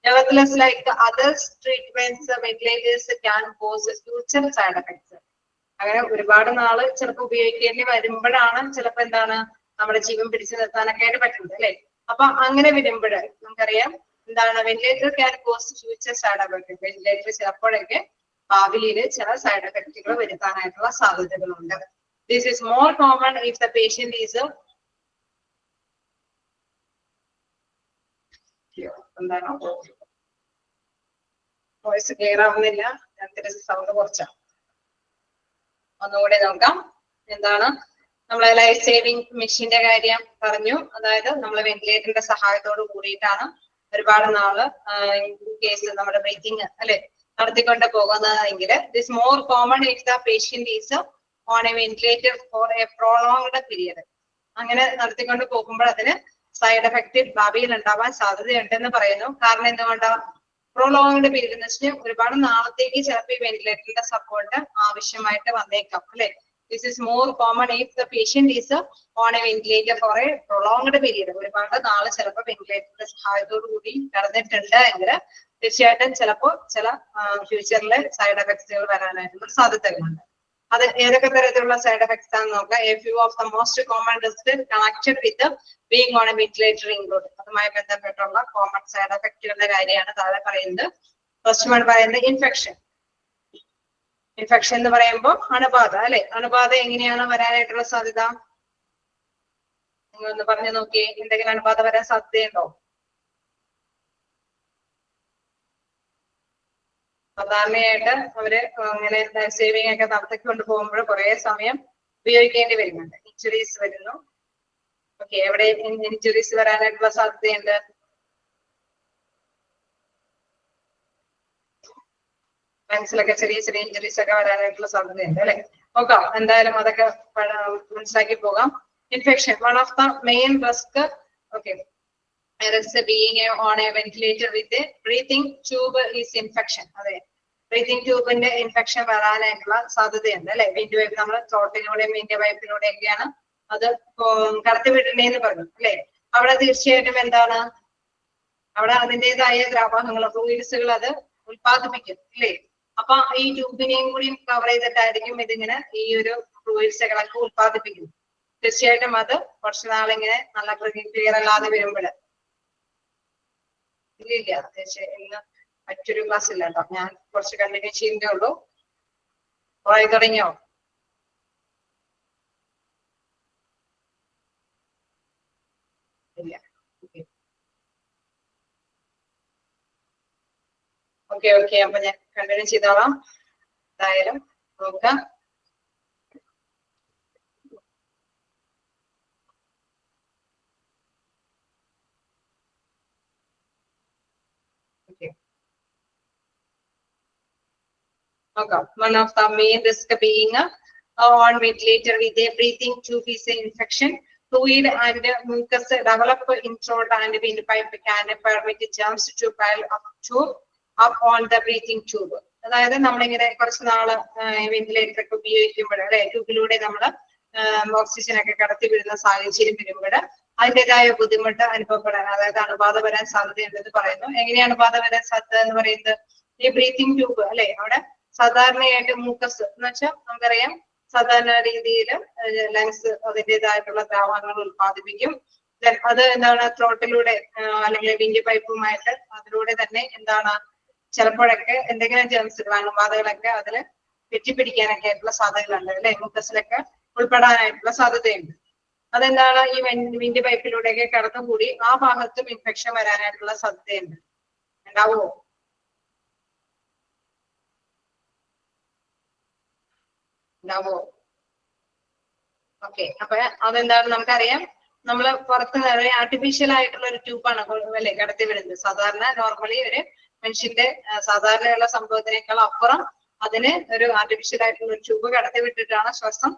nevertheless like other treatments ventilators can cause future side effects. അങ്ങനെ ഒരുപാട് നാള് ചിലപ്പോൾ ഉപയോഗിക്കേണ്ടി വരുമ്പോഴാണ് ചിലപ്പോ എന്താണ് നമ്മുടെ ജീവൻ പിടിച്ചു നിർത്താനൊക്കെ ആയിട്ട് പറ്റുന്നത് അല്ലെ. അപ്പൊ അങ്ങനെ വരുമ്പോൾ നമുക്കറിയാം എന്താണ് ventilator can cos future side effect. Ventilator ചിലപ്പോഴൊക്കെ ഭാവിയിൽ ചില സൈഡ് എഫക്റ്റുകൾ വരുത്താനായിട്ടുള്ള സാധ്യതകളുണ്ട്. This is more common if the patient is എന്താണ് വോയിസ് ക്ലിയർ ആവുന്നില്ല. ഞാൻ തിരിച്ച് സൗണ്ട് കുറച്ചാണ്. ഒന്നുകൂടി നോക്കാം. എന്താണ് നമ്മളെ ലൈഫ് സേവിങ് മെഷീന്റെ കാര്യം പറഞ്ഞു. അതായത് നമ്മൾ വെന്റിലേറ്ററിന്റെ സഹായത്തോട് കൂടിയിട്ടാണ് ഒരുപാട് നാള് കേസ് നമ്മുടെ ബ്രീത്തിങ് അല്ലെ നടത്തിക്കൊണ്ട് പോകുന്നതെങ്കിൽ this more common if the patient is on a ventilator for a prolonged period. അങ്ങനെ നടത്തിക്കൊണ്ട് പോകുമ്പോൾ അതിന് സൈഡ് എഫക്റ്റ് ഭാവിയിൽ ഉണ്ടാവാൻ സാധ്യതയുണ്ടെന്ന് പറയുന്നു. കാരണം എന്തുകൊണ്ടാ? പ്രൊലോങ്ഡ് പീരീഡ് എന്ന് വെച്ചാൽ ഒരുപാട് നാളത്തേക്ക് ചിലപ്പോൾ ഈ വെന്റിലേറ്ററിന്റെ സപ്പോർട്ട് ആവശ്യമായിട്ട് വന്നേക്കാം അല്ലെ. This is more common if the patient is on a ventilator for a prolonged period. ഒരുപാട് നാള് ചിലപ്പോൾ വെന്റിലേറ്ററിന്റെ സഹായത്തോടു കൂടി കടന്നിട്ടുണ്ട് എങ്കിൽ തീർച്ചയായിട്ടും ചിലപ്പോൾ ചില ഫ്യൂച്ചറിലെ സൈഡ് എഫക്ട്സുകൾ വരാനായിട്ടുള്ള സാധ്യതകളുണ്ട്. അത് ഏതൊക്കെ തരത്തിലുള്ള സൈഡ് എഫക്ട്സ് ആണെന്ന് നോക്കാം. A few of the most common risk connected with being on a ventilator include. അതുമായി ബന്ധപ്പെട്ടുള്ള കോമൺ സൈഡ് എഫക്റ്റുകളുടെ കാര്യമാണ് താഴെ പറയുന്നത്. ഫസ്റ്റ് വൺ പറയുന്നത് ഇൻഫെക്ഷൻ. ഇൻഫെക്ഷൻ എന്ന് പറയുമ്പോൾ അണുബാധ അല്ലെ. അണുബാധ എങ്ങനെയാണ് വരാനായിട്ടുള്ള സാധ്യത? നിങ്ങളൊന്ന് പറഞ്ഞു നോക്കിയേ. എന്തെങ്കിലും അണുബാധ വരാൻ സാധ്യതയുണ്ടോ? സാധാരണയായിട്ട് അവര് അങ്ങനെ ലൈഫ് സേവിങ് ഒക്കെ നടത്തിക്കൊണ്ട് പോകുമ്പോൾ കുറെ സമയം ഉപയോഗിക്കേണ്ടി വരുന്നുണ്ട്. ഇഞ്ചുറീസ് വരുന്നു. ഓക്കെ, എവിടെ ഇഞ്ചുറീസ് വരാനായിട്ടുള്ള സാധ്യതയുണ്ട്? ലങ്സിലൊക്കെ ചെറിയ ചെറിയ ഇഞ്ചുറീസ് ഒക്കെ വരാനായിട്ടുള്ള സാധ്യതയുണ്ട് അല്ലെ. നോക്കാം, എന്തായാലും അതൊക്കെ മനസ്സിലാക്കി പോകാം. Infection one of the main risk. Okay, being on a ventilator with a breathing tube is infection. അതെ, ബ്രീത്തിങ് ട്യൂബിന്റെ ഇൻഫെക്ഷൻ വരാനായിട്ടുള്ള സാധ്യതയുണ്ട് അല്ലെ. വിൻഡ് പൈപ്പ് നമ്മൾ ത്രോട്ടിലൂടെയും വിൻഡ് പൈപ്പിലൂടെയൊക്കെയാണ് അത് കടത്തിവിടേണ്ടതെന്ന് പറഞ്ഞു അല്ലെ. അവിടെ തീർച്ചയായിട്ടും എന്താണ് അവിടെ അതിൻ്റെതായ ദ്രാവകങ്ങൾ ഫ്ലൂയിഡ്സുകൾ അത് ഉത്പാദിപ്പിക്കും അല്ലേ. അപ്പൊ ഈ ട്യൂബിനെയും കൂടി കവർ ചെയ്തിട്ടായിരിക്കും ഇതിങ്ങനെ ഈ ഒരു ഫ്ലൂയിഡ്സുകളൊക്കെ ഉത്പാദിപ്പിക്കുന്നത്. തീർച്ചയായിട്ടും അത് കുറച്ചു നാളിങ്ങനെ നല്ല ക്ലിയർ അല്ലാതെ വരുമ്പോൾ ഇല്ല തീർച്ചയായും മറ്റൊരു ക്ലാസ് ഇല്ല കേട്ടോ. ഞാൻ കുറച്ച് കണ്ടിന്യൂ ചെയ്യുന്നേ ഉള്ളൂ. പോയി തുടങ്ങിയോ? ഇല്ല. ഓക്കെ ഓക്കെ, അപ്പൊ ഞാൻ കണ്ടിന്യൂ ചെയ്തോളാം. എന്തായാലും നോക്കാം. Okay. One of the main risk being on ventilator with a breathing tube is an infection. Fluid and mucus develop in throat and windpipe can permit germs to pile up on the breathing tube. അതായത് നമ്മളിങ്ങനെ കുറച്ച് നാള് ventilator ഒക്കെ ഉപയോഗിക്കുമ്പോൾ അല്ലെ ട്യൂബിലൂടെ നമ്മൾ oxygen ഒക്കെ കടത്തി വിടുന്ന സാഹചര്യം വരുമ്പോൾ അതിൻ്റെതായ ബുദ്ധിമുട്ട് അനുഭവപ്പെടാൻ, അതായത് അണുബാധ വരാൻ സാധ്യതയുണ്ടെന്ന് പറയുന്നു. എങ്ങനെയാണ് അണുബാധ വരാൻ സാധ്യത എന്ന് പറയുന്നത്? ഈ ബ്രീത്തിങ് ട്യൂബ് അല്ലെ, അവിടെ സാധാരണയായിട്ട് മൂക്കസ് എന്ന് വെച്ചാൽ നമുക്കറിയാം സാധാരണ രീതിയിൽ ലങ്സ് അതിൻ്റെതായിട്ടുള്ള ദ്രാവകങ്ങൾ ഉത്പാദിപ്പിക്കും. അത് എന്താണ് ത്രോട്ടിലൂടെ അല്ലെങ്കിൽ വിൻഡ് പൈപ്പുമായിട്ട് അതിലൂടെ തന്നെ എന്താണ് ചിലപ്പോഴൊക്കെ എന്തെങ്കിലും ജേംസുകൾ അണുബാധകളൊക്കെ അതിൽ വെറ്റിപ്പിടിക്കാനൊക്കെ ആയിട്ടുള്ള സാധ്യതകളുണ്ട് അല്ലെ. മൂക്കസിലൊക്കെ ഉൾപ്പെടാനായിട്ടുള്ള സാധ്യതയുണ്ട്. അതെന്താണ് ഈ വിൻഡ് പൈപ്പിലൂടെയൊക്കെ കടന്നുകൂടി ആ ഭാഗത്തും ഇൻഫെക്ഷൻ വരാനായിട്ടുള്ള സാധ്യതയുണ്ട്. ഉണ്ടാവുമോ? ഉണ്ടാവോ? ഓക്കെ, അപ്പൊ അതെന്താണ് നമുക്കറിയാം. നമ്മൾ പുറത്ത് ആർട്ടിഫിഷ്യൽ ആയിട്ടുള്ള ഒരു ട്യൂബാണ് അല്ലെ കടത്തി വിടുന്നത്. സാധാരണ നോർമലി ഒരു മനുഷ്യന്റെ സാധാരണയുള്ള സംഭവത്തിനേക്കാൾ അപ്പുറം അതിന് ഒരു ആർട്ടിഫിഷ്യൽ ആയിട്ടുള്ള ഒരു ട്യൂബ് കടത്തി വിട്ടിട്ടാണ് ശ്വാസം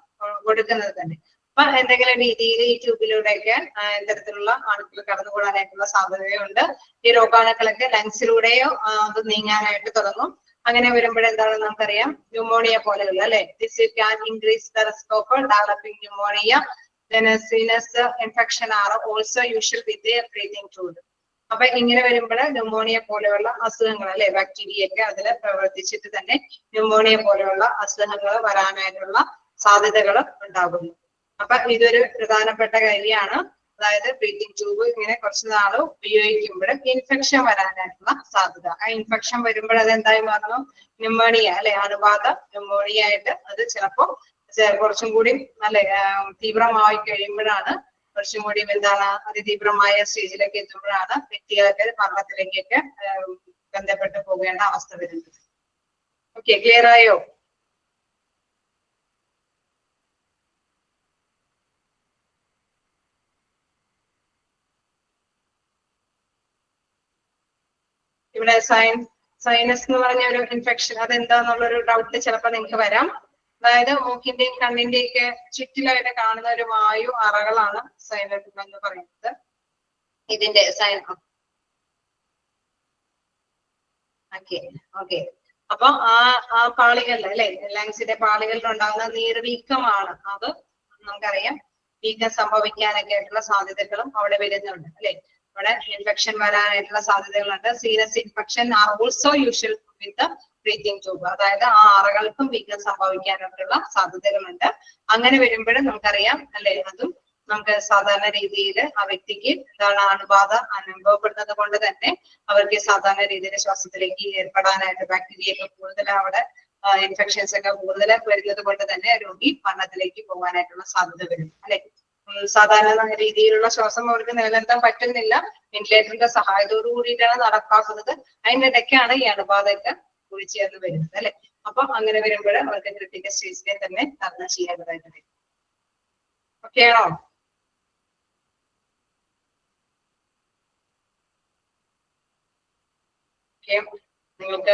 കൊടുക്കുന്നത് തന്നെ. അപ്പൊ എന്തെങ്കിലും രീതിയിൽ ഈ ട്യൂബിലൂടെയൊക്കെ ഇത്തരത്തിലുള്ള ആളുകൾ കടന്നുകൂടാനായിട്ടുള്ള സാധ്യതയുണ്ട്. ഈ രോഗാണുക്കളൊക്കെ ലങ്സിലൂടെയോ അത് നീങ്ങാനായിട്ട് തുടങ്ങും. അങ്ങനെ വരുമ്പോഴെന്താണെന്ന് നമുക്കറിയാം, ന്യൂമോണിയ പോലെയുള്ള അല്ലെ, this can increase the risk of developing pneumonia. Then sinus infection are also usual with the breathing tube. അപ്പൊ ഇങ്ങനെ വരുമ്പോൾ ന്യൂമോണിയ പോലെയുള്ള അസുഖങ്ങൾ അല്ലെ, ബാക്ടീരിയ ഒക്കെ അതിൽ പ്രവർത്തിച്ചിട്ട് തന്നെ ന്യൂമോണിയ പോലെയുള്ള അസുഖങ്ങൾ വരാനായിട്ടുള്ള സാധ്യതകൾ ഉണ്ടാകുന്നു. അപ്പൊ ഇതൊരു പ്രധാനപ്പെട്ട കാര്യമാണ്. അതായത് ബ്രീത്തിങ് ട്യൂബ് ഇങ്ങനെ കുറച്ച് നാള് ഉപയോഗിക്കുമ്പോൾ ഇൻഫെക്ഷൻ വരാനായിട്ടുള്ള സാധ്യത. ആ ഇൻഫെക്ഷൻ വരുമ്പോൾ അത് എന്തായി മാറുന്നു? ന്യൂമോണിയ അല്ലെ, അണുബാധ ന്യൂമോണിയ ആയിട്ട് അത് ചിലപ്പോൾ കുറച്ചും കൂടി അല്ലെ തീവ്രമായി കഴിയുമ്പോഴാണ്, കുറച്ചും കൂടി എന്താണ് അതിതീവ്രമായ സ്റ്റേജിലേക്ക് എത്തുമ്പോഴാണ് വ്യക്തികൾക്ക് മരണത്തിലേക്കൊക്കെ ബന്ധപ്പെട്ട് പോകേണ്ട അവസ്ഥ വരുന്നത്. ഓക്കെ, ക്ലിയർ ആയോ? ഇവിടെ സൈനസ് എന്ന് പറഞ്ഞ ഒരു ഇൻഫെക്ഷൻ അതെന്താന്നുള്ളൊരു ഡൗട്ട് ചിലപ്പോൾ നിങ്ങൾക്ക് വരാം. അതായത് മൂക്കിന്റെയും കണ്ണിന്റെയും ഒക്കെ ചുറ്റിലായിട്ട് കാണുന്ന ഒരു വായു അറകളാണ് സൈനസ് എന്ന് പറയുന്നത്. ഇതിന്റെ ഓക്കെ. അപ്പൊ ആ പാളികളിൽ അല്ലെ, ലങ്സിന്റെ പാളികളിൽ ഉണ്ടാകുന്ന നീർവീക്കമാണ്. അത് നമുക്കറിയാം, വീക്കം സംഭവിക്കാനൊക്കെ ആയിട്ടുള്ള സാധ്യതകളും അവിടെ വരുന്നുണ്ട് അല്ലെ. അവിടെ ഇൻഫെക്ഷൻ വരാനായിട്ടുള്ള സാധ്യതകളുണ്ട്. Sinus infection are also usual with breathing tube. അതായത് ആ അറകൾക്കും വീക്കം സംഭവിക്കാനായിട്ടുള്ള സാധ്യതകളുണ്ട്. അങ്ങനെ വരുമ്പോഴും നമുക്കറിയാം അല്ലെ, അതും നമുക്ക് സാധാരണ രീതിയിൽ ആ വ്യക്തിക്ക് എന്താണ് അണുബാധ അനുഭവപ്പെടുന്നത് കൊണ്ട് തന്നെ അവർക്ക് സാധാരണ രീതിയിൽ ശ്വാസത്തിലേക്ക് ഏർപ്പെടാനായിട്ട് ബാക്ടീരിയ ഒക്കെ കൂടുതൽ അവിടെ ഇൻഫെക്ഷൻസ് ഒക്കെ കൂടുതൽ വരുന്നത് കൊണ്ട് തന്നെ രോഗി മരണത്തിലേക്ക് പോകാനായിട്ടുള്ള സാധ്യത വരും അല്ലെ. സാധാരണ രീതിയിലുള്ള ശ്വാസം അവർക്ക് നിലനിർത്താൻ പറ്റുന്നില്ല. വെന്റിലേറ്ററിന്റെ സഹായത്തോടു കൂടിയിട്ടാണ് നടപ്പാക്കുന്നത്. അതിന്റെ ഇടയ്ക്കാണ് ഈ അണുബാധയൊക്കെ കൂടി ചേർന്ന് വരുന്നത് അല്ലെ. അപ്പൊ അങ്ങനെ വരുമ്പോൾ അവർക്ക് ക്രിട്ടിക്കൽ സ്റ്റേജിനെ തന്നെ തരണം ചെയ്യേണ്ടതായിട്ട് വരും. ഓക്കെ ആണോ? നിങ്ങൾക്ക്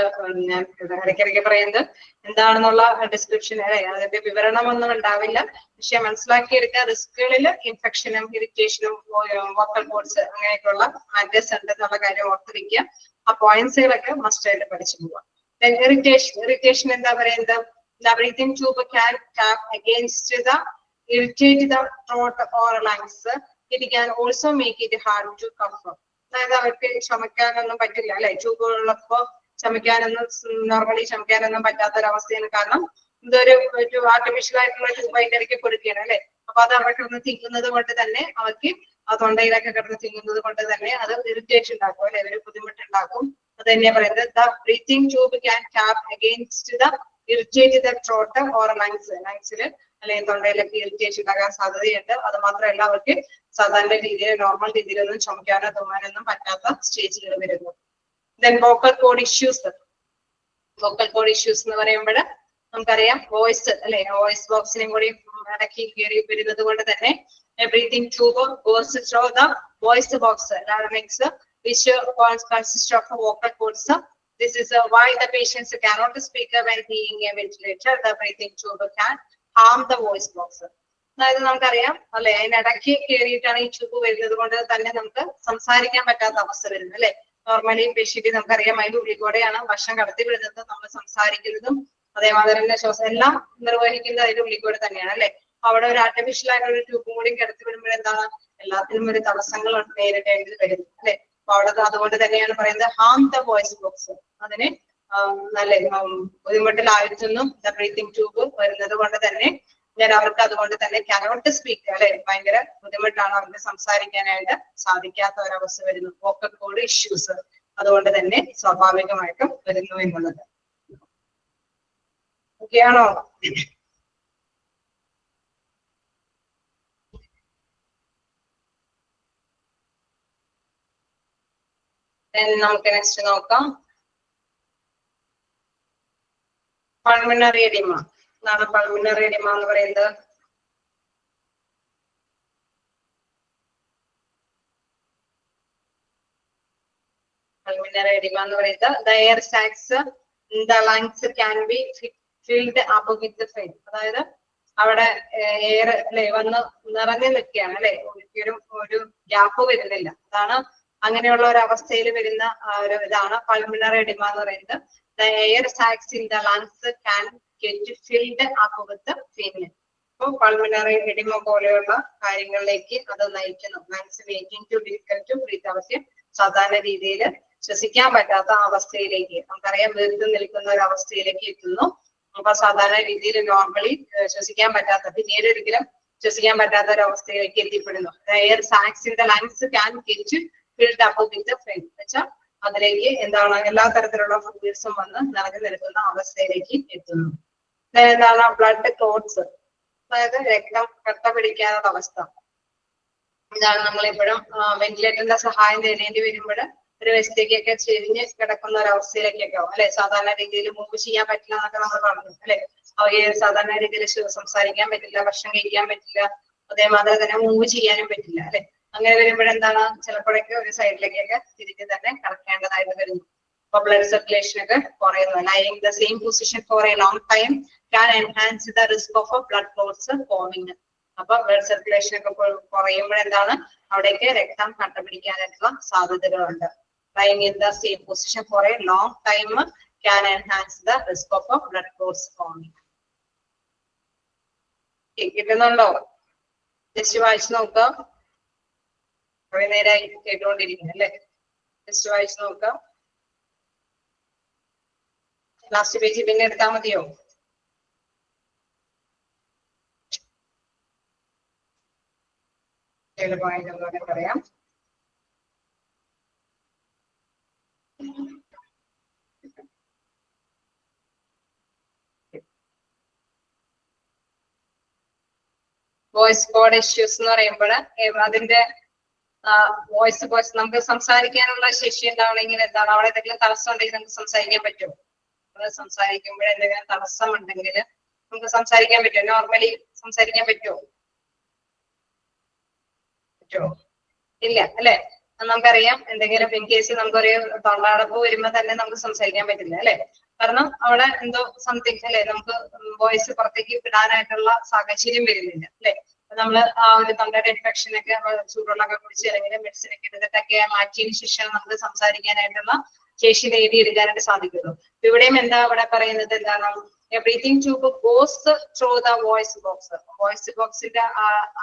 ഞാൻ ഇടയ്ക്കിടയ്ക്ക് പറയുന്നത് എന്താണെന്നുള്ള ഡിസ്ക്രിപ്ഷൻ അല്ലെ, അതിന്റെ വിവരണമൊന്നും ഉണ്ടാവില്ല. പക്ഷെ മനസ്സിലാക്കിയെടുക്കുക, റിസ്കുകളിൽ ഇൻഫെക്ഷനും ഇറിറ്റേഷനും വോക്കൽ കോഡ്സ് അങ്ങനെയൊക്കെയുള്ള മാറ്റേഴ്സ് ഉണ്ട് എന്നുള്ള കാര്യം ഓർത്തിരിക്കുക. ആ പോയിന്റ്സുകളൊക്കെ മസ്റ്റ് ആയിട്ട് പഠിച്ചു പോവാം. ഇറിറ്റേഷൻ എന്താ പറയുന്നത്? The breathing tube can tap against the irritate the throat or lungs. It can also make it hard to cough. അതായത് അവർക്ക് ചുമക്കാനൊന്നും പറ്റില്ല അല്ലെ. ട്യൂബുള്ളപ്പോ ചുമക്കാനൊന്നും നോർമലി ചുമക്കാനൊന്നും പറ്റാത്തൊരവസ്ഥയാണ്. കാരണം ഇതൊരു ആർട്ടിഫിഷ്യൽ ആയിട്ടുള്ള ട്യൂബ് അതിന്റെ ഇടയ്ക്ക് കൊടുക്കുകയാണ് അല്ലെ. അപ്പൊ അത് അവിടെ കിടന്ന് തിങ്ങുന്നത് കൊണ്ട് തന്നെ അവർക്ക് ആ തൊണ്ടയിലൊക്കെ കിടന്ന് തിങ്ങുന്നത് കൊണ്ട് തന്നെ അത് ഇറിറ്റേഷൻ ഉണ്ടാക്കും അല്ലെ, ഒരു ബുദ്ധിമുട്ടുണ്ടാക്കും. അത് തന്നെയാ പറയുന്നത്, the breathing tube can tap against the irritate the throat or ലങ്സിൽ അല്ലെങ്കിൽ തൊണ്ടയിലൊക്കെ ഇറിറ്റേഷൻ ഉണ്ടാകാൻ സാധ്യതയുണ്ട്. അത് മാത്രമല്ല അവർക്ക് സാധാരണ രീതിയിൽ നോർമൽ രീതിയിലൊന്നും ചുമക്കാനോ തുമ്മാനൊന്നും പറ്റാത്ത സ്റ്റേജുകൾ വരുന്നു. Then vocal code issues. Vocal code issues എന്ന് പറയുമ്പോൾ നമുക്കറിയാം വോയിസ് അല്ലെ, വോയിസ് ബോക്സിനെയും കൂടി ഇടയ്ക്ക് കയറി വരുന്നത് കൊണ്ട് തന്നെ breathing tube goes through the voice box larynx which consists of vocal cords. This is why the patients cannot speak when being a ventilator. The breathing tube can harm the voice box. അതായത് നമുക്കറിയാം അല്ലെ, അതിനിടയ്ക്ക് കയറിയിട്ടാണ് ഈ tube വരുന്നത് കൊണ്ട് തന്നെ നമുക്ക് സംസാരിക്കാൻ പറ്റാത്ത അവസ്ഥ വരുന്നത് അല്ലെ. നോർമലി പേഷ്യന്റ് നമുക്കറിയാം അതിന്റെ ഉള്ളിൽ കൂടെയാണ് ഭക്ഷണം കടത്തി വിടുന്നത്, നമ്മൾ സംസാരിക്കുന്നതും അതേമാതിരി തന്നെ ശ്വാസം എല്ലാം നിർവഹിക്കുന്നത് അതിന്റെ ഉള്ളിൽ കൂടെ തന്നെയാണ് അല്ലെ. അവിടെ ഒരു ആർട്ടിഫിഷ്യൽ ആയിട്ടുള്ള ഒരു ട്യൂബും കൂടി കിടത്തി വിടുമ്പോൾ എന്താണ് എല്ലാത്തിനും ഒരു തടസ്സങ്ങൾ നേരിടേണ്ടി വരുന്നത് അല്ലെ. അപ്പൊ അവിടെ അതുകൊണ്ട് തന്നെയാണ് പറയുന്നത് ഹാം ദ വോയിസ് ബോക്സ്. അതിന് നല്ല ബുദ്ധിമുട്ടിലായിരുന്നു ദ ബ്രീത്തിങ് ട്യൂബ് വരുന്നത് കൊണ്ട് തന്നെ അവർക്ക് അതുകൊണ്ട് തന്നെ കാനോട്ട് സ്പീക്ക് അല്ലെ, ഭയങ്കര ബുദ്ധിമുട്ടാണ് അവർക്ക് സംസാരിക്കാനായിട്ട് സാധിക്കാത്ത ഒരവസ്ഥ വരുന്നു. വോക്കൽ കോഡ് ഇഷ്യൂസ് അതുകൊണ്ട് തന്നെ സ്വാഭാവികമായിട്ടും വരുന്നു എന്നുള്ളത്. ഓക്കെ ആണോ? നമുക്ക് നെക്സ്റ്റ് നോക്കാം. Pulmonary oedema. എന്താണ് പൾമിനറി എഡിമ എന്ന് പറയുന്നത്? പൾമിനറി എഡിമ എന്ന് പറയുന്നത് the air sacs in the lungs can be filled up with the phlegm. അതായത് അവിടെ എയർ അല്ലെ വന്ന് നിറഞ്ഞു നിൽക്കുകയാണ് അല്ലെ, ഒരിക്കലും ഒരു ഗ്യാപ്പ് വരുന്നില്ല. അതാണ് അങ്ങനെയുള്ള ഒരു അവസ്ഥയിൽ വരുന്ന ഒരു ഇതാണ് പൾമിനറി എഡിമ എന്ന് പറയുന്നത്. the air sacs in the lungs can get filled up with the phlegm. അപ്പോൾ പൾമിനറി എഡിമ പോലെയുള്ള കാര്യങ്ങളിലേക്ക് അത് നയിക്കുന്നു. Lungs making too difficult to breathe, അവസ്ഥ സാധാരണ രീതിയിൽ ശ്വസിക്കാൻ പറ്റാത്ത അവസ്ഥയിലേക്ക്, നമുക്കറിയാം വീർത്ത് നിൽക്കുന്ന ഒരു അവസ്ഥയിലേക്ക് എത്തുന്നു. അപ്പൊ സാധാരണ രീതിയിൽ നോർമലി ശ്വസിക്കാൻ പറ്റാത്ത, പിന്നീട് ഒരിക്കലും ശ്വസിക്കാൻ പറ്റാത്ത ഒരു അവസ്ഥയിലേക്ക് എത്തിപ്പെടുന്നു. Air sacs in the lungs can get filled up with flame, വെച്ചാൽ അതിലേക്ക് എന്താണ് എല്ലാ തരത്തിലുള്ള ഫ്ലൂയിഡ്സും വന്ന് നിറഞ്ഞു നിൽക്കുന്ന അവസ്ഥയിലേക്ക് എത്തുന്നു. എന്താണ് ബ്ലഡ് ക്ലോട്ട്സ്, അതായത് രക്തം കട്ട പിടിക്കാനുള്ള അവസ്ഥ. ഇതാണ് നമ്മളെപ്പോഴും വെന്റിലേറ്ററിന്റെ സഹായം തേടേണ്ടി വരുമ്പോൾ ഒരു വശത്തേക്കൊക്കെ ചെരിഞ്ഞ് കിടക്കുന്ന ഒരു അവസ്ഥയിലേക്കൊക്കെ ആവും അല്ലെ. സാധാരണ രീതിയിൽ മൂവ് ചെയ്യാൻ പറ്റില്ല എന്നൊക്കെ നമ്മൾ പറഞ്ഞു അല്ലെ. അവയെ സാധാരണ രീതിയിൽ സംസാരിക്കാൻ പറ്റില്ല, ഭക്ഷണം കഴിക്കാൻ പറ്റില്ല, അതേമാതിരി തന്നെ മൂവ് ചെയ്യാനും പറ്റില്ല അല്ലെ. അങ്ങനെ വരുമ്പോഴെന്താണ് ചിലപ്പോഴൊക്കെ ഒരു സൈഡിലേക്കൊക്കെ തിരിച്ച് തന്നെ കിടക്കേണ്ടതായിട്ട് വരുന്നു. അപ്പൊ ബ്ലഡ് സർക്കുലേഷൻ ഒക്കെ കുറയുന്നു. Lying the same position for a long time can enhance the risk of blood clots forming. അപ്പൊ ബ്ലഡ് സർക്കുലേഷൻ ഒക്കെ കുറയുമ്പോഴെന്താണ് അവിടേക്ക് രക്തം കട്ടപിടിക്കാനായിട്ടുള്ള സാധ്യതകളുണ്ട്. Lying in the same position for a long time can enhance the risk of blood clots forming. കിട്ടുന്നുണ്ടോ? Just വായിച്ചു നോക്കുക. കുറെ നേരമായി കേട്ടുകൊണ്ടിരിക്കുന്നു അല്ലെ. ജസ്റ്റ് വായിച്ചു നോക്കുക. ലാസ്റ്റ് പേജ് പിന്നെ എടുത്താൽ മതിയോ? പോയിന്റ് ഒന്നുകൂടെ പറയാം. വോയിസ് കോഡ് ഇഷ്യൂസ് എന്ന് പറയുമ്പോൾ അതിന്റെ വോയിസ് നമുക്ക് സംസാരിക്കാനുള്ള ശേഷി ഉണ്ടാവണമെങ്കിൽ എന്താണ്, അവിടെ എന്തെങ്കിലും തടസ്സം ഉണ്ടെങ്കിൽ നമുക്ക് സംസാരിക്കാൻ പറ്റുമോ? സംസാരിക്കുമ്പോൾ എന്തെങ്കിലും തടസ്സം ഉണ്ടെങ്കിൽ നമുക്ക് സംസാരിക്കാൻ പറ്റുമോ? നോർമലി സംസാരിക്കാൻ പറ്റുമോ? ഇല്ല അല്ലെ. നമുക്കറിയാം എന്തെങ്കിലും ഇൻ കേസ് നമുക്കൊരു തൊണ്ടടപ്പ് വരുമ്പോ തന്നെ നമുക്ക് സംസാരിക്കാൻ പറ്റില്ല അല്ലെ. കാരണം അവിടെ എന്തോ സംതിങ് അല്ലെ, നമുക്ക് വോയിസ് പുറത്തേക്ക് വിടാനായിട്ടുള്ള സാഹചര്യം വരുന്നില്ല അല്ലെ. നമ്മള് ആ ഒരു തൊണ്ടയുടെ ഇൻഫെക്ഷൻ ഒക്കെ ചൂടുവെള്ളമൊക്കെ കുടിച്ച് അല്ലെങ്കിൽ മെഡിസിൻ ഒക്കെ എടുത്തിട്ടൊക്കെ മാറ്റിയതിനു ശേഷം നമുക്ക് സംസാരിക്കാനായിട്ടുള്ള ശേഷി നേടിയെടുക്കാനായിട്ട് സാധിക്കുള്ളൂ. ഇവിടെയും എന്താ ഇവിടെ പറയുന്നത്, എന്താണ് breathing tube goes through the voice box. Voice ബോക്സിന്റെ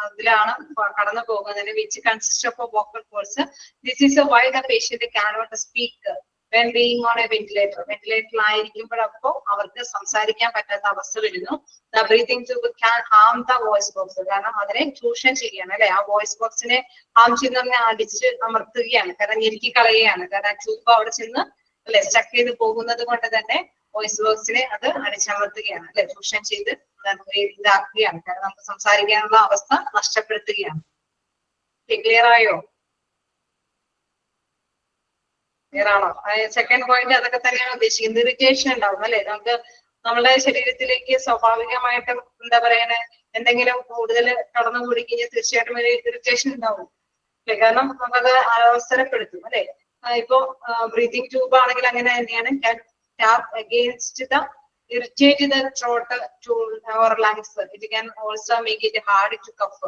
അതിലാണ് കടന്നു പോകുന്നത്. Which consist of vocal cords. This is why the patient cannot speak when being on a ventilator. വെന്റിലേറ്ററിലായിരിക്കുമ്പോഴപ്പോ അവർക്ക് സംസാരിക്കാൻ പറ്റാത്ത അവസ്ഥ വരുന്നു. The breathing tube can harm the voice box. കാരണം അതിനെ ചൂഷണം ചെയ്യാണ് അല്ലെ. ആ വോയിസ് ബോക്സിനെ ഹാം ചെയ്യുന്ന പറഞ്ഞാൽ അടിച്ച് അമർത്തുകയാണ്, കാരണം ഞെരുക്കി കളയുകയാണ്. കാരണം ട്യൂബ് അവിടെ ചെന്ന് അല്ലെ സ്റ്റക്ക് ചെയ്ത് പോകുന്നത് കൊണ്ട് തന്നെ വോയിസ് ബോക്സിനെ അത് അടിച്ചമർത്തുകയാണ് അല്ലെ, ചൂഷണം ചെയ്ത് ഇതാക്കുകയാണ്. കാരണം നമുക്ക് സംസാരിക്കാനുള്ള അവസ്ഥ നഷ്ടപ്പെടുത്തുകയാണ്. ക്ലിയർ ആയോ? ക്ലിയർ ആണോ? സെക്കൻഡ് പോയിന്റ് അതൊക്കെ തന്നെയാണ് ഉദ്ദേശിക്കുന്നത്. ഇറിറ്റേഷൻ ഉണ്ടാവും അല്ലെ. നമുക്ക് നമ്മുടെ ശരീരത്തിലേക്ക് സ്വാഭാവികമായിട്ടും എന്താ പറയുന്നത്, എന്തെങ്കിലും കൂടുതൽ കടന്നു കൂടി കഴിഞ്ഞാൽ തീർച്ചയായിട്ടും ഒരു ഇറിറ്റേഷൻ ഉണ്ടാവും അല്ലെ. കാരണം നമുക്കത് അവസരപ്പെടുത്തും അല്ലെ. ഇപ്പോ ബ്രീത്തിങ് ട്യൂബ് ആണെങ്കിൽ അങ്ങനെ തന്നെയാണ്. tap against the irritate the throat to our lungs. It can also make it hard to cough.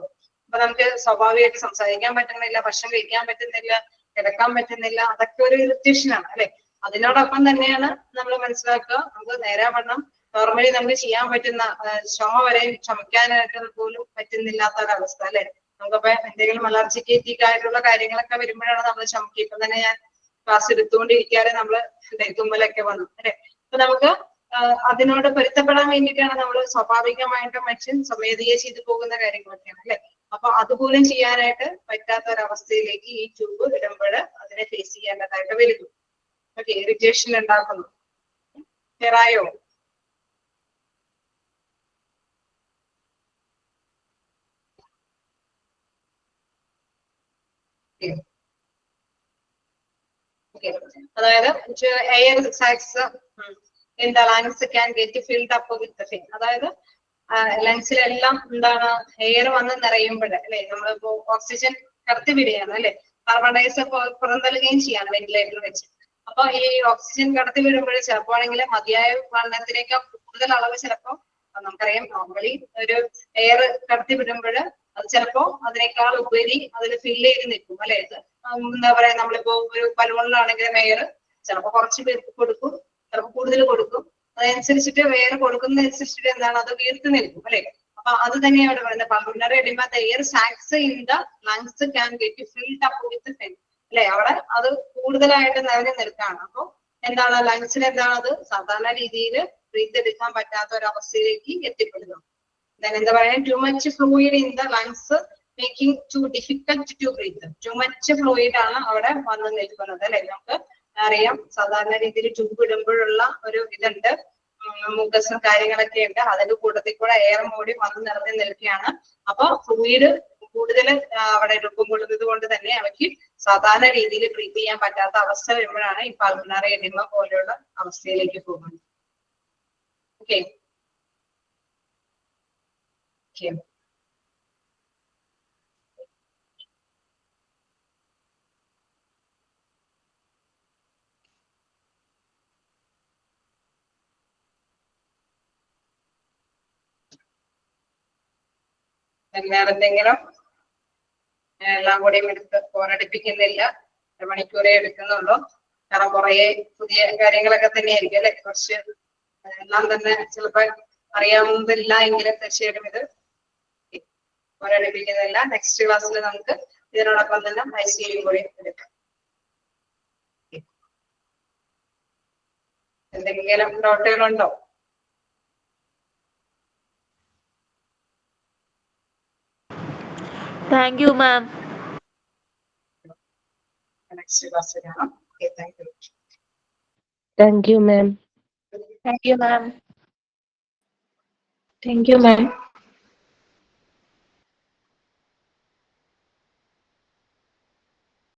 അപ്പൊ നമുക്ക് സ്വാഭാവികമായിട്ട് സംസാരിക്കാൻ പറ്റുന്നില്ല, ഭക്ഷണം കഴിക്കാൻ പറ്റുന്നില്ല, കിടക്കാൻ പറ്റുന്നില്ല, അതൊക്കെ ഒരു ഇറിറ്റേഷൻ ആണ് അല്ലെ. അതിനോടൊപ്പം തന്നെയാണ് നമ്മൾ മനസ്സിലാക്കുക, നമുക്ക് നേരാവണ്ണം നോർമലി നമുക്ക് ചെയ്യാൻ പറ്റുന്ന ചുമ വരെ ചുമക്കാനായിട്ട് പോലും പറ്റുന്നില്ലാത്ത ഒരവസ്ഥ അല്ലെ. നമുക്കപ്പോ എന്തെങ്കിലും അലർജിക്കേറ്റിക് ആയിട്ടുള്ള കാര്യങ്ങളൊക്കെ വരുമ്പോഴാണ് നമ്മൾ ചുമക്കുക. ഇപ്പൊ തന്നെ ഞാൻ ക്ലാസ് എടുത്തുകൊണ്ടിരിക്കാതെ നമ്മള് തുമ്മലൊക്കെ വന്നു അല്ലെ. അപ്പൊ നമുക്ക് അതിനോട് പൊരുത്തപ്പെടാൻ വേണ്ടിയിട്ടാണ് നമ്മൾ സ്വാഭാവികമായിട്ടും മനുഷ്യൻ സ്വമേധയെ ചെയ്തു പോകുന്ന കാര്യങ്ങളൊക്കെയാണ് അല്ലെ. അപ്പൊ അതുപോലും ചെയ്യാനായിട്ട് പറ്റാത്ത ഒരവസ്ഥയിലേക്ക് ഈ ട്യൂബ് ഇടുമ്പോൾ അതിനെ ഫേസ് ചെയ്യേണ്ടതായിട്ട് വരുന്നു. ഓക്കെ, ഇറിറ്റേഷൻ ഉണ്ടാക്കുന്നു. ക്ലിയറായോ? അതായത് air sacs in the lungs can get filled up with fame. അതായത് ലങ്സിലെല്ലാം എന്താണ് എയർ വന്ന് നിറയുമ്പോൾ അല്ലെ, നമ്മളിപ്പോ ഓക്സിജൻ കടത്തി വിടുകയാണ് അല്ലെ, കാർബൺ ഡൈഓക്സൈഡ് പുറന്തള്ളുകയും ചെയ്യാണ് വെന്റിലേറ്ററിൽ വെച്ച്. അപ്പൊ ഈ ഓക്സിജൻ കടത്തി വിടുമ്പോൾ ചിലപ്പോഴെങ്കിൽ മതിയായ വണ്ണത്തിനേക്കാൾ കൂടുതൽ അളവ് ചിലപ്പോൾ നമുക്കറിയാം നോർമലി ഒരു എയർ കടത്തി വിടുമ്പോൾ അത് ചിലപ്പോ അതിനേക്കാൾ ഉപരി അതിൽ ഫില്ല് ചെയ്ത് നിൽക്കും അല്ലെ. എന്താ പറയാ, നമ്മളിപ്പോ ഒരു ബലൂണിലാണെങ്കിൽ എയർ ചിലപ്പോ കുറച്ച് പേർക്ക് കൊടുക്കും, ചിലപ്പോൾ കൂടുതൽ കൊടുക്കും. അതനുസരിച്ചിട്ട് എയർ കൊടുക്കുന്നതനുസരിച്ചിട്ട് എന്താണ് അത് വീർത്ത് നിൽക്കും അല്ലെ. അപ്പൊ അത് തന്നെയാണ് ഇവിടെ പറയുന്നത്. Pulmonary edema the air sacs in the lungs can get filled up with fen അല്ലെ. അവിടെ അത് കൂടുതലായിട്ട് നിറഞ്ഞു നിൽക്കുകയാണ്. അപ്പൊ എന്താണ് ലങ്സിന് എന്താണ് അത് സാധാരണ രീതിയിൽ ബ്രീത്ത് എടുക്കാൻ പറ്റാത്ത ഒരു അവസ്ഥയിലേക്ക് എത്തിപ്പെടുന്നു. എന്താ പറയുക, too much fluid in the lungs making too difficult to breathe. Too much fluid ആണ് അവിടെ വന്ന് നിൽക്കുന്നത് അല്ലെ. നമുക്ക് അറിയാം സാധാരണ രീതിയിൽ ട്യൂബ് ഇടുമ്പോഴുള്ള ഒരു ഇതുണ്ട്, മുഖസും കാര്യങ്ങളൊക്കെ ഉണ്ട്. അതിന്റെ കൂട്ടത്തിൽ കൂടെ എയർ മൂടി വന്ന് നിറഞ്ഞു നിൽക്കുകയാണ്. അപ്പൊ ഫ്ലൂയിഡ് കൂടുതൽ അവിടെ രൂപം കൊള്ളുന്നത് കൊണ്ട് തന്നെ അവയ്ക്ക് സാധാരണ രീതിയിൽ ബ്രീത്ത് ചെയ്യാൻ പറ്റാത്ത അവസ്ഥ വരുമ്പോഴാണ് ഈ പൾമണറി എഡിമ പോലെയുള്ള അവസ്ഥയിലേക്ക് പോകുന്നത്. ഓക്കെ വേറെ എന്തെങ്കിലും? എല്ലാം കൂടിയും എടുത്ത് പോരടിപ്പിക്കുന്നില്ല, 1 മണിക്കൂറേ എടുക്കുന്നുള്ളൂ. കാരണം കുറെ പുതിയ കാര്യങ്ങളൊക്കെ തന്നെയായിരിക്കും അല്ലെ. കുറച്ച് എല്ലാം തന്നെ ചിലപ്പോൾ അറിയാവുന്നതില്ല എങ്കിലും തീർച്ചയായിട്ടും ഇത് പോരടിപ്പിക്കുന്നില്ല. നെക്സ്റ്റ് ക്ലാസ്സിൽ നമുക്ക് ഇതിനോടൊപ്പം തന്നെ ICU കൂടി എടുക്കാം. എന്തെങ്കിലും ഡൗട്ടുകളുണ്ടോ? Thank you, ma'am. നെക്സ്റ്റ് ക്ലാസ്സിൽ കാണാം. Okay, thank you. Thank you, ma'am. Thank you, ma'am.